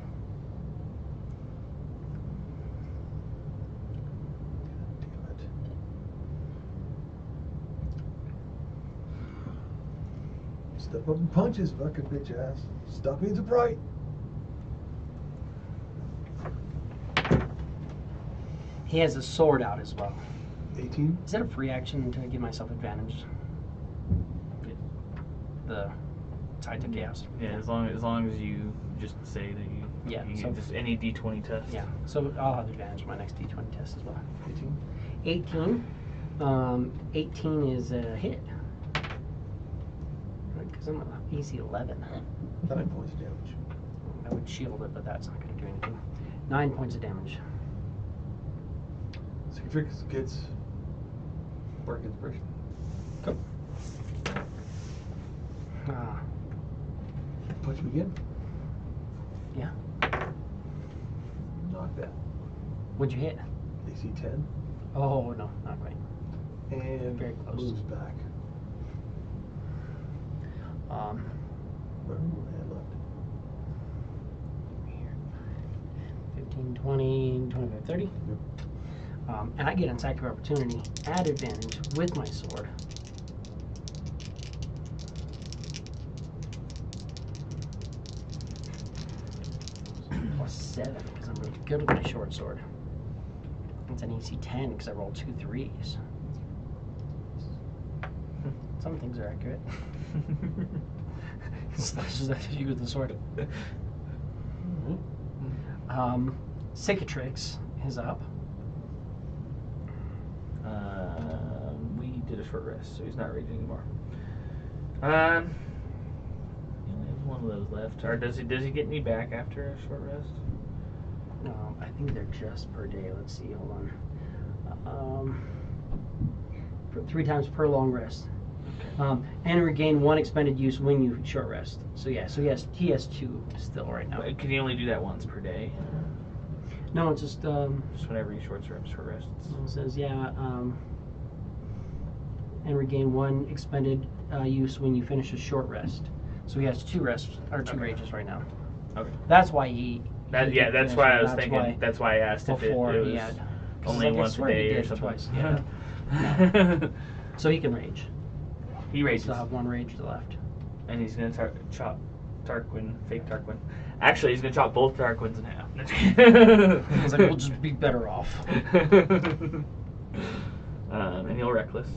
Damn it. Step up and punch his fucking bitch ass. Stop being so bright. He has a sword out as well. 18? Is that a free action to give myself advantage? The Tide to Chaos. Yeah, as long as you just say that you Yeah, you so- just any D20 test. Yeah, so I'll have advantage on my next D20 test as well. 18? 18. 18 is a hit. Because I'm an easy 11. 9 points of damage. I would shield it, but that's not going to do anything. 9 points of damage. Cicatrix gets Bardic Inspiration. Go. Ah, Punch him again. yeah. Knock that. What'd you hit? AC 10. Oh, no, not quite. And Very close. moves back. What do I have left? 15, 20, 25, 30. Yep. And I get an attack of opportunity at advantage with my sword. +7 because I'm really good with my short sword. It's an AC 10 because I rolled 2 3s. Some things are accurate. Slashes at you with the sword. Cicatrix is up. We did a short rest, so he's not raging anymore. He only has one of those left. Or does he get any back after a short rest? I think they're just per day. Let's see. Hold on. for 3 times per long rest. And regain 1 expended use when you short rest. So yeah, so he has 2 still right now. But can you only do that once per day? No, it's just whenever you short rests. it says and regain 1 expended use when you finish a short rest. So he has 2 rests or 2 rages right now. Okay. That's why he. That's why I was thinking. That's why I asked Before if it he was had only once a day or something. Twice. Yeah. So he can rage. He rages. Still have 1 rage left. And he's gonna chop Tarquin, fake Tarquin. Actually, he's gonna chop both Tarquins in half. I was like, we'll just be better off. And he'll reckless.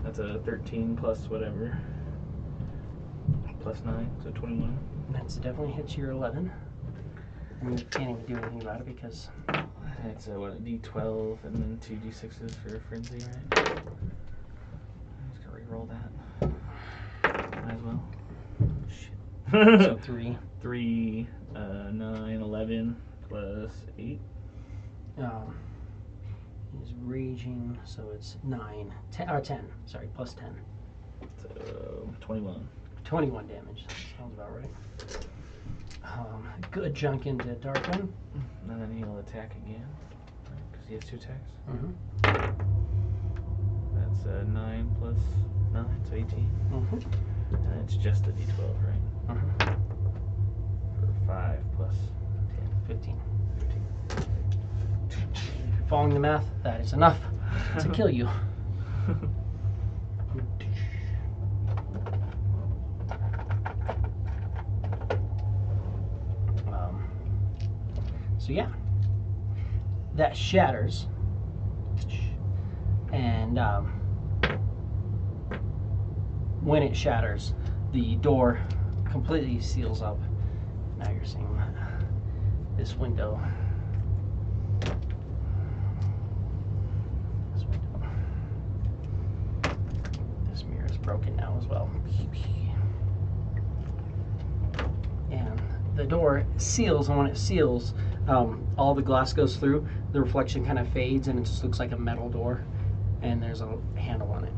That's a 13 plus whatever. Plus 9, so 21. That's definitely hits your 11. And you can't even do anything about it because. It's a D12 and then 2 D6s for frenzy, right? I'm just gonna re-roll that. Might as well. Shit. So 3. 3, 9, 11 plus 8. He's raging, so it's 9, 10, or 10. Sorry, plus 10. So 21. 21 damage. That sounds about right. Good junk into Darkwing. And then he'll attack again, because he has 2 attacks. Mm-hmm. That's 9 plus 9, so 18. Mm-hmm. And it's just a D12, right? Mm-hmm. For 5 plus 10. 15. If you're following the math, that is enough to kill you. So yeah, that shatters, and when it shatters, the door completely seals up. Now you're seeing this window. This mirror is broken now as well. And the door seals, and when it seals, all the glass goes through, the reflection kind of fades, and it just looks like a metal door, and there's a handle on it.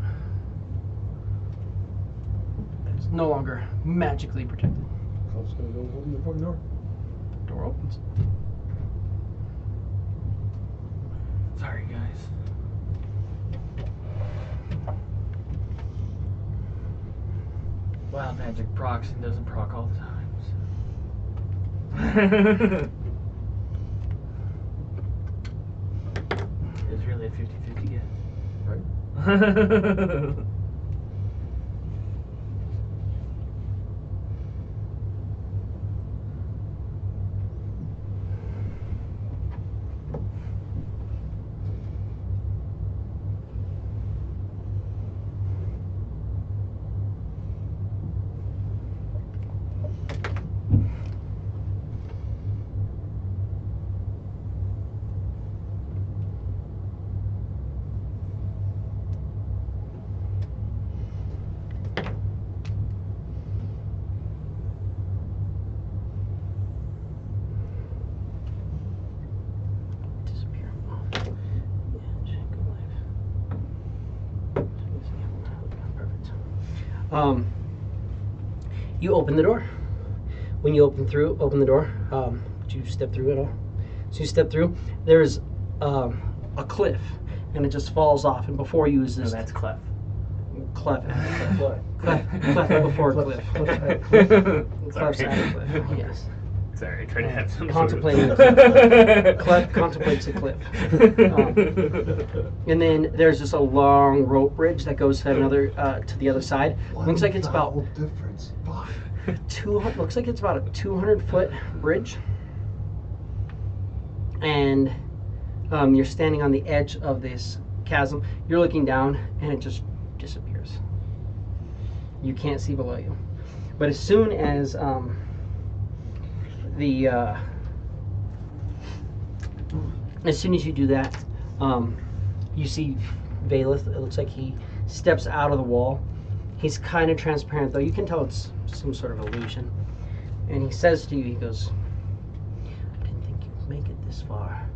It's no longer magically protected. I'm just gonna go open the front door. Door opens. Sorry, guys. Wild magic procs and doesn't proc all the time. It's really a 50-50 guess. Right? Disappear. Yeah, check life. Perfect. You open the door. When you open the door, did you step through at all? So you step through, there's a cliff, and it just falls off, and before you is No, this that's Clef. clef. What? Clef before cliff. Clef's at a cliff, yes. Sorry, I tried to have some Contemplating sort of... Clef contemplates a cliff. And then there's just a long rope bridge that goes to another to the other side. Looks like it's about difference. 200. Looks like it's about a 200-foot bridge, and you're standing on the edge of this chasm. You're looking down, and it just disappears. You can't see below you. But as soon as as soon as you do that, you see Valeth. It looks like he steps out of the wall. He's kind of transparent, though. You can tell it's some sort of illusion. And he says to you, he goes, I didn't think you you'd make it this far.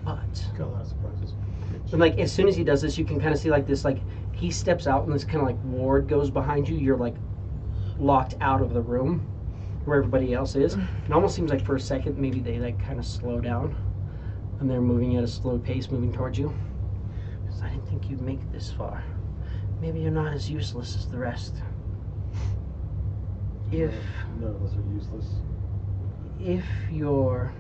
But Got a lot of surprises. and like as soon as he does this, you can kind of see like this, like he steps out and this kind of like ward goes behind you. You're like locked out of the room where everybody else is. It almost seems like for a second maybe they like kind of slow down and they're moving at a slow pace, moving towards you. Because I didn't think you'd make it this far. Maybe you're not as useless as the rest. If None of us are useless. if you're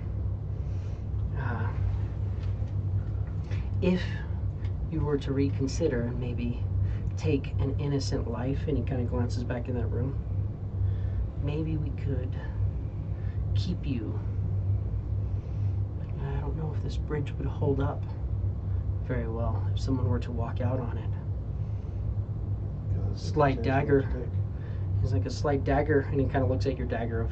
if you were to reconsider and maybe take an innocent life, and he kind of glances back in that room, maybe we could keep you. But I don't know if this bridge would hold up very well if someone were to walk out on it. Slight dagger. He's like a slight dagger, and he kind of looks at your dagger of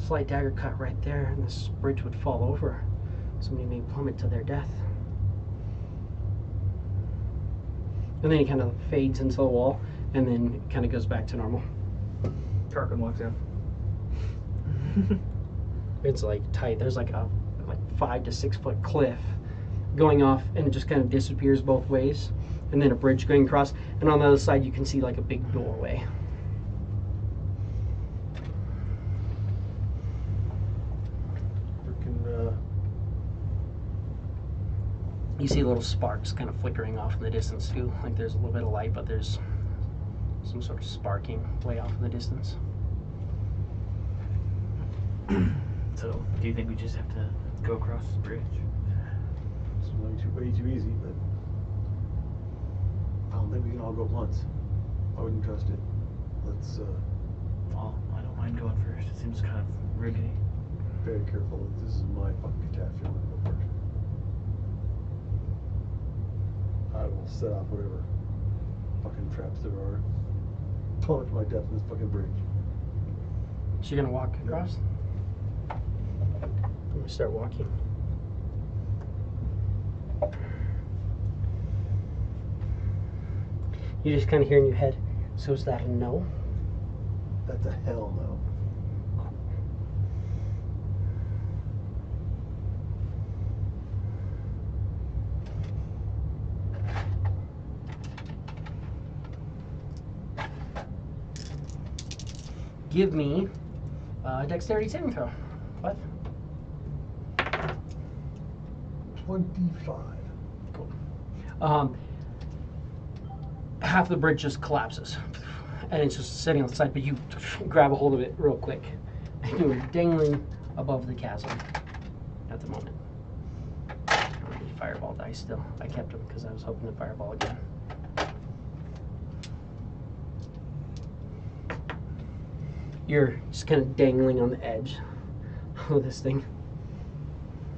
slight dagger cut right there, and this bridge would fall over. Somebody may plummet to their death. And then he kind of fades into the wall, and then kind of goes back to normal. Tarkin walks in. It's like tight. There's like a 5 to 6 foot cliff going off, and it just kind of disappears both ways, and then a bridge going across. And on the other side, you can see like a big doorway. You see little sparks kind of flickering off in the distance too. Like there's a little bit of light, but there's some sort of sparking way off in the distance. So, do you think we just have to go across this bridge? It's way too easy, but I don't think we can all go at once. I wouldn't trust it. Let's Well, I don't mind going first. It seems kind of rickety. very careful. This is my fucking catastrophe. I'm gonna go first. I will set off whatever fucking traps there are. Plummet to my death in this fucking bridge. So you're gonna walk across? I'm gonna start walking. You just kind of hear in your head, so is that a no? That's a hell no. Give me a dexterity saving throw. What? 25. Cool. Half the bridge just collapses, and it's just sitting on the side, but you grab a hold of it real quick, and you are dangling above the chasm at the moment. I need fireball dice still. I kept them because I was hoping to fireball again. You're just kind of dangling on the edge of this thing.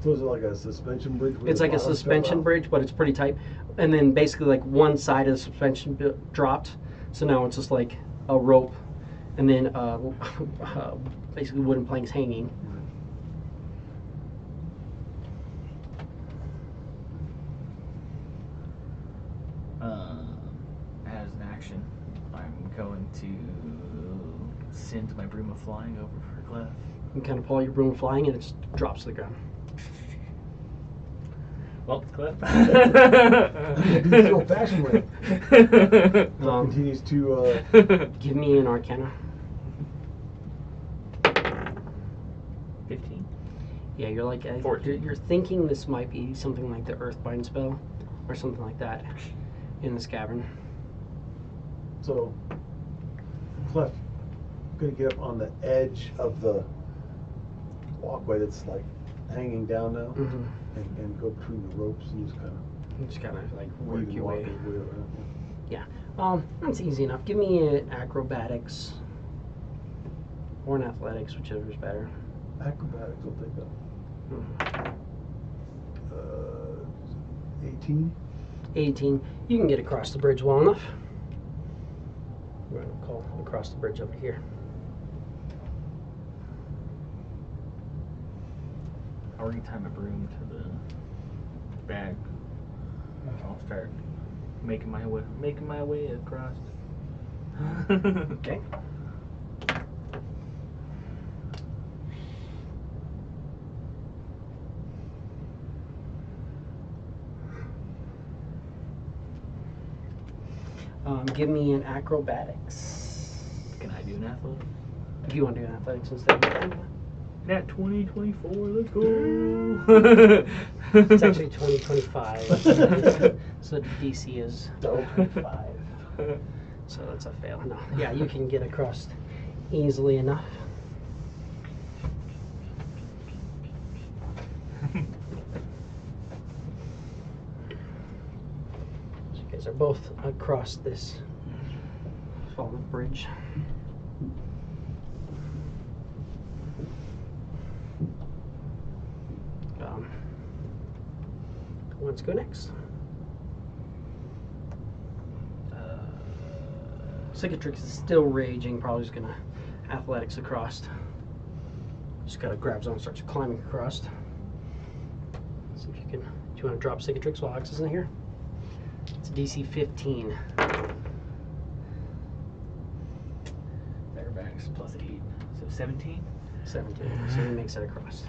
So is it like a suspension bridge? where It's the like a bottoms suspension fell out? bridge, but it's pretty tight. And then basically like one side of the suspension dropped, so now it's just like a rope, and then basically wooden planks hanging. As an action, I'm going to send my broom of flying over for Clef. You kind of pull your broom flying, and it just drops to the ground. Well, it's Clef. He's the old-fashioned way. Continues to. Give me an Arcana. 15. Yeah, you're like 14. you're thinking this might be something like the Earthbind spell, or something like that, in this cavern. So, Clef, gonna get up on the edge of the walkway that's like hanging down now, Mm-hmm. and go between the ropes and just kind of You just kind of like work your way. around. That's easy enough. Give me an acrobatics or an athletics, whichever is better. Acrobatics will take up. Mhm. 18. 18. You can get across the bridge well enough. We're going to call across the bridge over here. I'll already tie my broom to the bag. I'll start making my way across. Okay. Give me an acrobatics. Can I do an athlete? If you want to do an athletics instead of Nat 20, 24, let's go. it's actually 2025. So the DC is 25. So that's a fail. No. Yeah, you can get across easily enough. So you guys are both across this fallen bridge. Let's go next. Cicatrix is still raging, probably just gonna athletics across. Just gotta grab zone and starts climbing across. See if you can. Do you want to drop Cicatrix while Alex isn't here? It's DC 15. Acrobatics plus 8, so 17. 17. So he makes it across.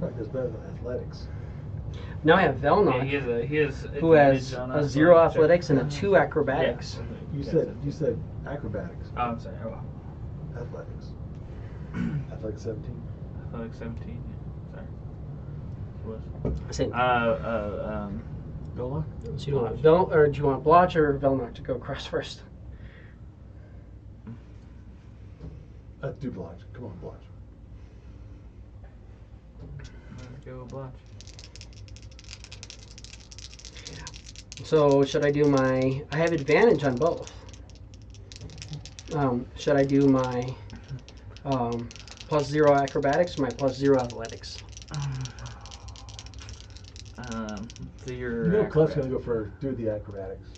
Probably does better than athletics. Now I have Velnok, Yeah, he has who has advantage on a 0 athletics. athletics and a 2 acrobatics. Yeah. You said acrobatics. Oh, I'm sorry. Oh, Athletics. Athletics 17. athletics 17. Yeah. Sorry. It Same. was. Velnok? So you want or do you want Blotch or Velnok to go across first? Let's do Blotch. Come on, Blotch. Let's go Blotch. So should I do my? I have advantage on both. Should I do my plus 0 acrobatics or my plus 0 athletics? So you're. You know, Clef's gonna go for do the acrobatics.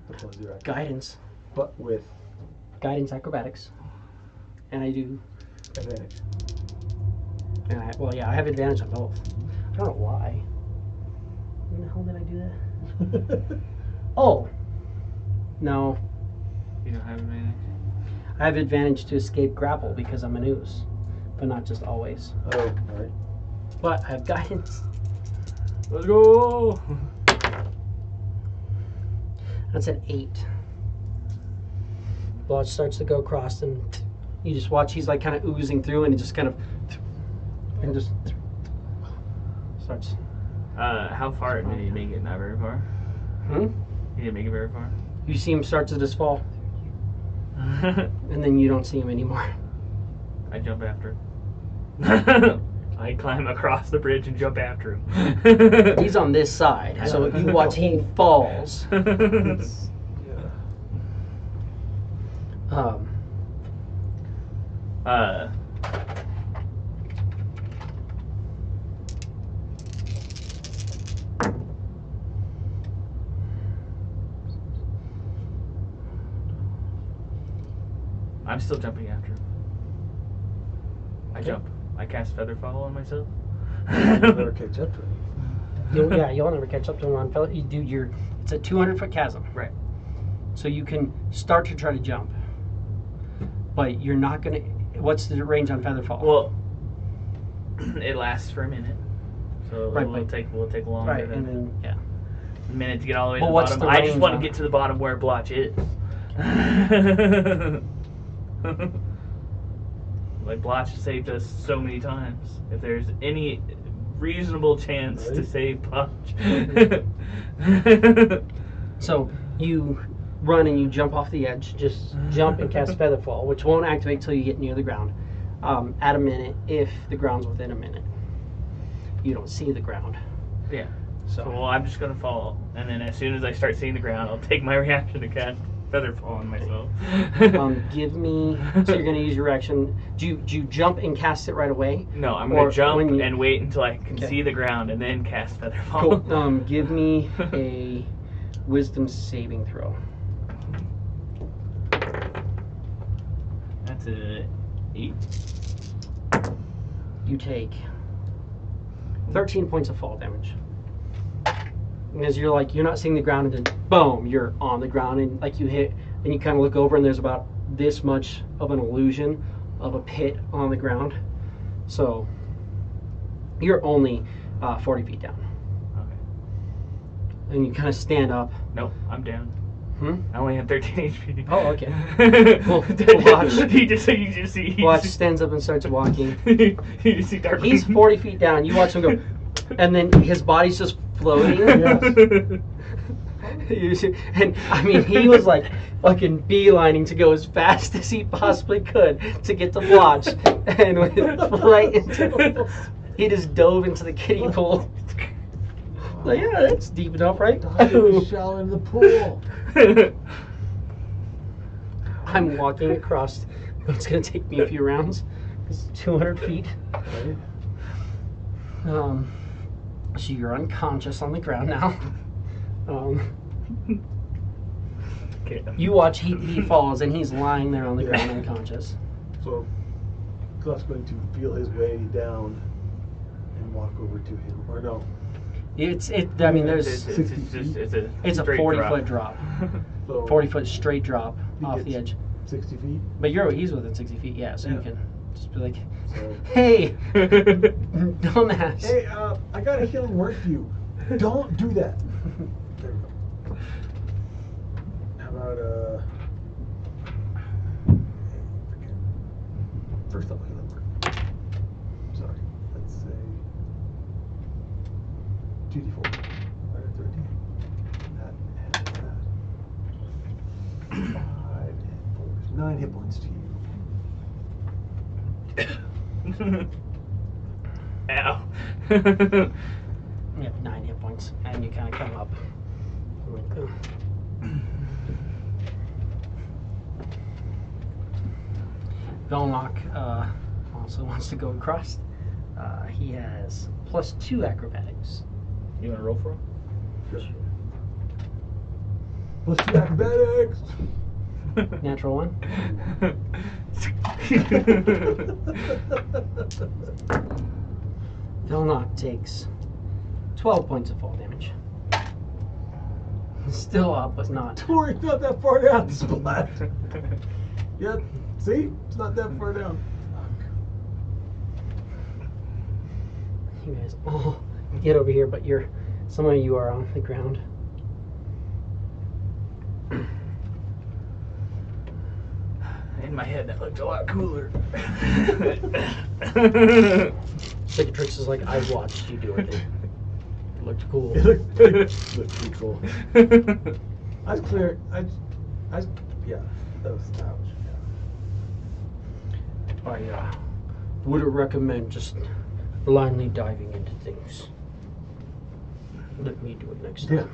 The plus 0 acrobatics. Guidance. But with Guidance acrobatics. And I do. advantage. And well, yeah, I have advantage on both. I don't know why. When the hell did I do that? Oh. No. You don't have advantage. I have advantage to escape grapple because I'm an ooze, but not just always. Oh, alright. But I have guidance. Let's go. That's an 8. Blood starts to go across, and you just watch. He's like kind of oozing through, and he just kind of and just starts. How far did he make it? Not very far. He didn't make it very far. You see him start to just fall, and then you don't see him anymore. I jump after him. I climb across the bridge and jump after him. He's on this side, so you watch. He falls. I'm still jumping after him. I jump. I cast Feather Fall on myself. Never catch up to him. You'll never catch up to him on fell. You do your. It's a 200-foot chasm. Right. So you can start to try to jump, but you're not gonna. What's the range on feather fall? Well, it lasts for a minute, so Right, we'll take longer right, than and then yeah. a minute to get all the way to Well, the what's bottom. the I just range want to on- get to the bottom where Blotch is. Like Blotch saved us so many times. If there's any reasonable chance to Right. save Blotch. So you run and you jump off the edge. Just jump and cast Featherfall, which won't activate till you get near the ground. At a minute, if the ground's within a minute. You don't see the ground. Yeah. So Well, I'm just gonna fall, and then as soon as I start seeing the ground, I'll take my reaction to cast Featherfall on myself. give me. So you're gonna use your reaction. Do you jump and cast it right away? No, I'm Or gonna jump when you- and wait until I can Okay. see the ground, and then cast Featherfall. Cool. Give me a Wisdom saving throw. That's a 8. You take 13 points of fall damage. Because you're not seeing the ground, and then boom, you're on the ground, and like you hit, and you kind of look over, and there's about this much of an illusion of a pit on the ground. So you're only 40 feet down. and you kind of stand up. Nope, I'm down. Hmm? I only have 13 HP. Oh, okay. Well, watch. You just see. Watch stands up and starts walking. You just see Darkwing. He's 40 feet down. You watch him go, and then his body's just floating. And I mean, he was like fucking beelining to go as fast as he possibly could to get to Blotch, and went right into. He just dove into the kiddie pool. Like, yeah, that's deep enough, right? Shower in the pool. I'm walking across. It's gonna take me a few rounds. It's 200 feet. Right? So you're unconscious on the ground now. Okay. You watch. He falls and he's lying there on the ground unconscious. So Cliff's going to feel his way down and walk over to him. Or no. I mean, there's. It's a straight 40-foot drop. So 40-foot straight drop He off the gets- edge. 60 feet. But he's within 60 feet, yeah. So you Yeah. can just be like, So, "Hey, dumbass." hey, I got a healing word for you. Don't do that. There we go. How about first level healing word? Sorry, let's say 2d4. Right at 13. That and that. 5 and 4. 9 hit points to you. Ow. You have 9 hit points, and you kind of come up. Velnock also wants to go across. He has +2 acrobatics. You want to roll for him? Sure. Let's do acrobatics. Natural 1. Velnock takes 12 points of fall damage. Still up, but not. Don't worry, it's not that far down, Splat. Yeah, see? It's not that far down. You guys all get over here, but some of you are on the ground. In my head, that looked a lot cooler. Cicatrix is like, I watched you do it. It looked cool. It looked pretty cool. I was clear. Yeah, that was stylish. Yeah. I wouldn't recommend just blindly diving into things. Let me do it next time.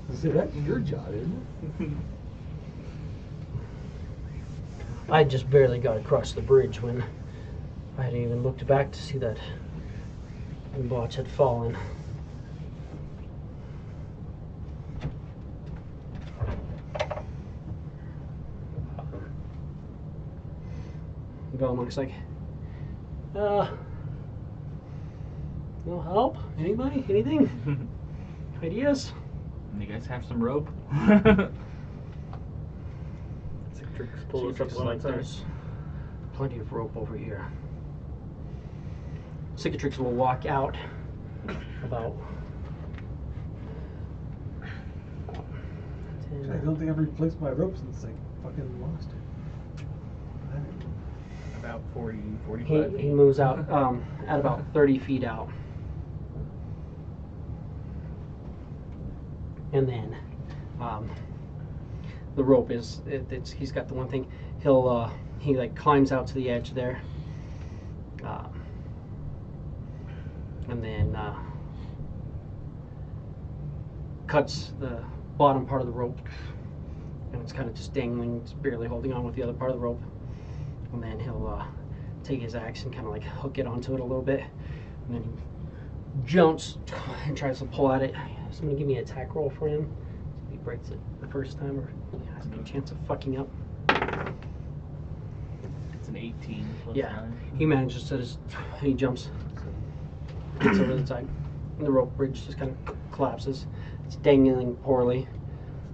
Yeah. See, that's your job, isn't it? I just barely got across the bridge when I hadn't even looked back to see that Blotch had fallen. Velmock's like, no help? Anybody? Anything? Ideas? You guys have some rope? Pull us up Cicatrix is one like, side. there's plenty of rope over here. Cicatrix will walk out about I don't think I've replaced my rope since I fucking lost it. About 40, 45. he moves out at about 30 feet out. And then the rope is he's got the one thing he like climbs out to the edge there, and then cuts the bottom part of the rope, and it's kind of just dangling. It's barely holding on with the other part of the rope, and then he'll take his axe and kind of like hook it onto it a little bit, and then he jumps and tries to pull at it. Somebody give me an attack roll for him. If he breaks it the first time, or he has a good chance of fucking up. It's an 18 plus Yeah, 9. he manages to he jumps, gets over the side, and the rope bridge just kind of collapses. It's dangling poorly.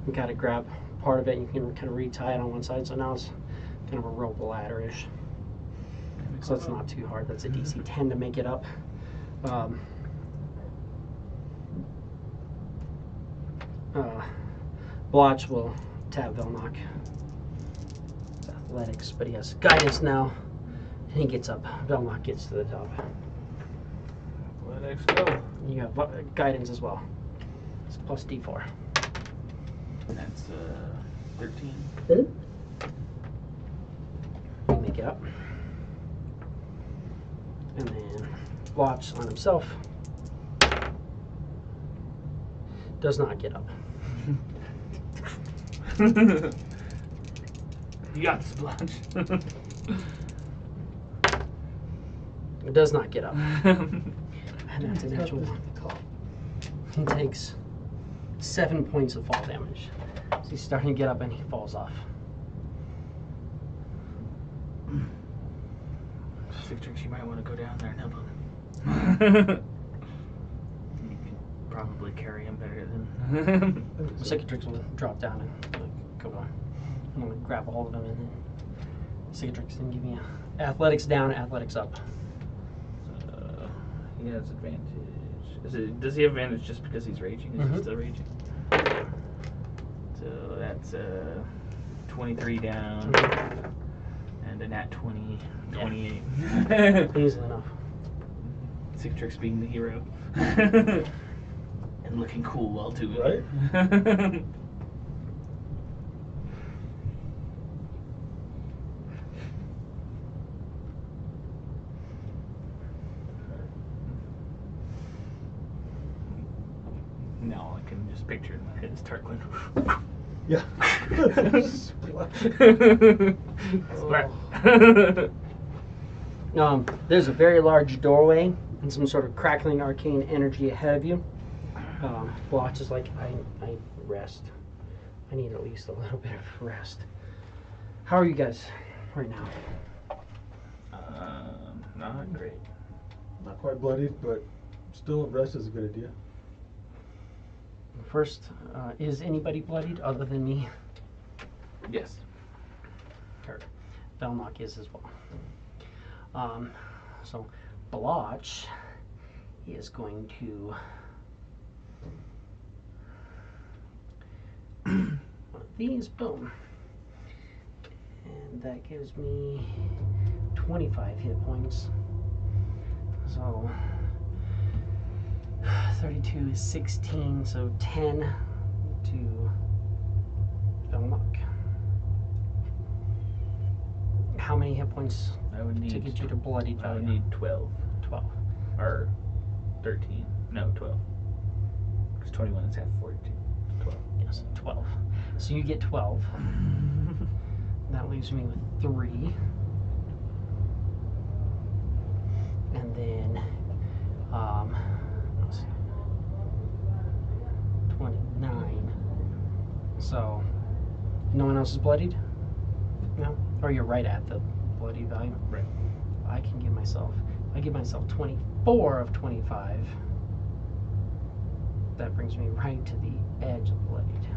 You gotta grab part of it, and you can kind of retie it on one side, so now it's kind of a rope ladder-ish. So it's not too hard. That's a DC 10 to make it up. Blotch will tap Velnock. It's athletics, but he has guidance now. And he gets up. Velnock gets to the top. Let's go. You have guidance as well. It's plus D4. That's 13. Make it up. And then Blotch on himself. Does not get up. You got this, Blotch. It does not get up. And that's a natural one. He takes 7 points of fall damage. So he's starting to get up and he falls off. Citrix, you might want to go down there and help him. You can probably carry him better than. Cicatrix will drop down and go on. I'm gonna grab a hold of him and then Cicatrix can give me athletics down, athletics up. He has advantage. Does he have advantage just because he's raging? Is he still raging? So that's 23 down and a nat 20, 28. Easily enough. Cicatrix being the hero. And looking cool while doing it. Right? Now I can just picture in my head as Tarklin. Yeah. There's a very large doorway and some sort of crackling arcane energy ahead of you. Blotch is like, I rest. I need at least a little bit of rest. How are you guys right now? Not great. Not quite bloodied, but still rest is a good idea. First, is anybody bloodied other than me? Yes. Or Velnock is as well. So Blotch is going to one of these, boom. And that gives me 25 hit points. So 32 is 16, so 10 to Velnock. How many hit points I would need to get you to bloodied I would value? need 12. 12. Or 13. No, 12. Because 21 is half 42. 12. Yes, 12. So you get 12. That leaves me with 3. And then, let's see, 29. So, no one else is bloodied? No? Or you're right at the bloody value? Right. I can give myself, I give myself 24 of 25. That brings me right to the edge of bloodied.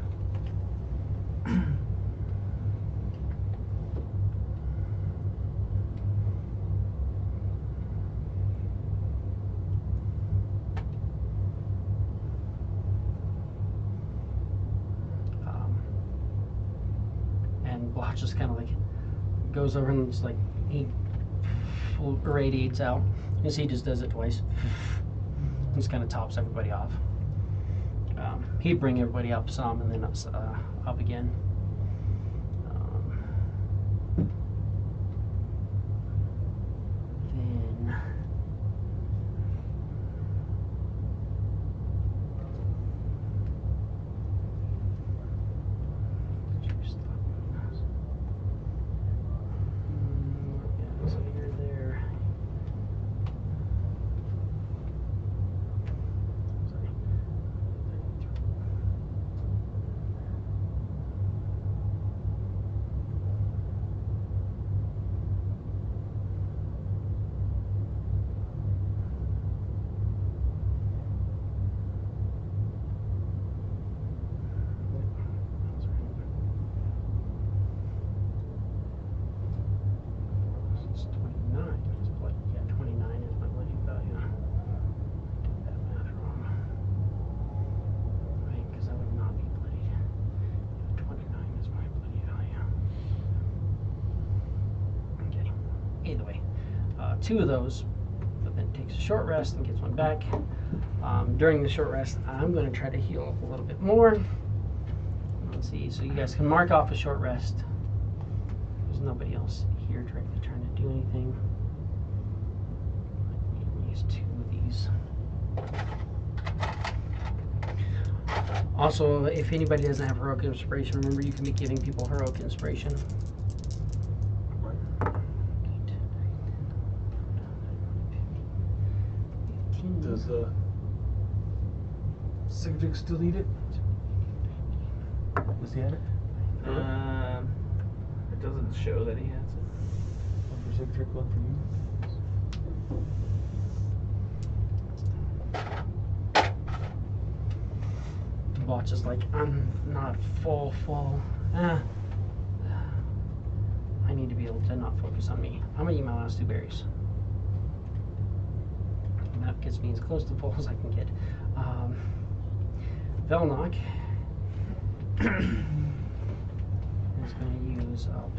And Blotch just kind of like goes over and just like he radiates out. You see, he just does it twice. Just kind of tops everybody off. He'd bring everybody up some and then up again. Then yeah, so you're there. Sorry. either way. 2 of those, but then takes a short rest and gets 1 back. During the short rest, I'm going to try to heal up a little bit more. Let's see, so you guys can mark off a short rest. There's nobody else here directly trying to do anything. Use 2 of these. Also, if anybody doesn't have heroic inspiration, remember you can be giving people heroic inspiration. Right. Does Cicatrix still need it? Does he have it? It doesn't show that he has it. One for Cicatrix, one for you. Watch is like, I'm not full. I need to be able to not focus on me. I'm gonna eat my last 2 berries. And that gets me as close to full as I can get. Velnock is going to use up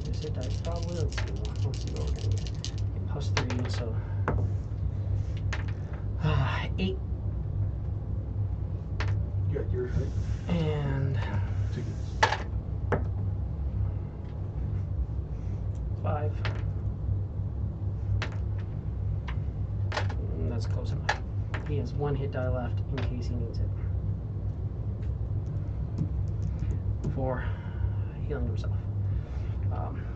this hit dice probably. Let's see what we're going to get. +3, so 8. You got yours, right? And 5. That's close enough. He has 1 hit die left in case he needs it. 4, healing himself.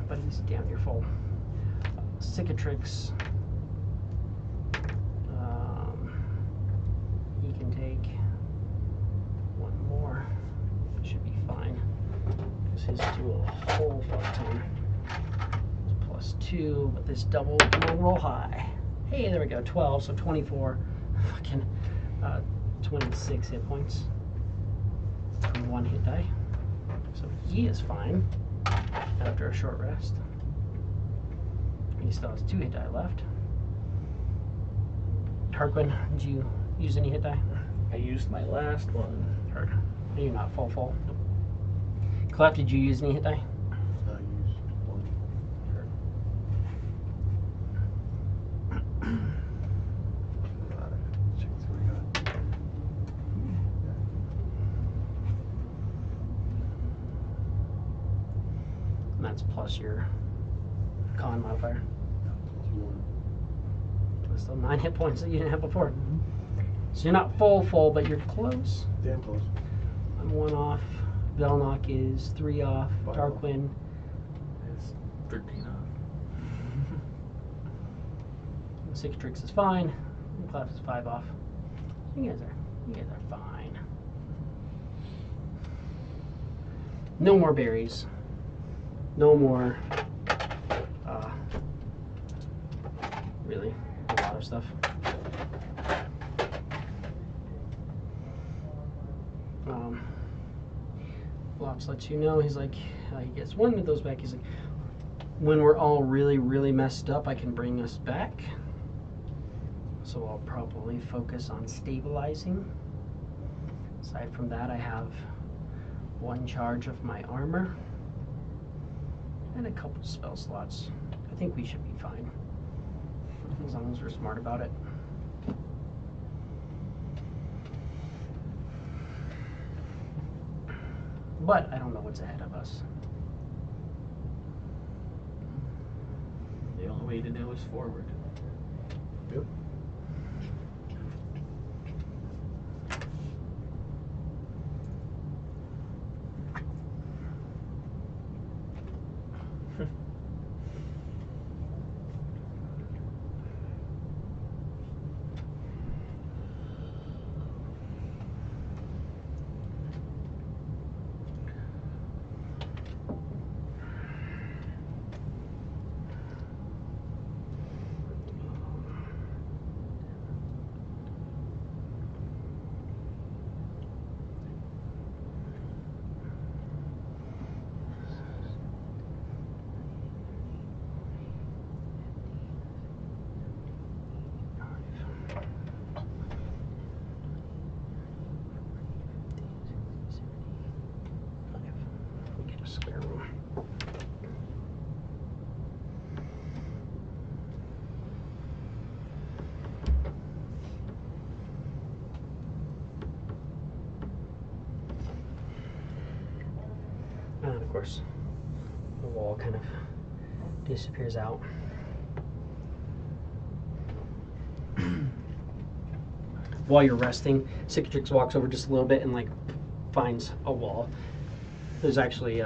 But he's damn near full. Cicatrix. He can take 1 more. Should be fine. Because his do a whole fuck ton. +2, but this double will roll high. Hey, there we go, 12, so 24, fucking 26 hit points from 1 hit die. So he is fine after a short rest. He still has 2 hit die left. Tarquin, did you use any hit die? I used my last one. Heard. Are you not full? Nope. Clef, did you use any hit die? I used 1. Check see what we got. And that's plus your con modifier. That's still 9 hit points that you didn't have before. So you're not full, but you're close. Damn close. I'm 1 off. Velnock is 3 off. 5 Tarquin It's 13 off. Cicatrix is fine. And Clef is 5 off. You guys are fine. No more berries. No more. Really, a lot of stuff. Flops lets you know, he's like, he gets 1 of those back. He's like, when we're all really messed up, I can bring us back. So I'll probably focus on stabilizing. Aside from that, I have 1 charge of my armor and a couple spell slots. I think we should be fine, as long as we're smart about it. But I don't know what's ahead of us. The only way to know is forward. Yep. course, the wall kind of disappears out. While you're resting, Cicatrix walks over just a little bit and like finds a wall. There's actually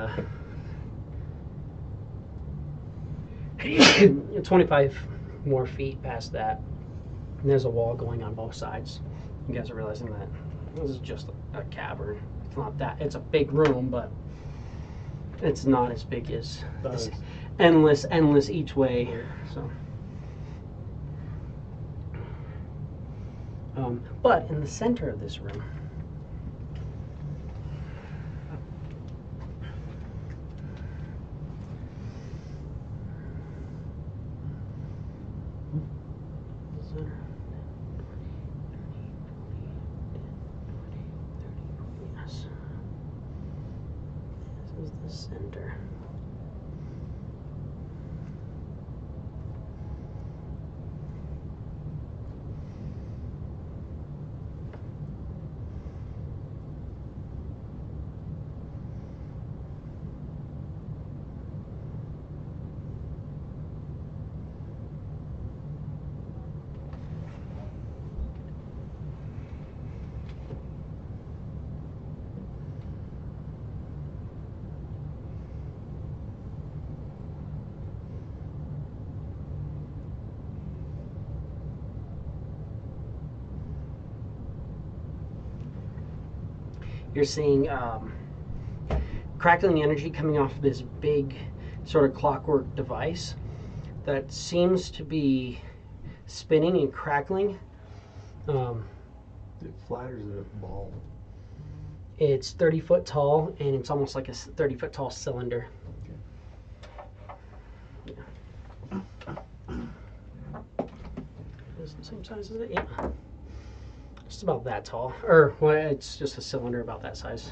25 more feet past that, and there's a wall going on both sides. You guys are realizing that this is just a cavern. It's not that. It's a big room, but it's not as big as it's endless each way. So, but in the center of this room, yes, this is the center. You're seeing crackling energy coming off this big sort of clockwork device that seems to be spinning and crackling. Is it flat or is it a ball? It's 30 foot tall, and it's almost like a 30 foot tall cylinder. Yeah. Is it the same size as it? Yeah. Just about that tall. Or, well, it's just a cylinder about that size.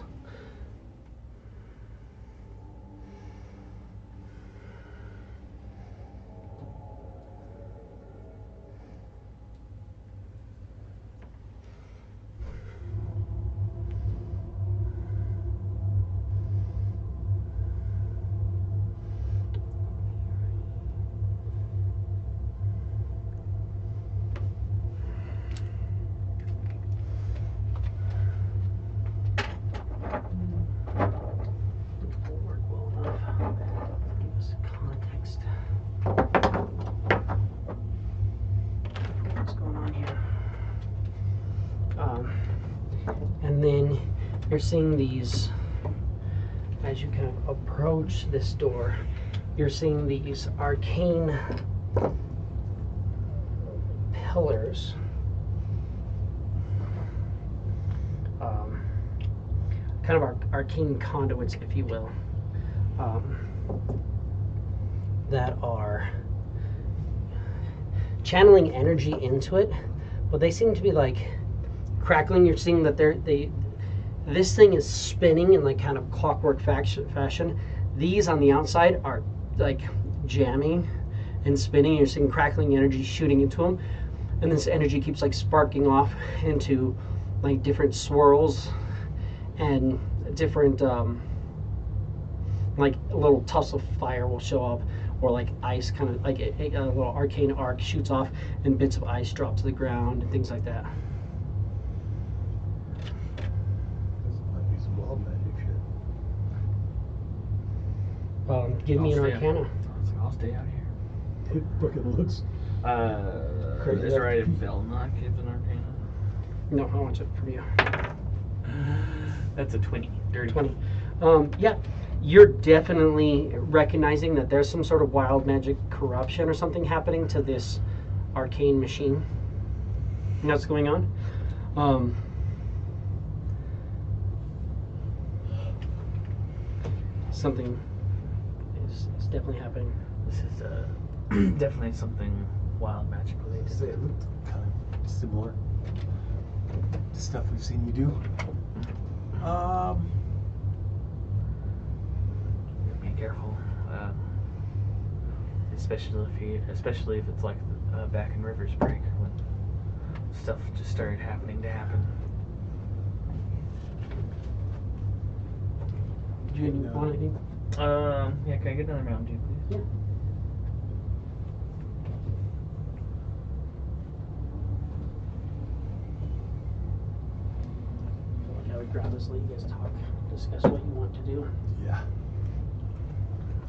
And then you're seeing these, as you kind of approach this door, you're seeing these arcane pillars, kind of arcane conduits, if you will, that are channeling energy into it, but they seem to be like crackling. You're seeing that this thing is spinning in like kind of clockwork fashion. These on the outside are like jamming and spinning. You're seeing crackling energy shooting into them, and this energy keeps like sparking off into like different swirls and different like little tufts of fire will show up, or like ice, kind of like a little arcane arc shoots off and bits of ice drop to the ground and things like that. Give me an Arcana. I'll stay out here. It fucking looks. Is it right if Velnok gives an Arcana? No, I want it from you. That's a 20. Dirty 20. Yeah, you're definitely recognizing that there's some sort of wild magic corruption or something happening to this arcane machine. And that's going on. Something is definitely happening. This is definitely something wild magic related. Say it looked kind of similar to stuff we've seen you do. Be careful, especially if it's like back in Rivers Break when stuff just started happening to happen. Do you want anything? Yeah, can I get another Mountain Dew, please? Yeah. I would grab this, let you guys talk, discuss what you want to do. Yeah.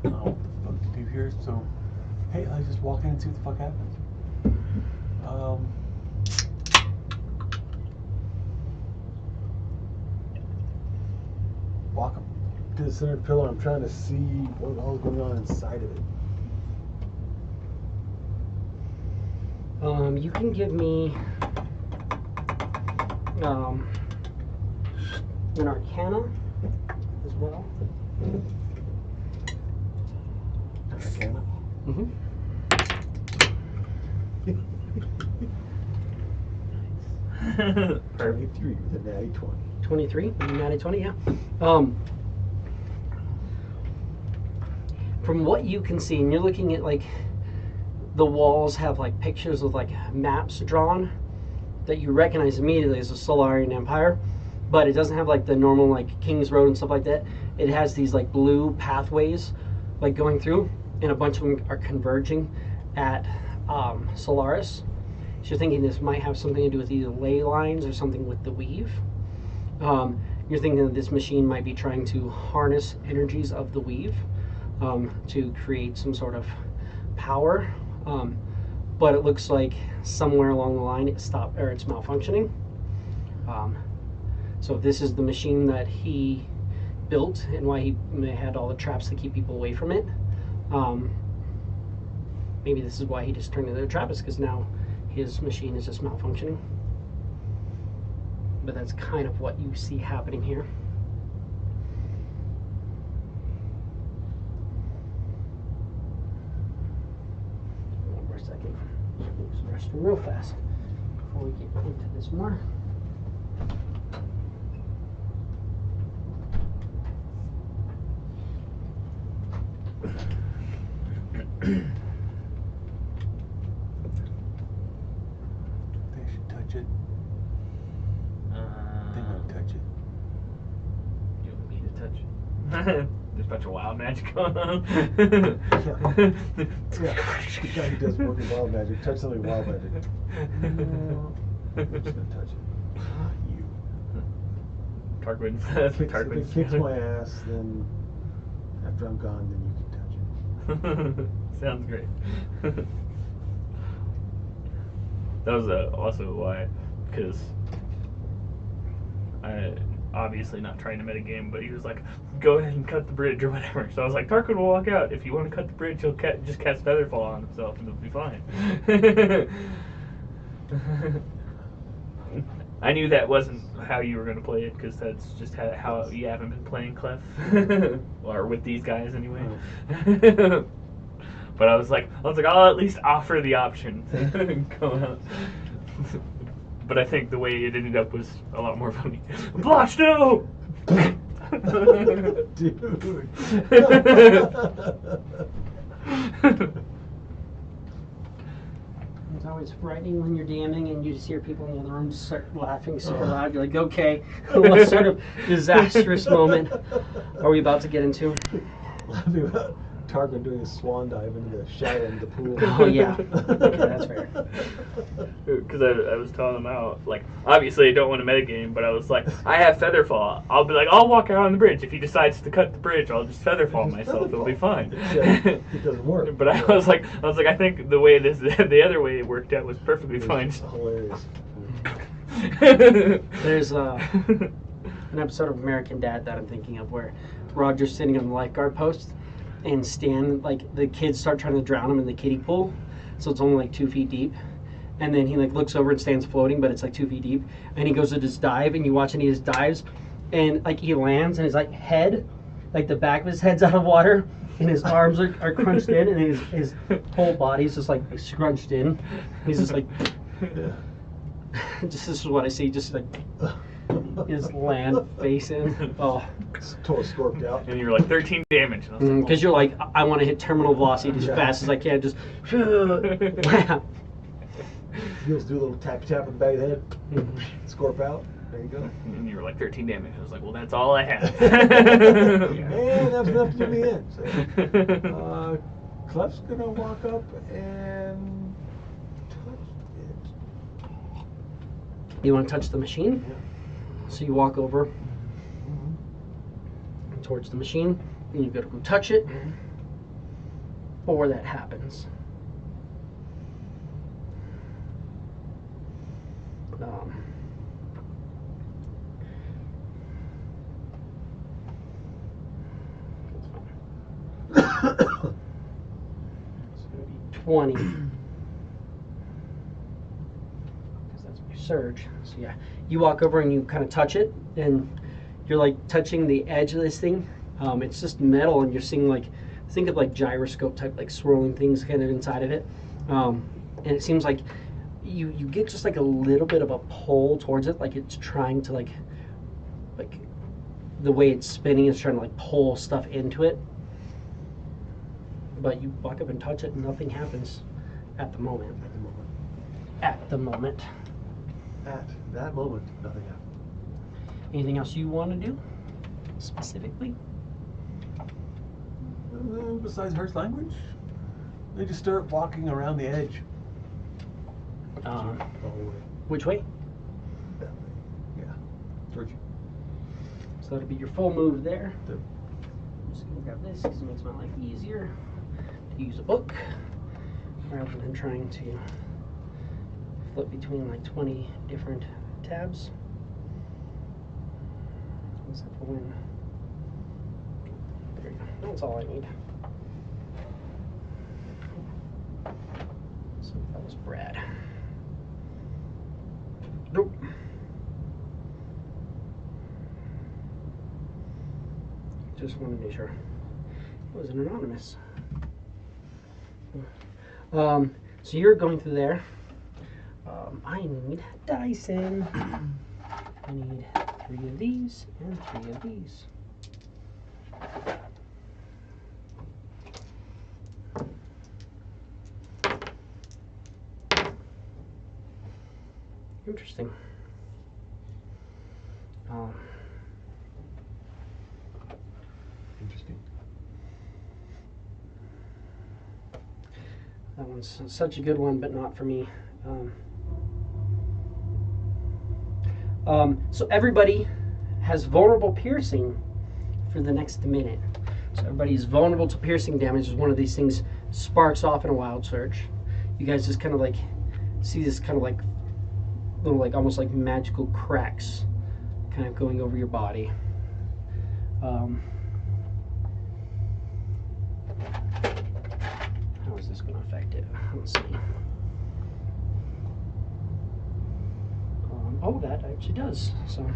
What the fuck to do here? So, hey, I just walk in and see what the fuck happens. Walk up to the center pillar. I'm trying to see what the hell is going on inside of it. You can give me an Arcana as well. Arcana? Mm-hmm. 23 with a natty 20. 23, natty 20, yeah. From what you can see, and you're looking at like the walls have like pictures of like maps drawn that you recognize immediately as a Solarian Empire, but it doesn't have like the normal like King's Road and stuff like that. It has these like blue pathways like going through, and a bunch of them are converging at Solaris. So you're thinking this might have something to do with either ley lines or something with the weave. You're thinking that this machine might be trying to harness energies of the weave to create some sort of power. But it looks like somewhere along the line it stopped, or it's malfunctioning. So this is the machine that he built and why he had all the traps to keep people away from it. Maybe this is why he just turned into a Trappist, because now his machine is just malfunctioning. But that's kind of what you see happening here. Hold on for a second. Use the restroom real fast before we get into this more. They should touch it. They won't touch it. You want me to touch it? There's a bunch of wild magic going on. Yeah. The guy who does work in wild magic, touch something wild magic. No. I'm just gonna touch it. Ah, you. Tarquin. If it Tarquin's kicks my ass, then after I'm gone, then you can touch it. Sounds great. That was also why, because I obviously not trying to metagame, but he was like, "Go ahead and cut the bridge or whatever." So I was like, "Tarquin will walk out. If you want to cut the bridge, he'll just cast Featherfall on himself, and it'll be fine." I knew that wasn't how you were going to play it, because that's just how you haven't been playing Clef, or with these guys anyway. But I was like, I'll at least offer the option to go out. But I think the way it ended up was a lot more funny. Blotch, no! Dude. It's always frightening when you're DMing and you just hear people in the other room start laughing super loud. You're like, okay, what sort of disastrous moment are we about to get into? Laughing about Tarquin doing a swan dive into the shower in the pool. Oh, yeah. Okay, that's fair. Because I was telling him out, like, obviously I don't want to metagame, but I was like, I have Featherfall. I'll be like, I'll walk out on the bridge. If he decides to cut the bridge, I'll just Featherfall myself. It'll be fine. It doesn't work. But I was like, I think the way the other way it worked out was perfectly fine. It's hilarious. There's an episode of American Dad that I'm thinking of where Roger's sitting on the lifeguard post and Stan, like, the kids start trying to drown him in the kiddie pool, so it's only like 2 feet deep, and then he like looks over and Stan's floating, but it's like 2 feet deep, and he goes to just dive, and you watch and he just dives, and like he lands and his like head, like the back of his head's out of water, and his arms are crunched in, and his whole body's just like scrunched in. He's just like, just this is what I see, just like his land face in. Oh. It's totally scorped out. And you're like 13 damage. Because you're like, I want to hit terminal velocity as fast as I can. Just Heels do a little tap tap on the back of the head, scorp out. There you go. And you were like 13 damage. I was like, well, that's all I have. And that's enough to do me in. So, Clef's gonna walk up and touch it. You want to touch the machine? Yeah. So you walk over Mm-hmm. towards the machine, and you gotta go touch it before that happens. It's gonna be 20. Because that's my surge. So yeah, you walk over and you kind of touch it, and you're like touching the edge of this thing. It's just metal, and you're seeing like, think of like gyroscope type, like swirling things kind of inside of it. And it seems like you get just like a little bit of a pull towards it, like it's trying to like the way it's spinning is trying to like pull stuff into it. But you walk up and touch it, and nothing happens at the moment. At the moment. At the moment. At that moment, nothing happened. Anything else you want to do specifically? Besides Hurt's language, they just start walking around the edge. The whole way. Which way? That way. Yeah. Towards you. So that'll be your full move there. The- I'm just gonna grab this because it makes my life easier to use a book rather than trying to flip between like 20 different tabs. Except for WIM. There you go. That's all I need. So that was Brad. Nope. Just wanted to make sure it was an anonymous. So you're going through there. I need Dyson. I need 3 of these and 3 of these. Interesting. Interesting. That one's such a good one, but not for me. So everybody has vulnerable piercing for the next minute. So everybody's vulnerable to piercing damage as one of these things sparks off in a wild surge. You guys just kind of like see this kind of like little like almost like magical cracks kind of going over your body. How is this going to affect it? Let's see. Oh, that actually does. So,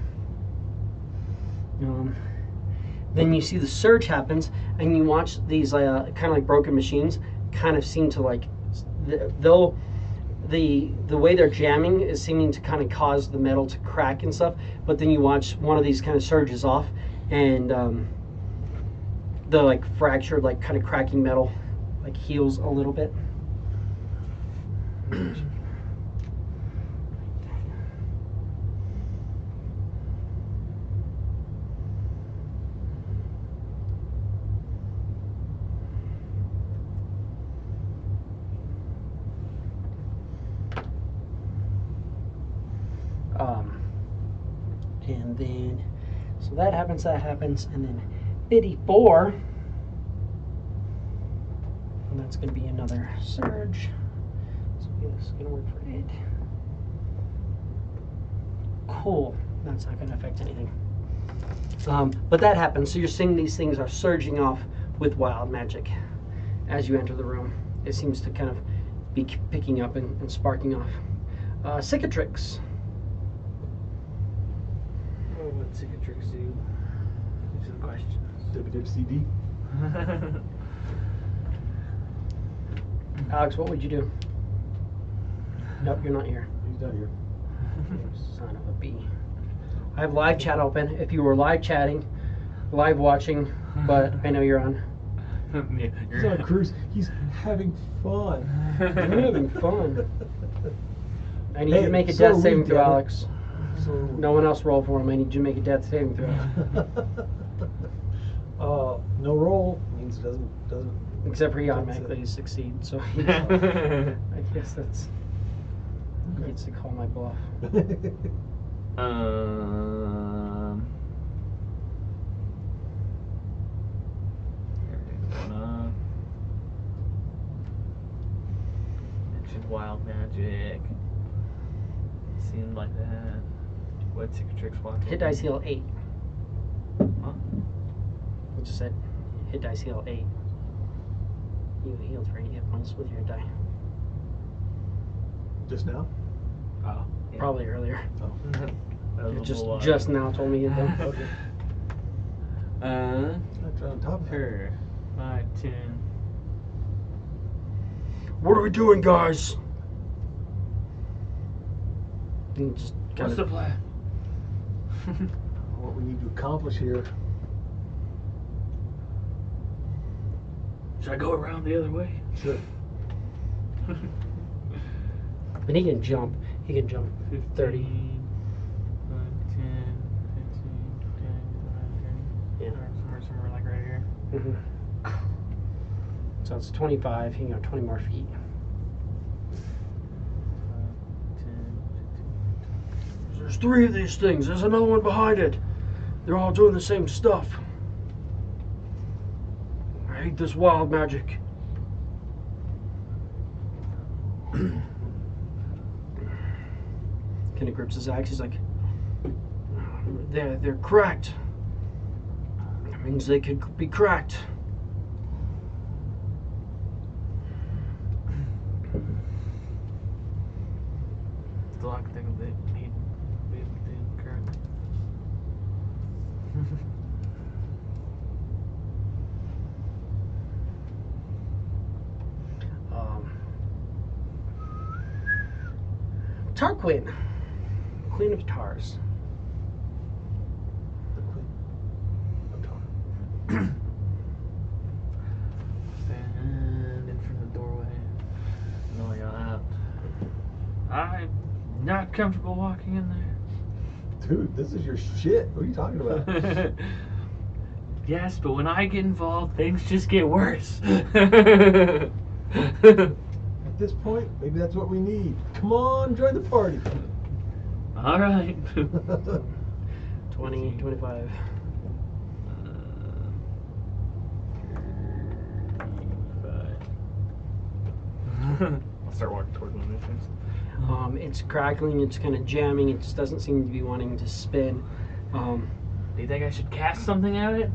then you see the surge happens, and you watch these kind of like broken machines kind of seem to like, though the way they're jamming is seeming to kind of cause the metal to crack and stuff. But then you watch one of these kind of surges off, and the like fractured, like kind of cracking metal, like heals a little bit. And then, so that happens, and then Biddy 4, and that's going to be another surge. So this is going to work for it. Cool. That's not going to affect anything. But that happens. So you're seeing these things are surging off with wild magic as you enter the room. It seems to kind of be picking up and sparking off. Cicatrix. What cicatrix do? These are the questions. WWCD. Alex, what would you do? Nope, you're not here. He's not here. Son of a bee. I have live chat open. If you were live chatting, live watching, but I know you're on. Yeah, He's on a cruise. He's having fun. You're having fun. I need you Hey, to make a so death saving we throw, get it. Alex. So No one else roll for him. I need you to make a death saving throw. No roll means it doesn't. Except for he That's automatically it. succeeds, so I guess that's. He gets to call my bluff. Everything's going up. Mentioned wild magic. Seemed like that. What secret tricks walk? Hit dice heal 8. Huh? I just said hit dice heal 8. You healed for 8 hit points with your die. Just now? Oh. Yeah. Probably earlier. Oh. That was You a just little just now told me you hit them. Okay. That's on top of her. Her. My tune. What are we doing, guys? You just What's the plan? What we need to accomplish here. Should I go around the other way? Sure. And he can jump. He can jump 30. 10, 15, 10, 30. Yeah. Somewhere like right here. Mhm. So it's 25. He can go 20 more feet. 10, There's 3 of these things. There's another one behind it. They're all doing the same stuff. I hate this wild magic. Kind of grips his axe. He's like, they're cracked. That means they could be cracked. Still, I can think of it. He'd be able to do currently. Tarquin, Queen of Tars. The queen of tar. Stand in front of the doorway. No, you're out. I'm not comfortable walking in there. Dude, this is your shit. What are you talking about? Yes, but when I get involved, things just get worse. At this point, maybe that's what we need. Come on, join the party. All right. 20, 25. I'll start walking toward one of these things. It's crackling, it's kind of jamming, it just doesn't seem to be wanting to spin. Do you think I should cast something at it?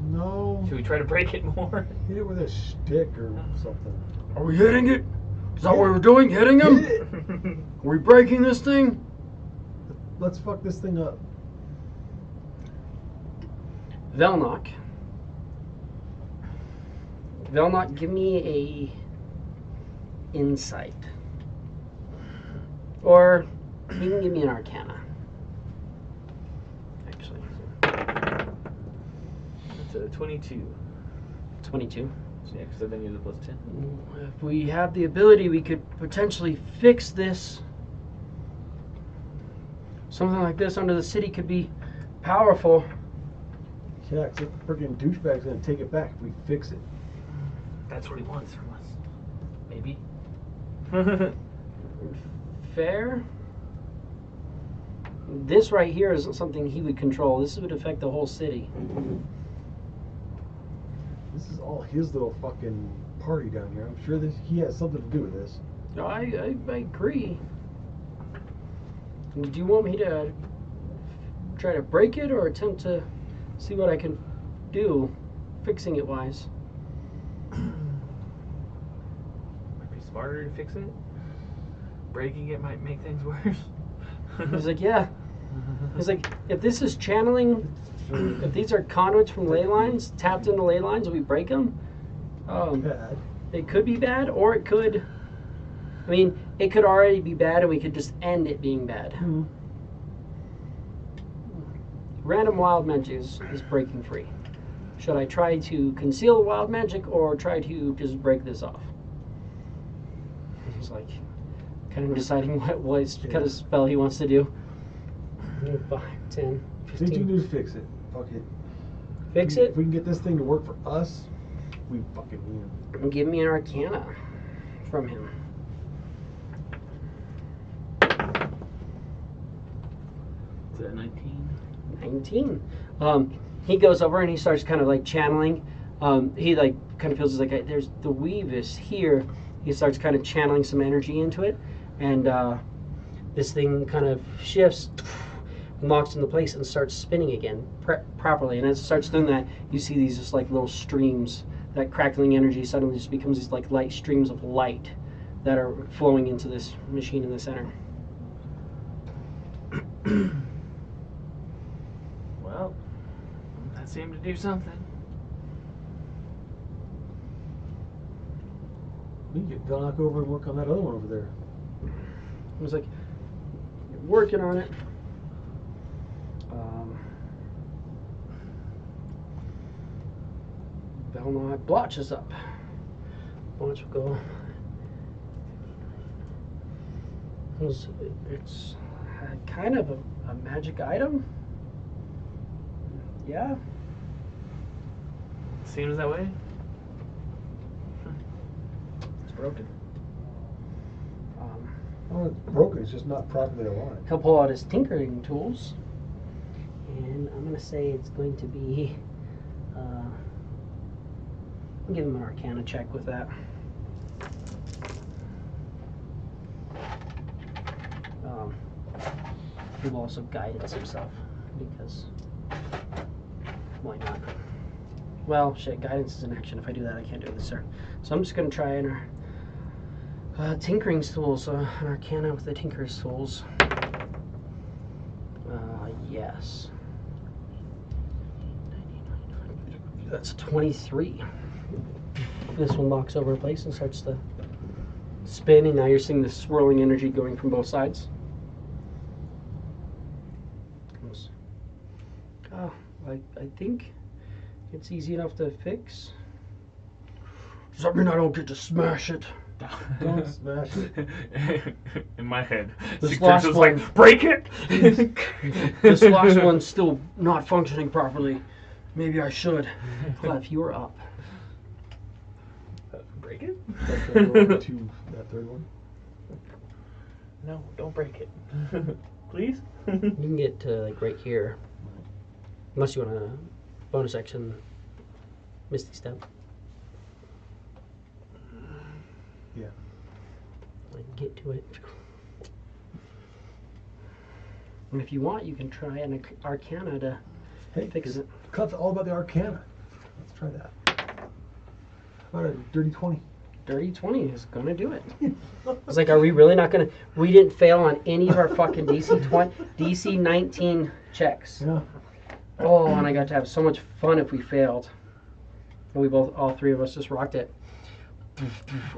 No. Should we try to break it more? Hit it with a stick or something. Are we hitting it? Is that what we're doing? Hitting him? Hit it. Are we breaking this thing? Let's fuck this thing up. Velnok, give me a insight. Or you can give me an arcana. Actually. It's a 22. 22. Yeah, because I then use a plus 10. If we have the ability, we could potentially fix this. Something like this under the city could be powerful. Yeah, except the freaking douchebag's gonna take it back if we fix it. That's what he wants from us. Maybe. Fair. This right here isn't something he would control. This would affect the whole city. This is all his little fucking party down here. I'm sure that he has something to do with this. I agree. Do you want me to try to break it or attempt to see what I can do, fixing it wise? Might be smarter to fix it. Breaking it might make things worse. He's like, yeah. He's like, if this is channeling, if these are conduits from ley lines, tapped into ley lines, and we break them, Bad. it could be bad, or it could, I mean, it could already be bad and we could just end it being bad. Hmm. Random wild magic is breaking free. Should I try to conceal the wild magic or try to just break this off? He's like, kind of deciding what kind of spell he wants to do. 5, 10, What you 15. do is fix it. Fuck it. Fix If it? we can get this thing to work for us, we fucking win. And give me an Arcana from him. Is that 19? 19. He goes over and he starts kind of like channeling. He like kind of feels like there's the weave is here. He starts kind of channeling some energy into it, and this thing kind of shifts, locks into place, and starts spinning again properly. And as it starts doing that, you see these just like little streams. That crackling energy suddenly just becomes these like light streams of light that are flowing into this machine in the center. Well, that seemed to do something. We can get knock over and work on that other one over there. I was like, you're working on it. Belknap Blotch is up. Blotch will go. It's kind of a magic item. Yeah. Seems that way. It's broken. Oh, it's broken. It's just not properly aligned. He'll pull out his tinkering tools, and I'm gonna say it's going to be. I'll give him an Arcana check with that. He will also guidance himself because why not? Well, shit, guidance is an action. If I do that, I can't do it this turn. So I'm just gonna try an tinkering tools, an Arcana with the tinker's tools. Yes. That's 23. This one locks over in place and starts to spin, and now you're seeing the swirling energy going from both sides. Oh, I think it's easy enough to fix. Does that mean I don't get to smash it? Don't smash it. In my head, This Six is like, one- break it! This last one's still not functioning properly. Maybe I should. Clef, you are up. Break it? To that third one. No, don't break it. Please? You can get to like right here. Unless you want a bonus action Misty Step. Yeah. Like get to it. And if you want, you can try an Arcana to Hey, fix it. Clef's all about the Arcana. Let's try that. How about a dirty 20? Dirty 20 is gonna do it. I was like, are we really not gonna? We didn't fail on any of our fucking DC 19 checks. Yeah. Oh, and I got to have so much fun if we failed. And we both, all three of us, just rocked it.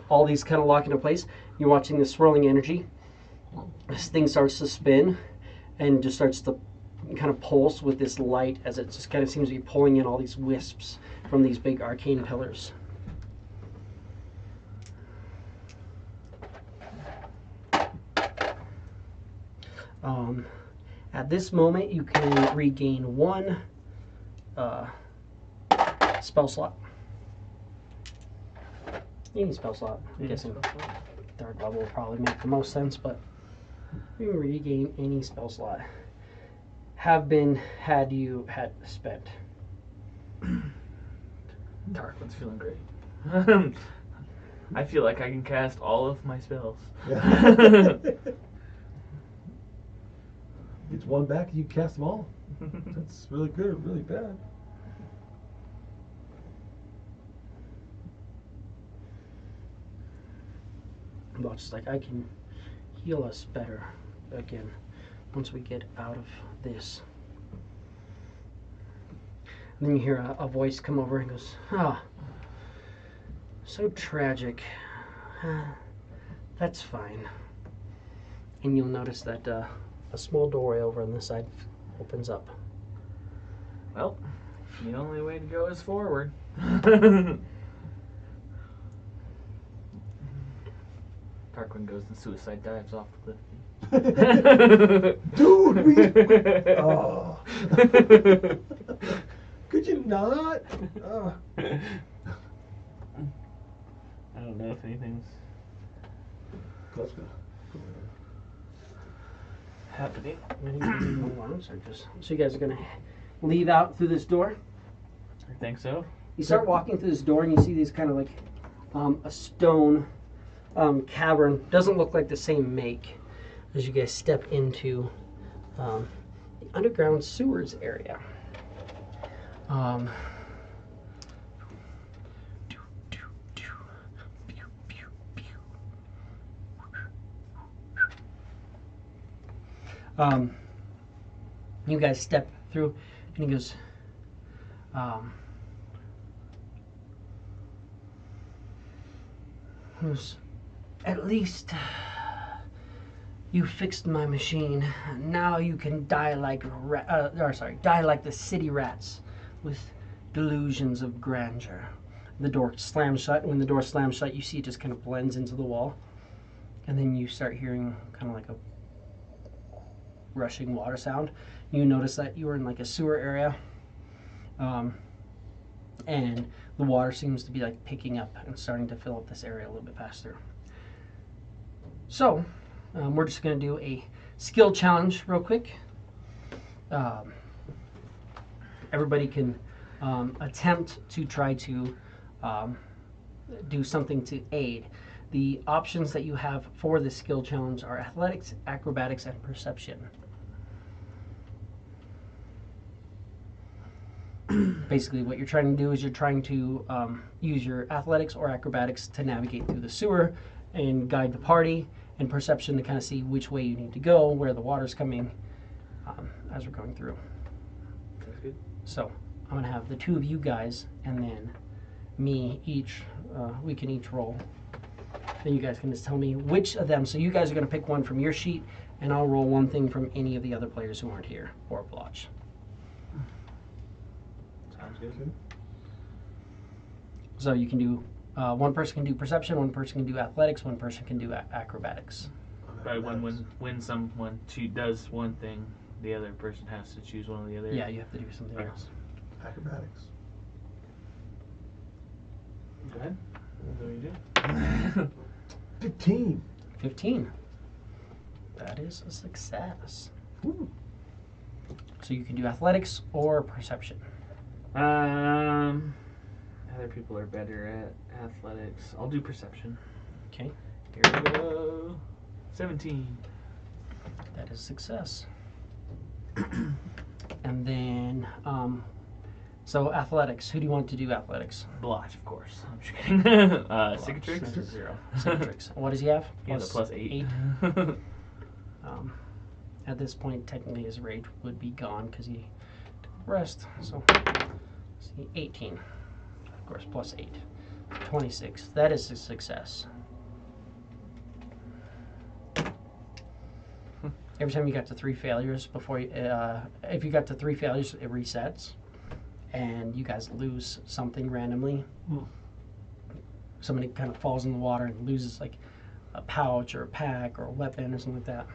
All these kind of lock into place. You're watching the swirling energy. This thing starts to spin and just starts to kind of pulse with this light as it just kind of seems to be pulling in all these wisps from these big arcane pillars. At this moment, you can regain one spell slot. Any spell slot. I'm guessing third level will probably make the most sense, but you can regain any spell slot. Had you had spent. Darkwood's feeling great. I feel like I can cast all of my spells. Yeah. It's one back, you cast them all. That's really good or really bad. Well, it's like I can heal us better again once we get out of this. And then you hear a voice come over and goes, "Ah, so tragic. That's fine." And you'll notice that a small doorway over on this side opens up. Well, the only way to go is forward. Tarquin goes and suicide dives off the cliff. Dude, oh. Could you not? Oh. I don't know if anything's Let's go. happening. So you guys are gonna leave out through this door. I think so. You start walking through this door and you see these kind of like a stone cavern. Doesn't look like the same make as you guys step into the underground sewers area. You guys step through and he goes, at least you fixed my machine. Now you can die like die like the city rats with delusions of grandeur. The door slams shut. When the door slams shut, you see it just kind of blends into the wall, and then you start hearing kind of like a rushing water sound. You notice that you are in like a sewer area, and the water seems to be like picking up and starting to fill up this area a little bit faster. So we're just going to do a skill challenge real quick. Everybody can attempt to try to do something to aid. The options that you have for the skill challenge are athletics, acrobatics, and perception. Basically, what you're trying to do is you're trying to use your athletics or acrobatics to navigate through the sewer and guide the party, and perception to kind of see which way you need to go, where the water's coming as we're going through. That's good. So I'm going to have the two of you guys and then me each. We can each roll. Then you guys can just tell me which of them. So you guys are going to pick one from your sheet, and I'll roll one thing from any of the other players who aren't here or blotch. Sounds good. So you can do, one person can do perception, one person can do athletics, one person can do acrobatics. But when someone does one thing, the other person has to choose one of the other. Yeah, you have to do something Right. else. Acrobatics. Go ahead. What do you do? 15. 15. That is a success. Ooh. So you can do athletics or perception. Other people are better at athletics. I'll do perception. Okay. Here we go. 17. That is success. And then, so athletics. Who do you want to do athletics? Blotch, of course. I'm just kidding. Cicatrix? Blotch. 0. Cicatrix. What does he have? He has a plus 8. At this point, technically his rage would be gone because he took a rest. So, see, 18. Of course, plus 8. 26. That is a success. Every time you got to 3 failures before you, if you got to 3 failures, it resets, and you guys lose something randomly. Somebody kind of falls in the water and loses like a pouch or a pack or a weapon or something like that.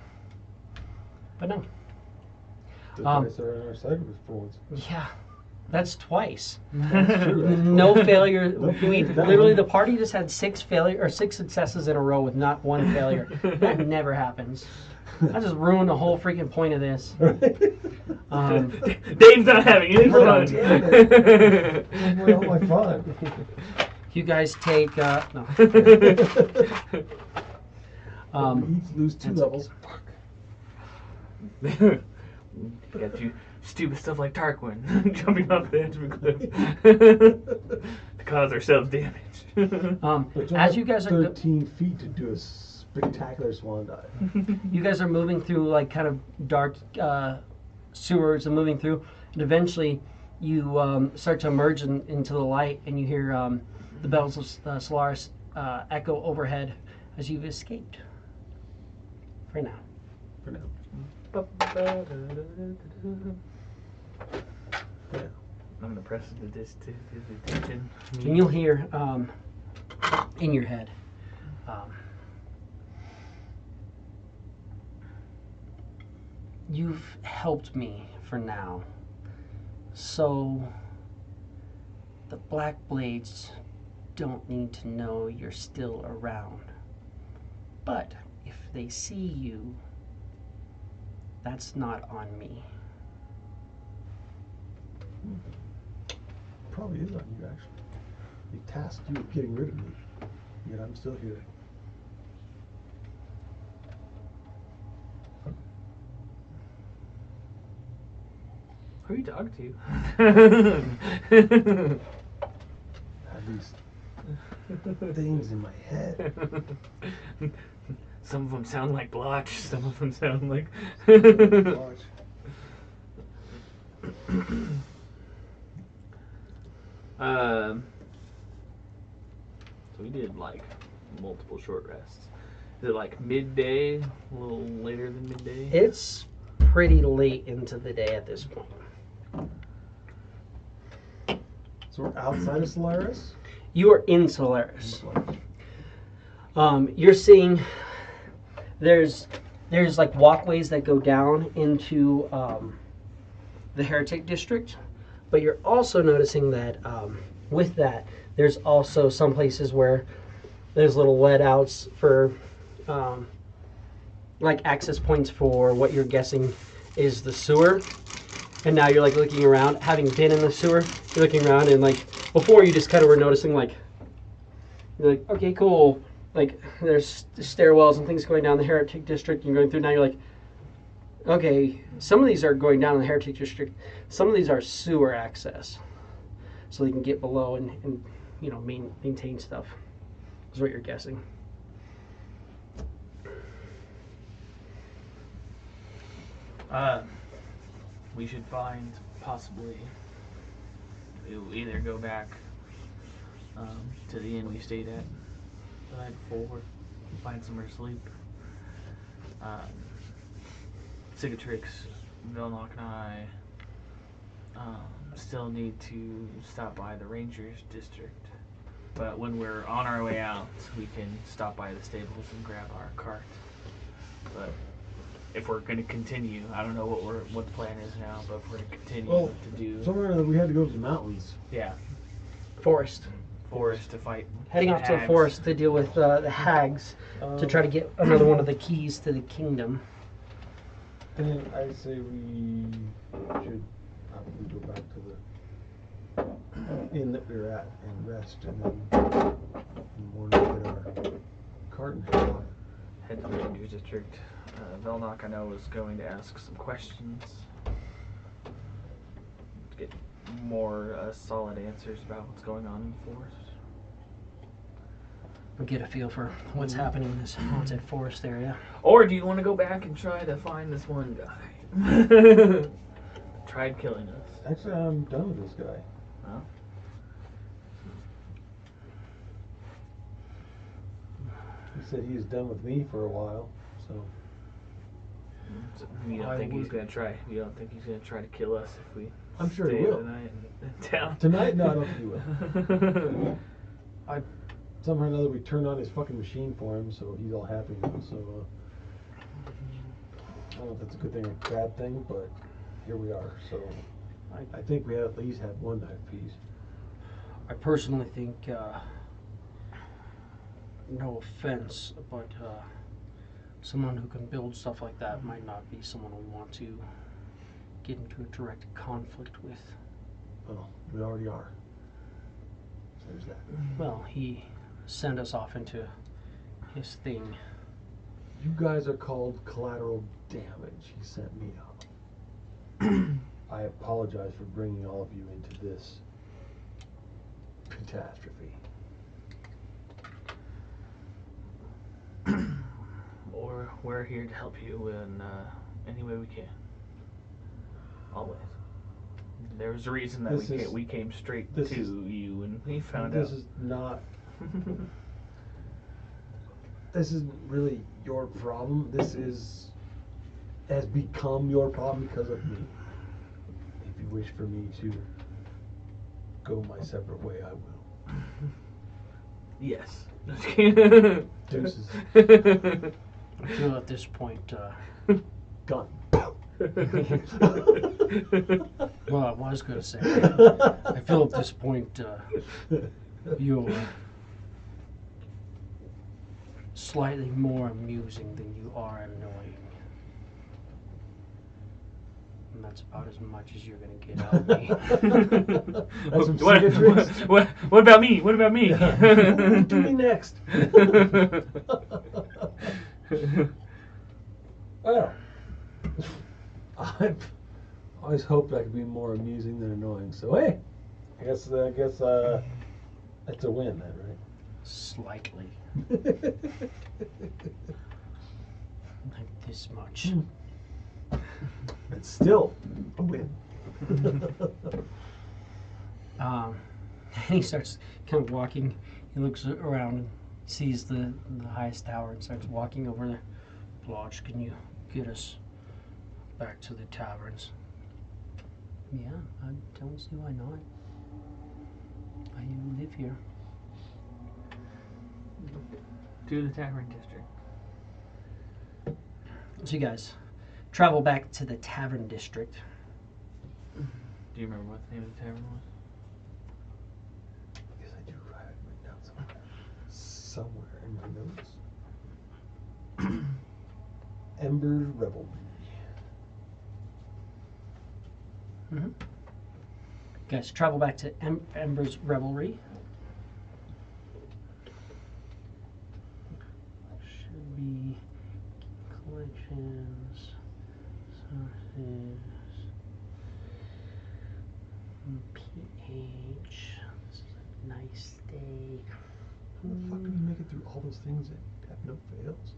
But no. The dice are on our side for once. Yeah, that's twice. That's true. No failure. No We failure. That literally one- the party just had 6 successes in a row with not one failure. That never happens. I just ruined the whole freaking point of this. Dave's not having any God fun. damn it. Where's all my fun? You guys take no. We each lose 2 that's levels. Got you stupid stuff like Tarquin jumping off the edge of a cliff to cause ourselves damage. But As you guys are 13 feet to do a spectacular swan dive. you guys are moving through like kind of dark sewers and moving through, and eventually you start to emerge into the light, and you hear the bells of Solaris echo overhead as you've escaped. For now. For now. I'm gonna press the attention. And you'll hear in your head, you've helped me for now. So the Black Blades don't need to know you're still around. But if they see you, that's not on me. Probably is on you, actually. They tasked you with getting rid of me, yet I'm still here. Who are you talking I have these things in my head. to? Some of them sound like Blotch. Some of them sound like. Watch. So we did like multiple short rests. Is it like midday? A little later than midday? It's pretty late into the day at this point. So we're outside of Solaris? You are in Solaris. You're seeing there's like walkways that go down into the Heretic District, but you're also noticing that with that there's also some places where there's little let outs for like access points for what you're guessing is the sewer. And now you're like looking around, having been in the sewer, you're looking around and like before you just kind of were noticing like you're like, okay, cool. Like there's stairwells and things going down the Heretic District. You're going through now. You're like, okay, some of these are going down in the Heretic District. Some of these are sewer access, so they can get below and you know maintain stuff. Is what you're guessing. We should find possibly we'll either go back to the inn we stayed at the night before, find somewhere to sleep. Cicatrix, Vilnock, and I still need to stop by the Rangers District. But when we're on our way out, we can stop by the stables and grab our cart. But if we're going to continue, I don't know what the plan is now, but if we're going to continue to do Somewhere or another, we had to go to the mountains. Forest. forest to fight. Heading off to the hags. forest to deal with the hags to try to get another one of the keys to the kingdom. And I say we should probably go back to the inn that we were at and rest, and then in the morning get our cart and head off. Head to the Rangers District. Velnock, I know, is going to ask some questions to get more solid answers about what's going on in the forest. Get a feel for what's happening in this haunted forest area. Or do you want to go back and try to find this one guy? Tried killing us. Actually, I'm done with this guy. Well, He said he was done with me for a while, so. so you don't think he's gonna try? You don't think he's gonna try to kill us if we I'm sure he stay will. the night in town? Tonight? No, I don't think he will. I Somehow or another, we turned on his fucking machine for him, so he's all happy now. So, I don't know if that's a good thing or a bad thing, but here we are. So, I think we at least have one night piece. I personally think, no offense, but someone who can build stuff like that might not be someone we want to get into a direct conflict with. Well, we already are. So there's that. Well, he sent us off into his thing. You guys are called collateral damage. He sent me out. I apologize for bringing all of you into this catastrophe. Or we're here to help you in any way we can. Always. There's a reason that we came straight to you and we found out. This is not. This isn't really your problem. This has become your problem because of me. If you wish for me to go my separate way, I will. Yes. Deuces. I feel at this point, Gun. Well, I was going to say, I feel at this point you're slightly more amusing than you are annoying. And that's about as much as you're going to get out of me. That's some secret tricks. What about me? What about me? What do me next? Well, I've always hoped I could be more amusing than annoying. So hey, I guess that's a win then, right? Slightly. Like this much. It's still a win. And he starts kind of walking. He looks around and sees the highest tower and starts walking over there. Blotch, can you get us back to the taverns? Yeah, I don't see why not. I live here. To the tavern district. So you guys travel back to the tavern district. Do you remember what the name of the tavern was? I guess I do have it written down somewhere in my notes. Ember's Revelry. Mm-hmm. Guys, travel back to Ember's Revelry. Should be collections, sources, PH. This is a nice day. How the fuck do you make it through all those things and have no fails?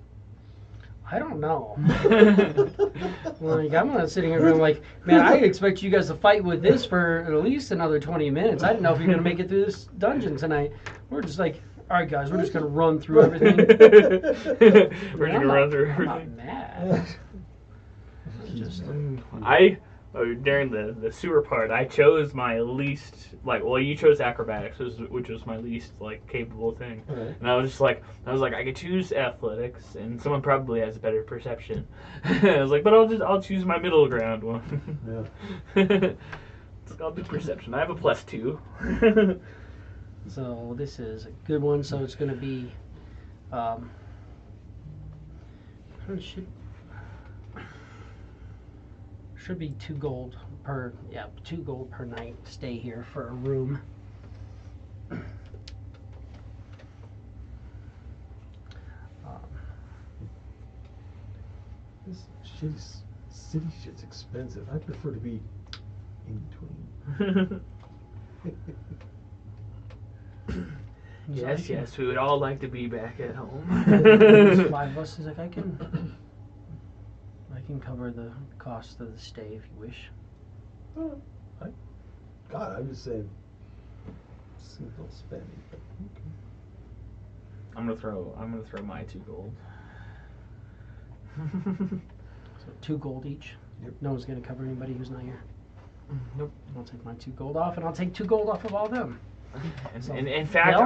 I don't know. Like, I'm not sitting here going like, man, I expect you guys to fight with this for at least another 20 minutes. I don't know if you're going to make it through this dungeon tonight. We're just like, all right, guys, we're just going to run through everything. We're just gonna run through everything. I'm not mad. Just, During the sewer part, I chose my least, you chose acrobatics, which was my least, capable thing. Right. And I was like, I could choose athletics, and someone probably has a better perception. I was like, but I'll choose my middle ground one. Yeah. I'll do perception. I have a +2. so this is a good one. So it's going to be, should be 2 gold per, 2 gold per night. Stay here for a room. This city shit's expensive. I prefer to be in between. Yes, we would all like to be back at home. There's 5 of us. He's like, I can cover the cost of the stay if you wish. Oh, God, I'm just saying. Seems a little spendy, but okay. I'm gonna throw my 2 gold. So 2 gold each. Yep. No one's gonna cover anybody who's not here. Nope. I'll take my 2 gold off, and I'll take 2 gold off of all them. So In fact,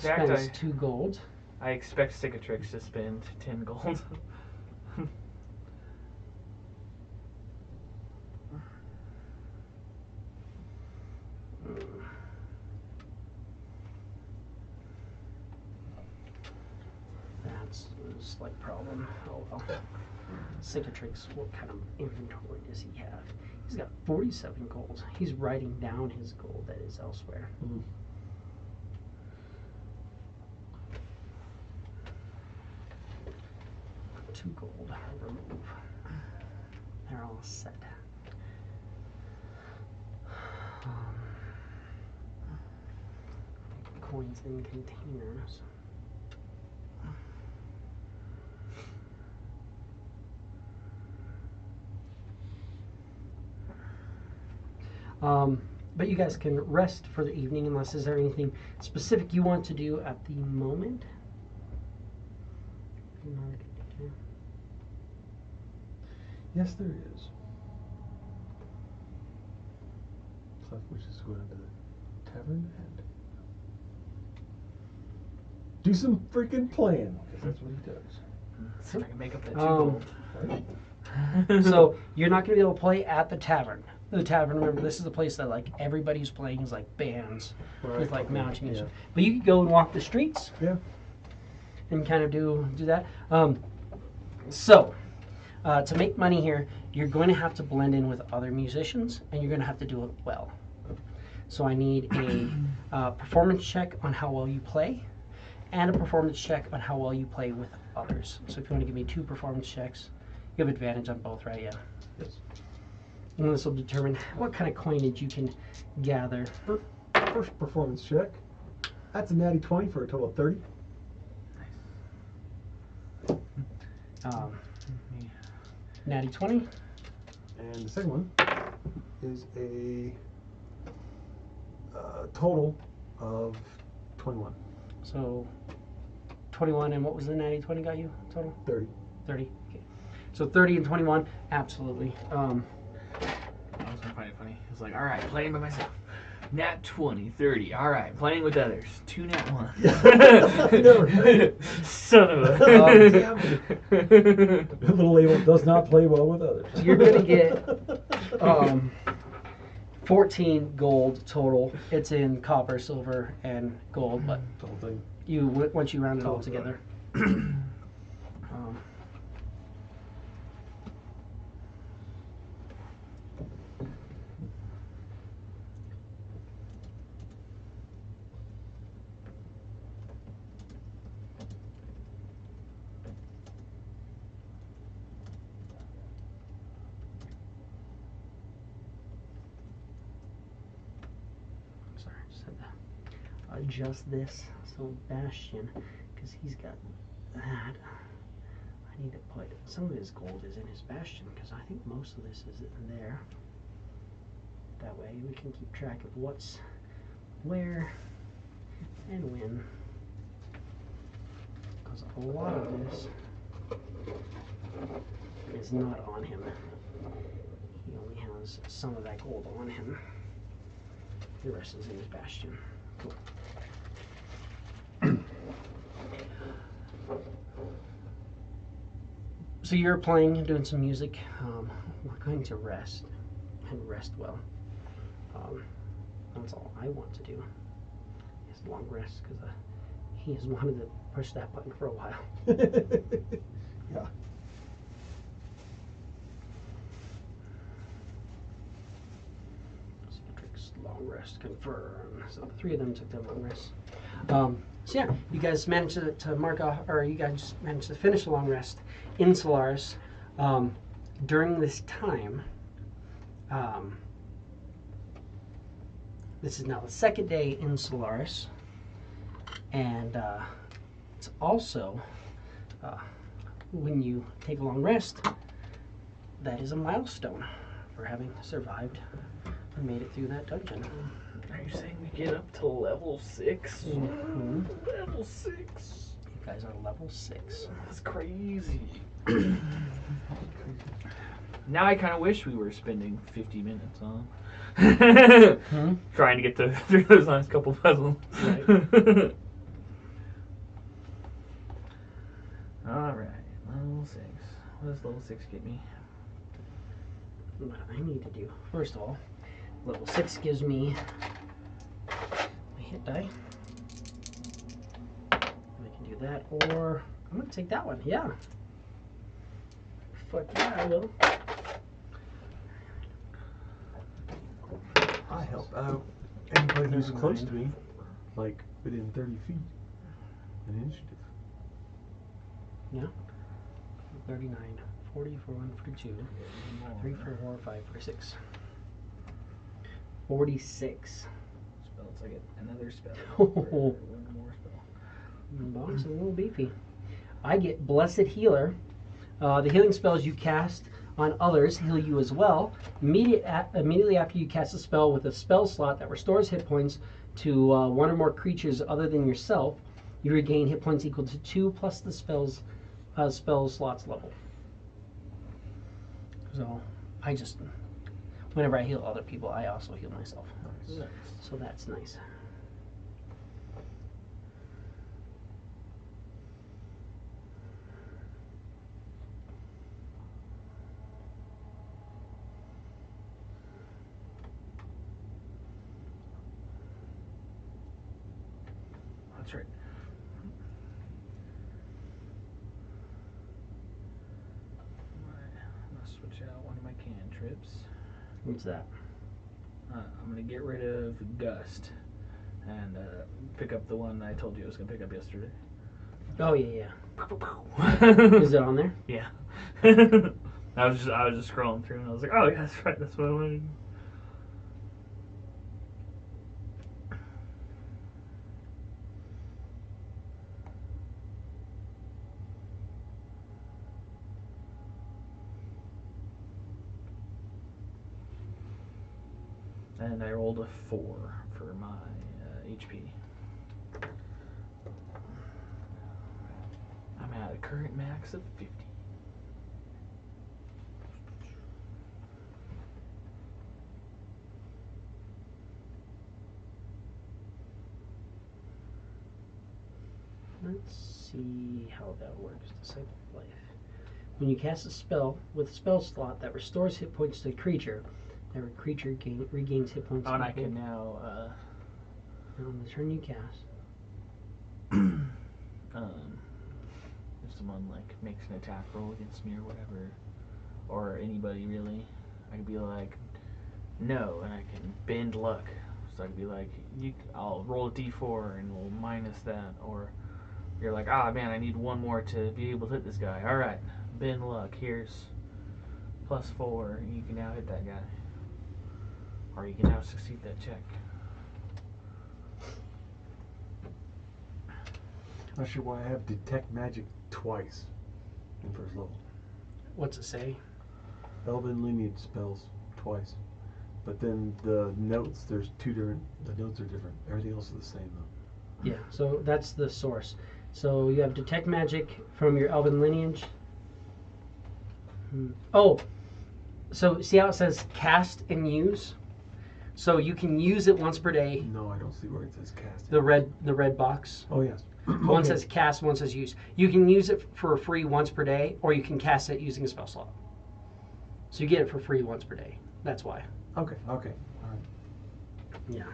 spends 2 gold. I expect Cicatrix to spend 10 gold. That's a slight problem. Oh well. Cicatrix, what kind of inventory does he have? He's got 47 gold. He's writing down his gold that is elsewhere. Mm-hmm. 2 gold. Remove. They're all set. Coins in containers. But you guys can rest for the evening unless is there anything specific you want to do at the moment? Yes, there is. So we just go down to the tavern and do some freaking plan, because that's what he does. See if I can make up that 2 gold. Right? So you're not going to be able to play at the tavern. The tavern, remember, this is the place that like everybody's playing is like bands with like mountain music. But you could go and walk the streets. Yeah. And kind of do that. So to make money here, you're going to have to blend in with other musicians, and you're going to have to do it well. So I need a performance check on how well you play, and a performance check on how well you play with others. So if you want to give me 2 performance checks, you have advantage on both, right? Yeah. Yes. And this will determine what kind of coinage you can gather. First performance check. That's a natty 20 for a total of 30. Natty 20. And the second one is a total of 21. So 21, and what was the natty 20 got you total? 30. 30. Okay. So 30 and 21, absolutely. I was gonna find it funny. It's like, all right, playing by myself. Nat 20, 30. All right, playing with others. 2 nat 1. Son of a. The little label does not play well with others. You're gonna get 14 gold total. It's in copper, silver, and gold, but The whole thing. once you round it all together. Sorry, I just had to adjust this. So Bastion, because he's got that. I need to put some of his gold is in his Bastion, because I think most of this is in there. That way we can keep track of what's where and when. Because a lot of this is not on him. He only has some of that gold on him. The rest is in his Bastion. Cool. So you're playing and doing some music. We're going to rest, and rest well. That's all I want to do. Is long rest, because he has wanted to push that button for a while. Yeah. Cedric's long rest confirmed. So the 3 of them took their long rest. So yeah, you guys managed to mark off, or you guys managed to finish the long rest in Solaris. During this time, this is now the 2nd day in Solaris, and it's also when you take a long rest, that is a milestone for having survived and made it through that dungeon. Are you saying we get up to level 6? Mhm. Level 6. You guys are level 6. That's crazy. Now I kind of wish we were spending 50 minutes on trying to get through those last couple puzzles. Right. All right, level 6. What does level 6 get me? What I need to do, first of all, level 6 gives me my hit die. I can do that, or I'm going to take that one. Yeah. Fuck yeah, I will. I help out anybody who's close to me, like within 30 feet. An initiative. Yeah. 39, 40, 41, 42, 3, 4, 5, 46. 46. Spells. I get another spell. Oh. One more spell. Box is a little beefy. I get Blessed Healer. The healing spells you cast on others heal you as well. Immediately after you cast a spell with a spell slot that restores hit points to 1 or more creatures other than yourself, you regain hit points equal to 2 plus the spell slot's level. So I just, whenever I heal other people, I also heal myself. Nice. So that's nice. That's right. I'm gonna switch out one of my cantrips. What's that? I'm gonna get rid of Gust and pick up the one I told you I was gonna pick up yesterday. Oh yeah. Is it on there? Yeah. I was just scrolling through and I was like, oh yeah, that's right, that's what I wanted. And I rolled a 4 for my HP. I'm at a current max of 50. Let's see how that works. Disciple of Life. When you cast a spell with a spell slot that restores hit points to a creature, that creature regains hit points. Oh, and I can now. On the turn you cast. If someone like makes an attack roll against me or whatever, or anybody really, I could be like, no, and I can bend luck. So I could be like, I'll roll a d4 and we'll minus that, or you're like, ah man, I need one more to be able to hit this guy. All right, bend luck. Here's +4, and you can now hit that guy, or you can now succeed that check. Not sure why I have detect magic twice in first level. What's it say? Elven lineage spells twice, but then the notes, there's two different. The notes are different. Everything else is the same though. Yeah, so that's the source. So you have detect magic from your elven lineage. Oh, so see how it says cast and use? So you can use it once per day. No, I don't see where it says cast. The red box. Oh yes. One says cast, one says use. You can use it for free once per day, or you can cast it using a spell slot. So you get it for free once per day. That's why. Okay. All right. Yeah.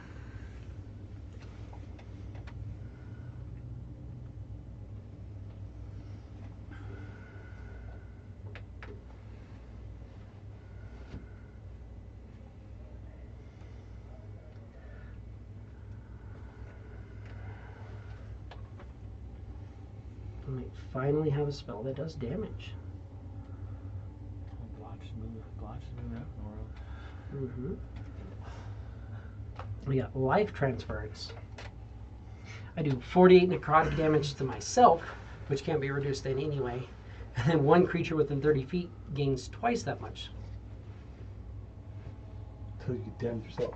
I might finally have a spell that does damage. Blotch move out in the world. Mm-hmm. We got life transference. I do 48 necrotic damage to myself, which can't be reduced in any way. And then one creature within 30 feet gains twice that much. Until you damage yourself.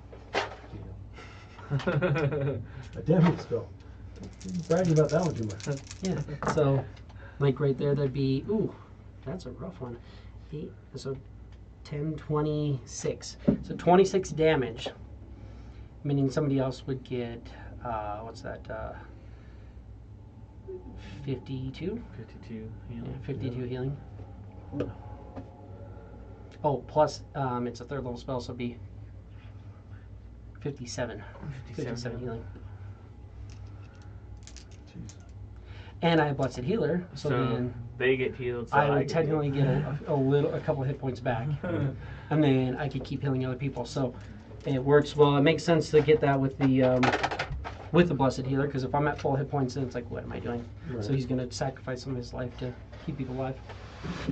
A damage spell. Bragging about that one too much. Yeah. So, like right there, that'd be, ooh, that's a rough one. 8, so 10, 26. So 26 damage, meaning somebody else would get, what's that, 52? 52 Yeah, healing. 52 healing. Oh, plus it's a third level spell, so it'd be 57. 57 healing. Jeez. And I have Blessed Healer, so then they get healed. So I would get technically healed. get a couple hit points back, and then I could keep healing other people. So it works well. It makes sense to get that with the Blessed Healer, because if I'm at full hit points, then it's like, what am I doing? Right. So he's going to sacrifice some of his life to keep people alive,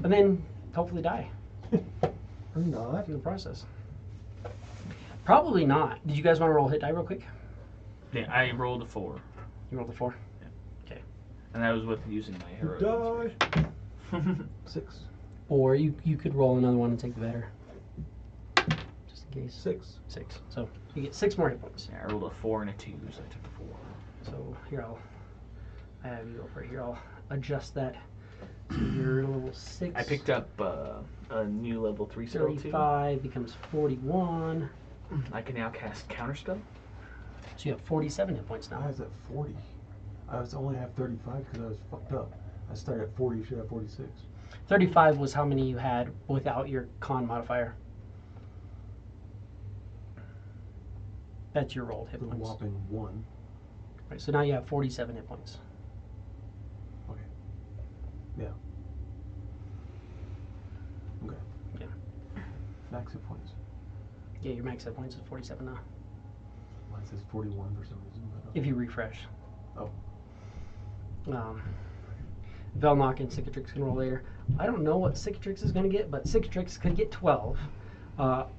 and then hopefully die Or not. in the process. Probably not. Did you guys want to roll hit die real quick? Yeah, I rolled a 4, You rolled a 4. and that was with using my hero. Die. 6. Or you could roll another one and take the better. Just in case. 6. 6. So you get 6 more hit points. Yeah, I rolled a 4 and a 2, so I took a 4. So here I have you over here. I'll adjust that. So you're level 6. I picked up a new level 3 spell too. 35 becomes 41. I can now cast Counterspell. So you have 47 hit points I now. was at 40. I was only have 35 because I was fucked up. I started at 40. Should have 46. 35 was how many you had without your con modifier. That's your rolled hit The points. whopping 1. Right, so now you have 47 hit points. Okay. Yeah. Okay. Yeah. Max hit points. Yeah, your max hit points is 47 now. Mine says 41 for some reason. But If you refresh. Oh. Velnock and Cicatrix can roll later. I don't know what Cicatrix is going to get, but Cicatrix could get 12.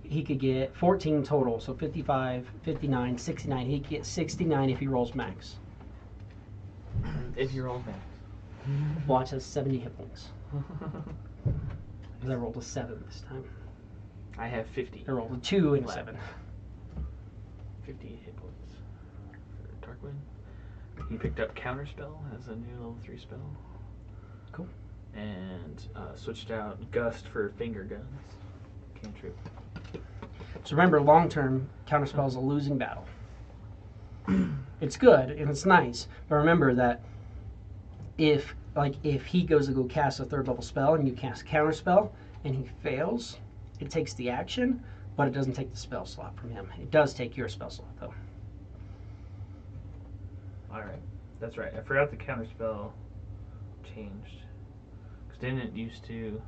He could get 14 total, so 55, 59, 69. He could get 69 if he rolls max. If you roll max. Blotch has 70 hit points. Because I rolled a 7 this time. I have 50. I rolled a 2 and a Left. 7. 50 hit points for Darkwing. He picked up Counterspell as a new level 3 spell. Cool. And switched out Gust for Finger Guns. Cantrip. So remember, long term, Counterspell is a losing battle. It's good and it's nice, but remember that if he goes to go cast a 3rd level spell and you cast Counterspell and he fails, it takes the action, but it doesn't take the spell slot from him. It does take your spell slot though. Alright. That's right. I forgot the Counterspell changed. Because didn't it used to...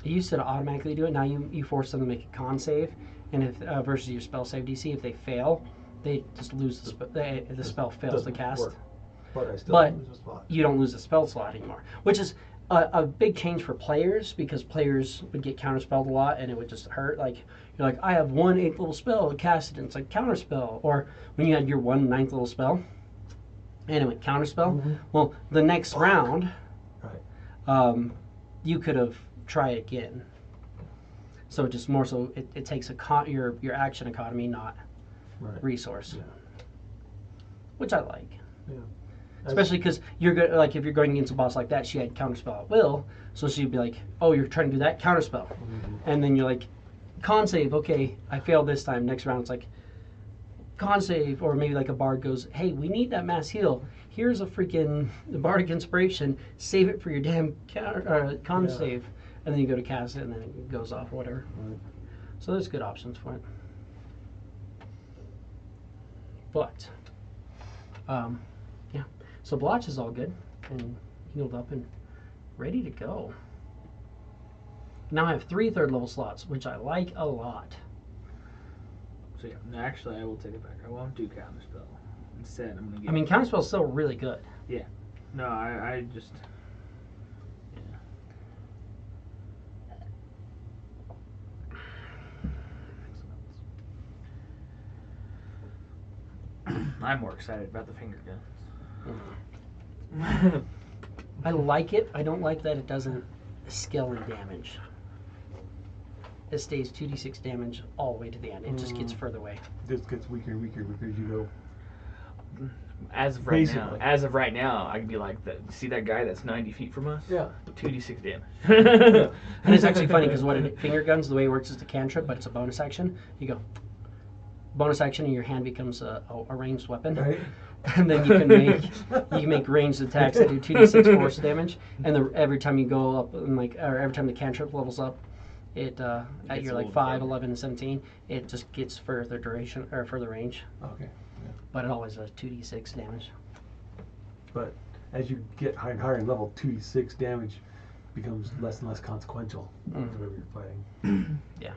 It used to automatically do it. Now you force them to make a con save, and if versus your spell save DC, if they fail, they just lose the spell fails to Doesn't cast. work. But I still But lose a spot. you don't lose the spell slot anymore, which is a big change for players because players would get counterspelled a lot and it would just hurt. Like you're like, I have 1 8th level spell, cast it, and it's like counterspell. Or when you had your 1 9th level spell and it went counterspell, well, the next round, Right. you could have tried again. So just more so, it takes your action economy, not Right. resource, Yeah. which I like. Yeah. Especially because you're good. Like if you're going against a boss like that, she had counterspell at will, so she'd be like, "Oh, you're trying to do that counterspell," and then you're like, "Con save, okay, I failed this time." Next round, it's like, "Con save," or maybe like a bard goes, "Hey, we need that mass heal. Here's a freaking bardic inspiration. Save it for your damn con Yeah. save," and then you go to cast it, and then it goes off or whatever. Right. So there's good options for it. But, yeah. So Blotch is all good and healed up and ready to go. Now I have 3 3rd level slots, which I like a lot. So yeah, no, actually I will take it back. I won't do Counterspell. Instead, I'm going to get... I mean, Counterspell is still really good. Yeah. No, I just... I'm more excited about the finger guns. I like it. I don't like that it doesn't scale in damage. It stays 2d6 damage all the way to the end. It just gets further away. This gets weaker and weaker because you go. As of right Basically. now, I can be like, see that guy that's 90 feet from us? Yeah. 2d6 damage. And it's actually funny because finger guns, the way it works is a cantrip, but it's a bonus action. You go bonus action, and your hand becomes a ranged weapon. Right. And then you can make ranged attacks that do 2d6 force damage. And every time you go up, and or every time the cantrip levels up, it at your like 5, 11, and 17, it just gets further duration or further range. Okay. Yeah. But it always does 2d6 damage. But as you get higher and higher in level, 2d6 damage becomes less and less consequential to whatever you're fighting. Yeah.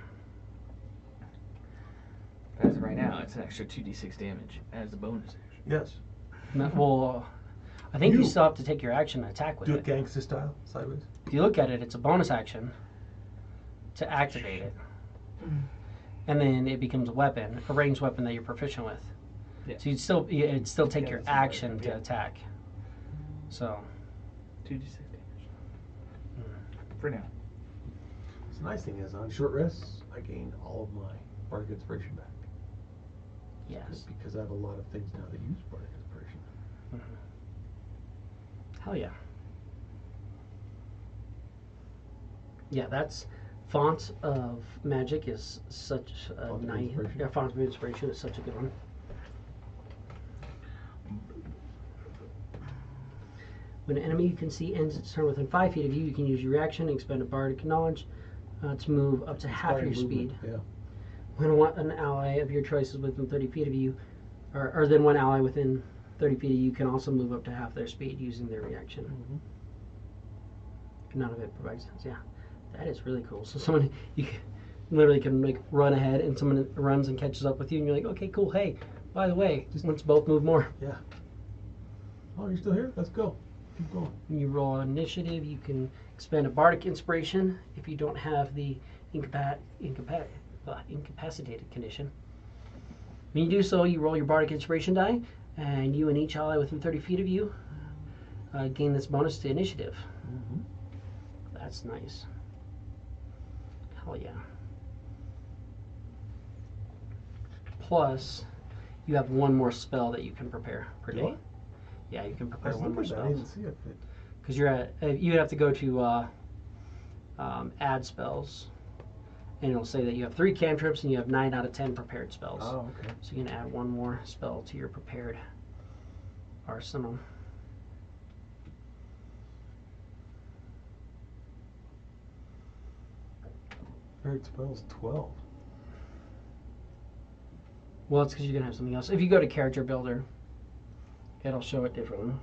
As of right now, it's an extra 2d6 damage as a bonus action. Yes. Well, I think you You- still have to take your action and attack with Do it. it gangster style, sideways. If you look at it, it's a bonus action to activate it. And then it becomes a weapon, a ranged weapon that you're proficient with. Yeah. So it'd still take Yeah, your that's right. action to Yeah. attack. So 2d6 damage. For now. So the nice thing is, on short rests, I gain all of my bardic inspiration back. yes. Because I have a lot of things now that use bardic inspiration. Hell yeah. Yeah, that's Font of Magic is such a Font of nice. Inspiration. Yeah, Font of Inspiration is such a good one. When an enemy you can see ends its turn within 5 feet of you, you can use your reaction and expend a bardic knowledge to move up to half your Inspired speed. movement, When an ally of your choice is within 30 feet of you, or then one ally within 30 feet of you can also move up to half their speed using their reaction. None of it provides sense. Yeah, that is really cool. So someone you literally can like run ahead, and someone runs and catches up with you, and you're like, okay, cool. Hey, by the way, let's both move more. Yeah. Oh, you're still here? Let's go. Keep going. When you roll initiative, you can expend a bardic inspiration if you don't have the incapacitated condition. When you do so, you roll your bardic inspiration die, and you and each ally within 30 feet of you gain this bonus to initiative. That's nice. Hell yeah. Plus, you have one more spell that you can prepare per day. What? Yeah, you can I prepare was one more looking at that. I spell. didn't see it. Because you're at, you have to go to add spells, and it'll say that you have 3 cantrips and you have 9 out of 10 prepared spells. Oh, okay. So you can add one more spell to your prepared arsenal. Prepared spells 12. Well, it's because you're gonna have something else. If you go to character builder, it'll show it differently.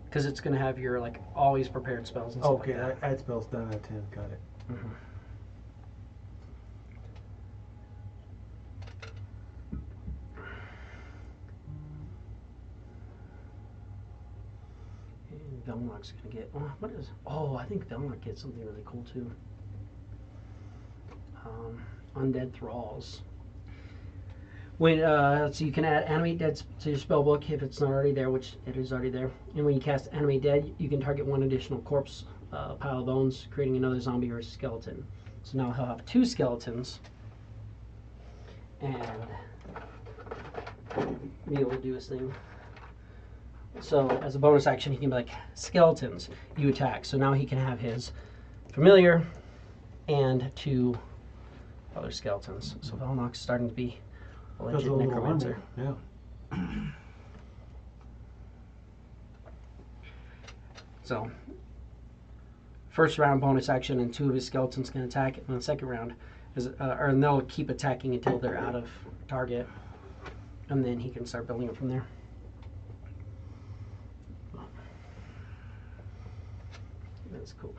Because it's gonna have your like always prepared spells and stuff Okay, like that. add spells 9 out of 10. Got it. Mhm. And Velnok's gonna get. Oh, what is? Oh, I think Velnok gets something really cool too. Undead thralls. When so you can add animate dead to your spell book if it's not already there, which it is already there. And when you cast animate dead, you can target one additional corpse pile of bones, creating another zombie or skeleton. So now he'll have 2 skeletons, and be able to do his thing. So as a bonus action, he can be like, skeletons, you attack. So now he can have his familiar and 2 other skeletons. So Velnok's starting to be a That's legit a little necromancer. armor. Yeah. So first round bonus action, and 2 of his skeletons can attack. And the second round is, or they'll keep attacking until they're out of target, and then he can start building it from there. That's cool.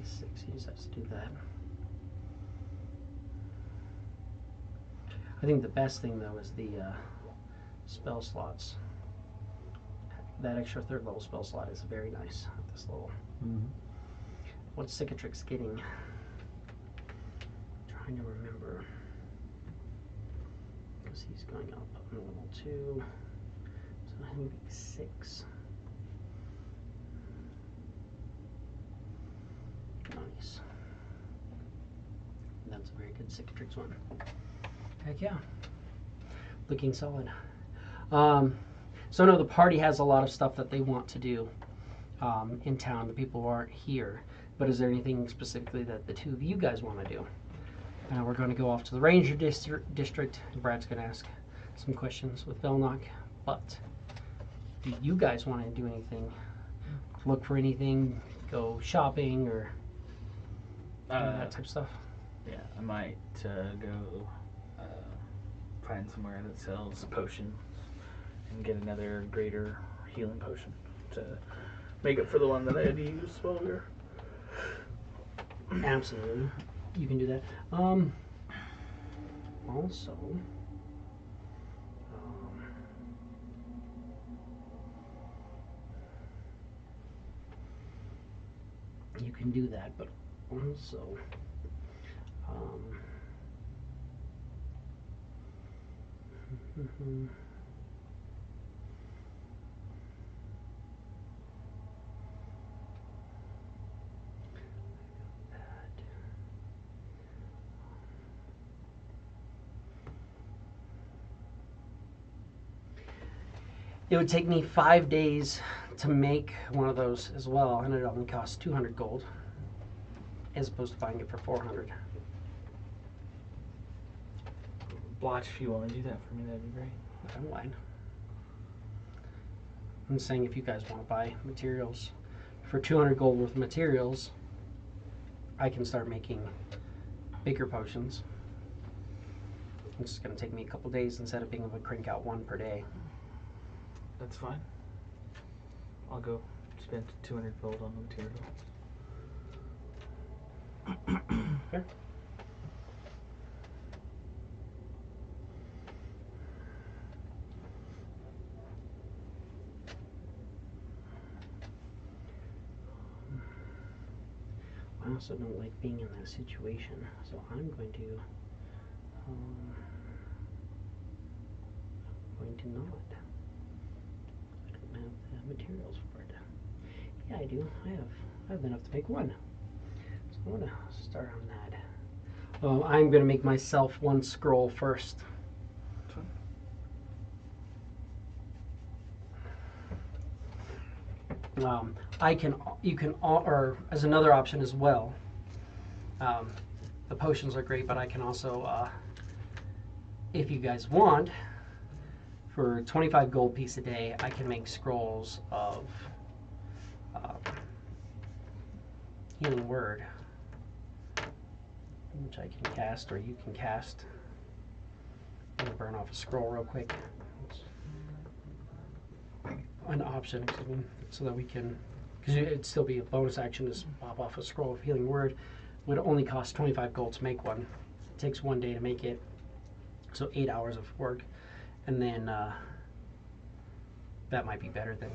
Six, he just has to do that. I think the best thing though is the spell slots. That extra 3rd level spell slot is very nice at this level. What's Cicatrix getting? Trying to remember. Because he's going up on level 2. So I think 6. Nice. That's a very good Cicatrix one. Heck yeah. Looking solid. So I know the party has a lot of stuff that they want to do in town, the people who aren't here. But is there anything specifically that the 2 of you guys want to do? We're going to go off to the Ranger District. Brad's going to ask some questions with Velnok. But do you guys want to do anything? Look for anything? Go shopping or that type of stuff? Yeah, I might go find somewhere that sells potions and get another greater healing potion to make up for the one that I had to use while we were. Absolutely, you can do that. Also, you can do that, but also, it would take me 5 days to make one of those as well, and it only costs 200 gold, as opposed to buying it for 400. Blotch, if you want to do that for me, that'd be great. I don't mind. I'm saying if you guys want to buy materials for 200 gold worth of materials, I can start making bigger potions. It's going to take me a couple days instead of being able to crank out one per day. That's fine. I'll go spend 200 gold on the materials. Fair. I also don't like being in that situation, so I'm going to not. I don't have the materials for it. Yeah, I do. I have enough to make one. So I'm gonna start on that. I'm gonna make myself one scroll first. You can, or as another option as well. The potions are great, but I can also, if you guys want, for 25 gold piece a day, I can make scrolls of healing word, which I can cast, or you can cast. I'm gonna burn off a scroll real quick. It's an option, excuse me, so that we can, because it'd still be a bonus action to pop off a scroll of healing word. Would only cost 25 gold to make one. It takes 1 day to make it, so 8 hours of work, and then that might be better than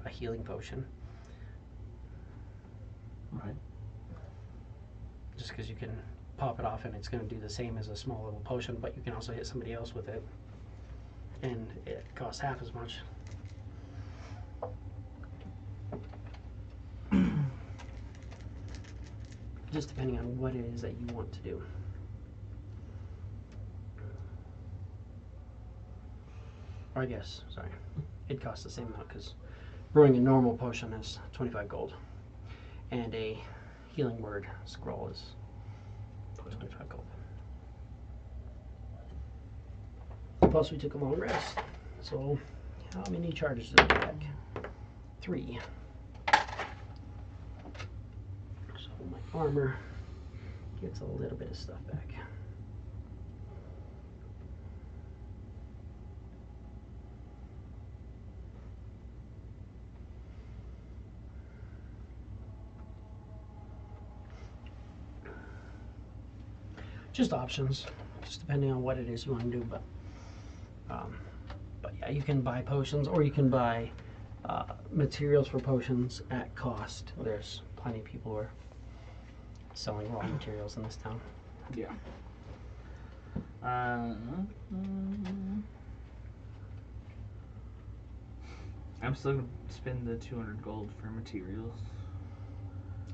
a healing potion. Right. Just because you can pop it off and it's going to do the same as a small little potion, but you can also hit somebody else with it, and it costs half as much. Just depending on what it is that you want to do. Or I guess, sorry, it costs the same amount because brewing a normal potion is 25 gold, and a healing word scroll is 25 gold. Plus, we took a long rest. So, how many charges did we get back? 3. So, my armor gets a little bit of stuff back. Just options, just depending on what it is you want to do. But yeah, you can buy potions, or you can buy materials for potions at cost. There's plenty of people who are selling raw materials in this town. Yeah. I'm still gonna spend the 200 gold for materials.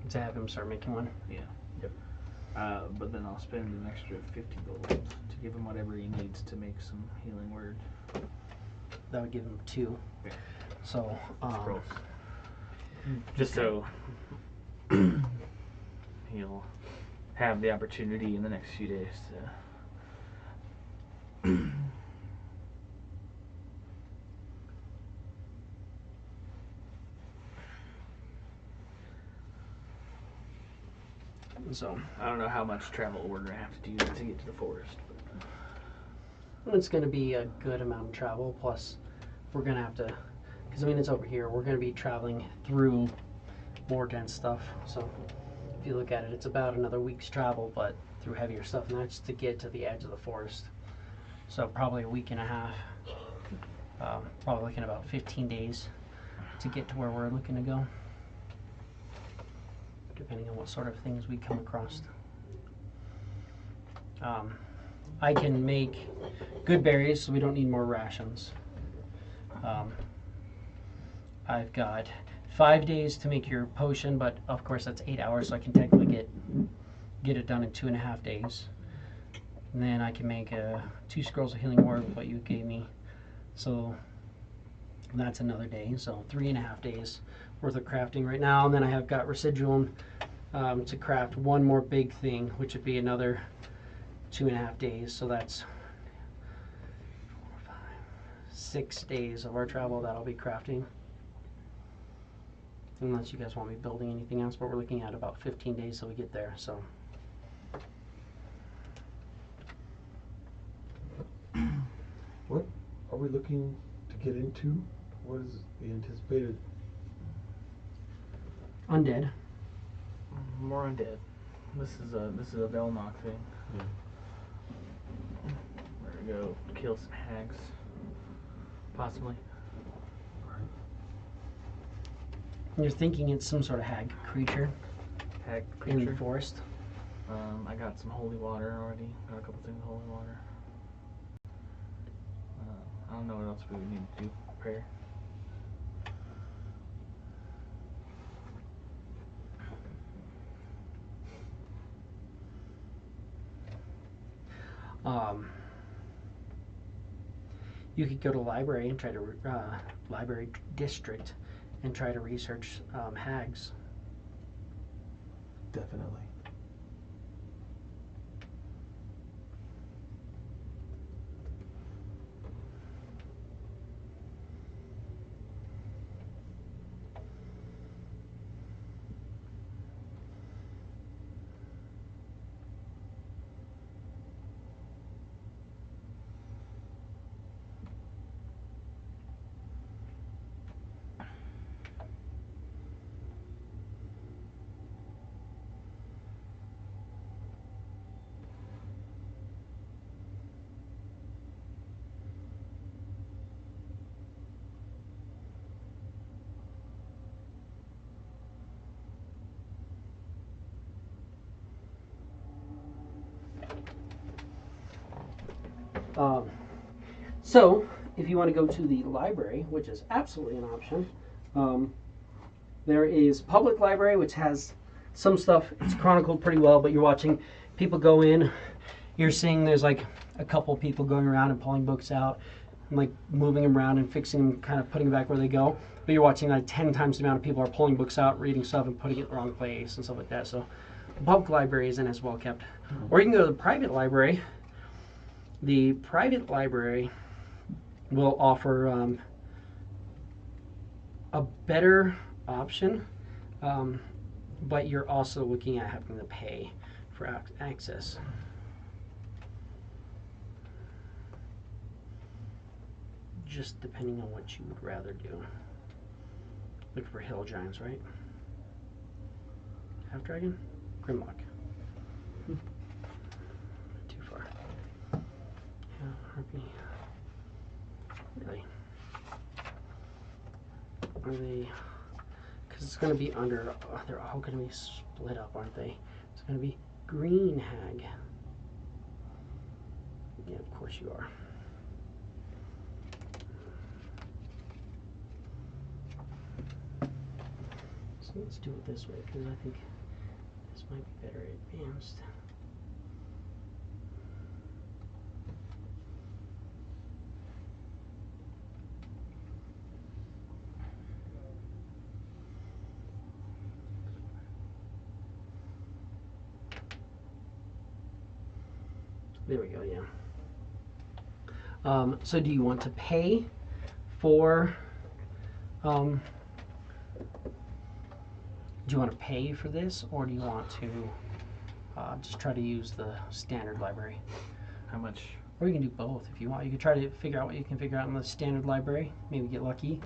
To have him start making one. Yeah. Yep. But then I'll spend an extra 50 gold to give him whatever he needs to make some healing word. That would give him 2. Yeah. So, Scrolls. Just so he'll have the opportunity in the next few days to so I don't know how much travel we're gonna have to do to get to the forest. it's going to be a good amount of travel. Plus, we're going to have to, because I mean it's over here. We're going to be traveling through more dense stuff. So, if you look at it, it's about another week's travel, but through heavier stuff, and that's to get to the edge of the forest. So probably a week and a half. Probably looking at about 15 days to get to where we're looking to go, depending on what sort of things we come across. I can make good berries, so we don't need more rations. I've got 5 days to make your potion, but of course that's 8 hours, so I can technically get it done in 2.5 days. And then I can make 2 scrolls of healing word with what you gave me, so that's another day. So 3.5 days worth of crafting right now. And then I have got residuum to craft one more big thing, which would be another 2.5 days. So that's 4, 5, 6 days of our travel that I'll be crafting. Unless you guys want me building anything else, but we're looking at about 15 days till we get there, so. What are we looking to get into? What is the anticipated? Undead. More undead. This is a Velnock thing. Yeah. We're gonna go kill some hags. Possibly. Alright. You're thinking it's some sort of hag creature Hag in the creature. forest. I got some holy water already. Got a couple things of holy water. I don't know what else we would need to do. Prayer. You could go to library and try to library district and try to research hags. Definitely. So, if you want to go to the library, which is absolutely an option, there is public library, which has some stuff. It's chronicled pretty well, but you're watching people go in. You're seeing there's like a couple people going around and pulling books out, and like moving them around and fixing them, kind of putting them back where they go. But you're watching like 10 times the amount of people are pulling books out, reading stuff, and putting it in the wrong place and stuff like that. So, the public library isn't as well kept. Or you can go to the private library. The private library will offer a better option, but you're also looking at having to pay for access. Just depending on what you would rather do. Look for hill giants, right? Half dragon? Grimlock. Too far. Yeah, harpy. Really? Are they? Because it's going to be under. They're all going to be split up, aren't they? It's going to be green hag. Yeah, of course you are. So let's do it this way because I think this might be better advanced. There we go, yeah. So do you want to pay for, do you want to pay for this, or do you want to just try to use the standard library? How much? Or you can do both if you want. You can try to figure out what you can figure out in the standard library, maybe get lucky.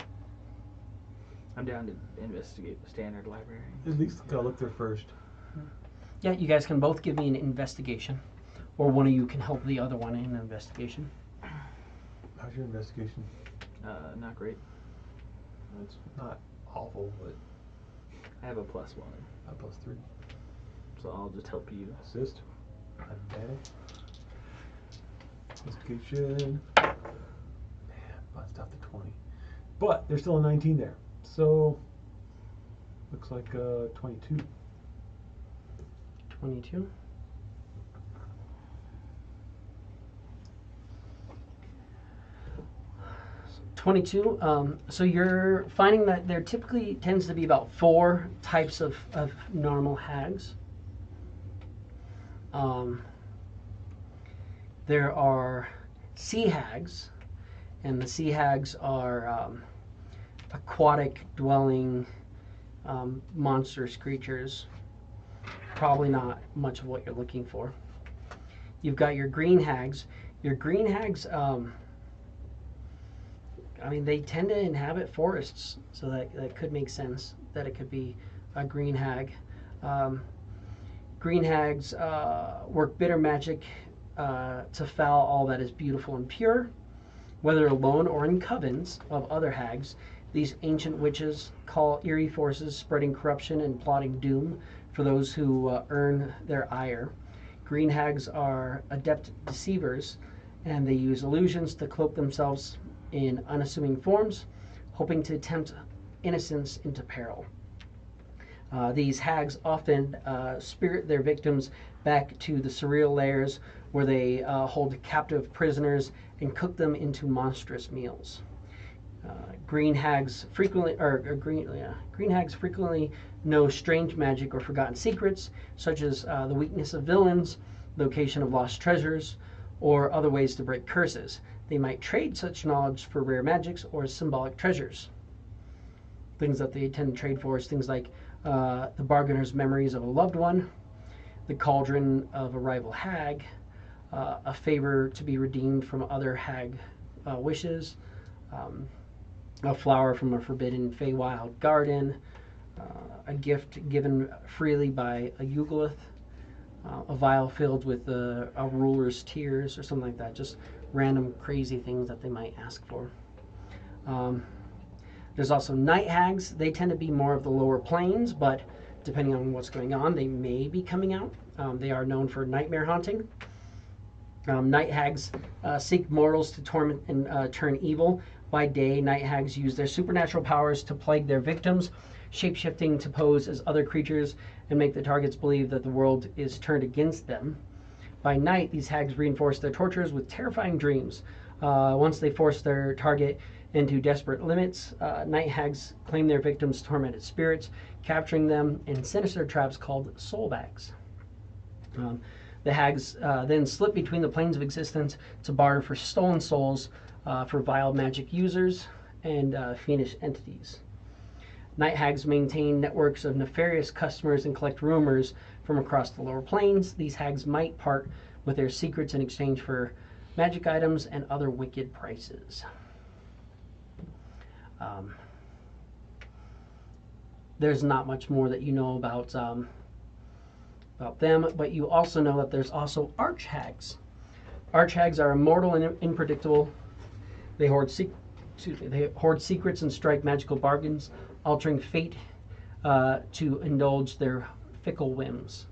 I'm down to investigate the standard library. At least gotta look there first. Yeah, you guys can both give me an investigation, or one of you can help the other one in an investigation. How's your investigation? Not great. It's not awful, but I have a +1, a +3. so I'll just help you. Assist. Advantage. Investigation. Man, bounced off the 20. But there's still a 19 there. So looks like 22. 22. So you're finding that there typically tends to be about 4 types of normal hags. There are sea hags, and the sea hags are aquatic dwelling monstrous creatures. Probably not much of what you're looking for. You've got your green hags. Your green hags, I mean, they tend to inhabit forests, so that could make sense that it could be a green hag. Green hags work bitter magic to foul all that is beautiful and pure. Whether alone or in covens of other hags, these ancient witches call eerie forces spreading corruption and plotting doom for those who earn their ire. Green hags are adept deceivers, and they use illusions to cloak themselves in unassuming forms, hoping to tempt innocence into peril. These hags often spirit their victims back to the surreal lairs where they hold captive prisoners and cook them into monstrous meals. Green hags frequently know strange magic or forgotten secrets, such as the weakness of villains, location of lost treasures, or other ways to break curses. They might trade such knowledge for rare magics or symbolic treasures. Things that they tend to trade for is things like the bargainer's memories of a loved one, the cauldron of a rival hag, a favor to be redeemed from other hag wishes, a flower from a forbidden Feywild garden, a gift given freely by a Yugoloth, a vial filled with a ruler's tears, or something like that. Just random crazy things that they might ask for. There's also night hags. They tend to be more of the lower planes, but depending on what's going on, they may be coming out. They are known for nightmare haunting. Night hags seek mortals to torment and turn evil. By day, night hags use their supernatural powers to plague their victims, shape-shifting to pose as other creatures and make the targets believe that the world is turned against them. By night, these hags reinforce their tortures with terrifying dreams. Once they force their target into desperate limits, night hags claim their victims' tormented spirits, capturing them in sinister traps called soul bags. The hags then slip between the planes of existence to barter for stolen souls for vile magic users and fiendish entities. Night hags maintain networks of nefarious customers and collect rumors from across the lower planes. These hags might part with their secrets in exchange for magic items and other wicked prices. There's not much more that you know about them, but you also know that there's also arch hags. Arch hags are immortal and unpredictable. They hoard secrets and strike magical bargains, altering fate to indulge their fickle whims.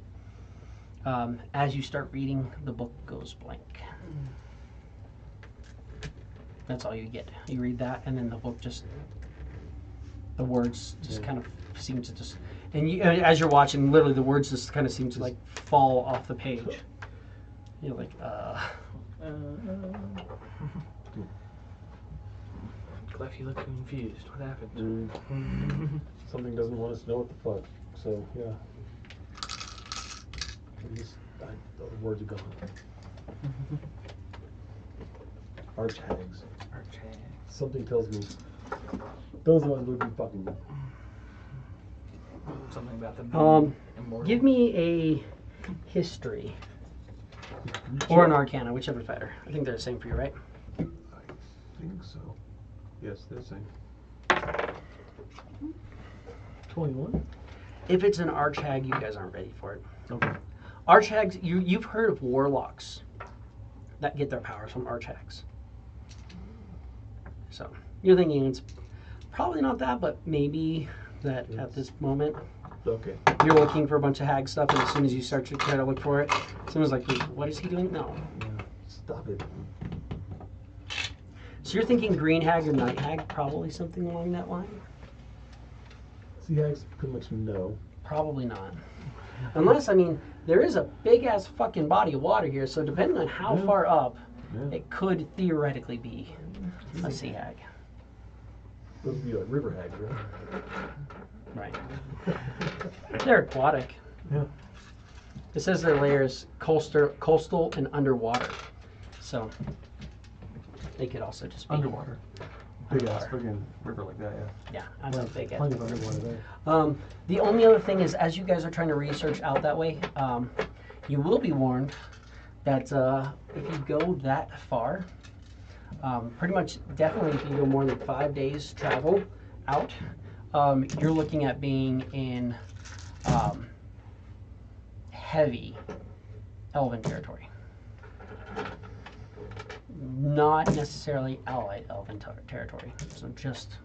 As you start reading, the book goes blank. That's all you get. You read that, and then the book the words just kind of seem to just, and you, as you're watching, literally the words just kind of seem to like fall off the page. You're like, Clef, you look confused. What happened? Something doesn't want us to know what the fuck. So yeah, the words are gone. Arch hags. Arch hags. Something tells me those ones would be fucking good. Something about them. Immortal. give me a history or an arcana, whichever's better. I think they're the same for you, right? I think so. Yes, they're the same. 21? If it's an arch hag, you guys aren't ready for it. Okay. Arch hags, you've heard of warlocks that get their powers from arch hags. So you're thinking it's probably not that, but maybe that at this moment. Okay. You're looking for a bunch of hag stuff, and as soon as you start to try to look for it, someone's like, "Wait, what is he doing?" No. Yeah. Stop it. So you're thinking green hag or night hag, probably something along that line? Sea hags pretty much no. Probably not. Unless, I mean, there is a big-ass fucking body of water here, so depending on how far up, it could theoretically be a sea hag. Those would be like river hags, right? Right. They're aquatic. Yeah. It says their layer is coastal and underwater. So They could also just be Underwater. Big ass underwater. friggin' river like that, yeah. Yeah, I'm a big Plenty of underwater there. The only other thing is, as you guys are trying to research out that way, you will be warned that if you go that far, pretty much definitely if you go more than 5 days travel out, you're looking at being in heavy Elven territory. Not necessarily allied Elven territory. So just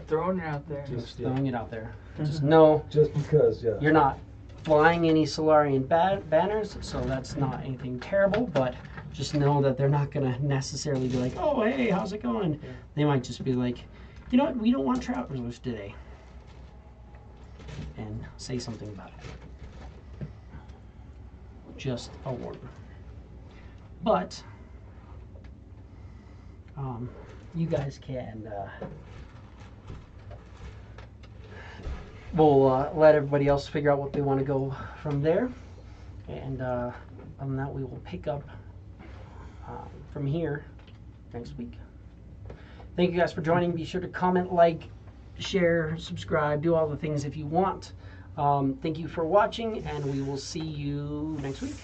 Throwing it out there. Just, throwing it out there. Just know just because, yeah. you're not flying any Solarian banners, so that's not anything terrible, but just know that they're not going to necessarily be like, oh, hey, how's it going? They might just be like, you know what, we don't want travelers today. And say something about it. Just a warning. But, you guys can, we'll let everybody else figure out what they want to go from there. And on that, we will pick up from here next week. Thank you guys for joining. Be sure to comment, like, share, subscribe, do all the things if you want. Thank you for watching, and we will see you next week.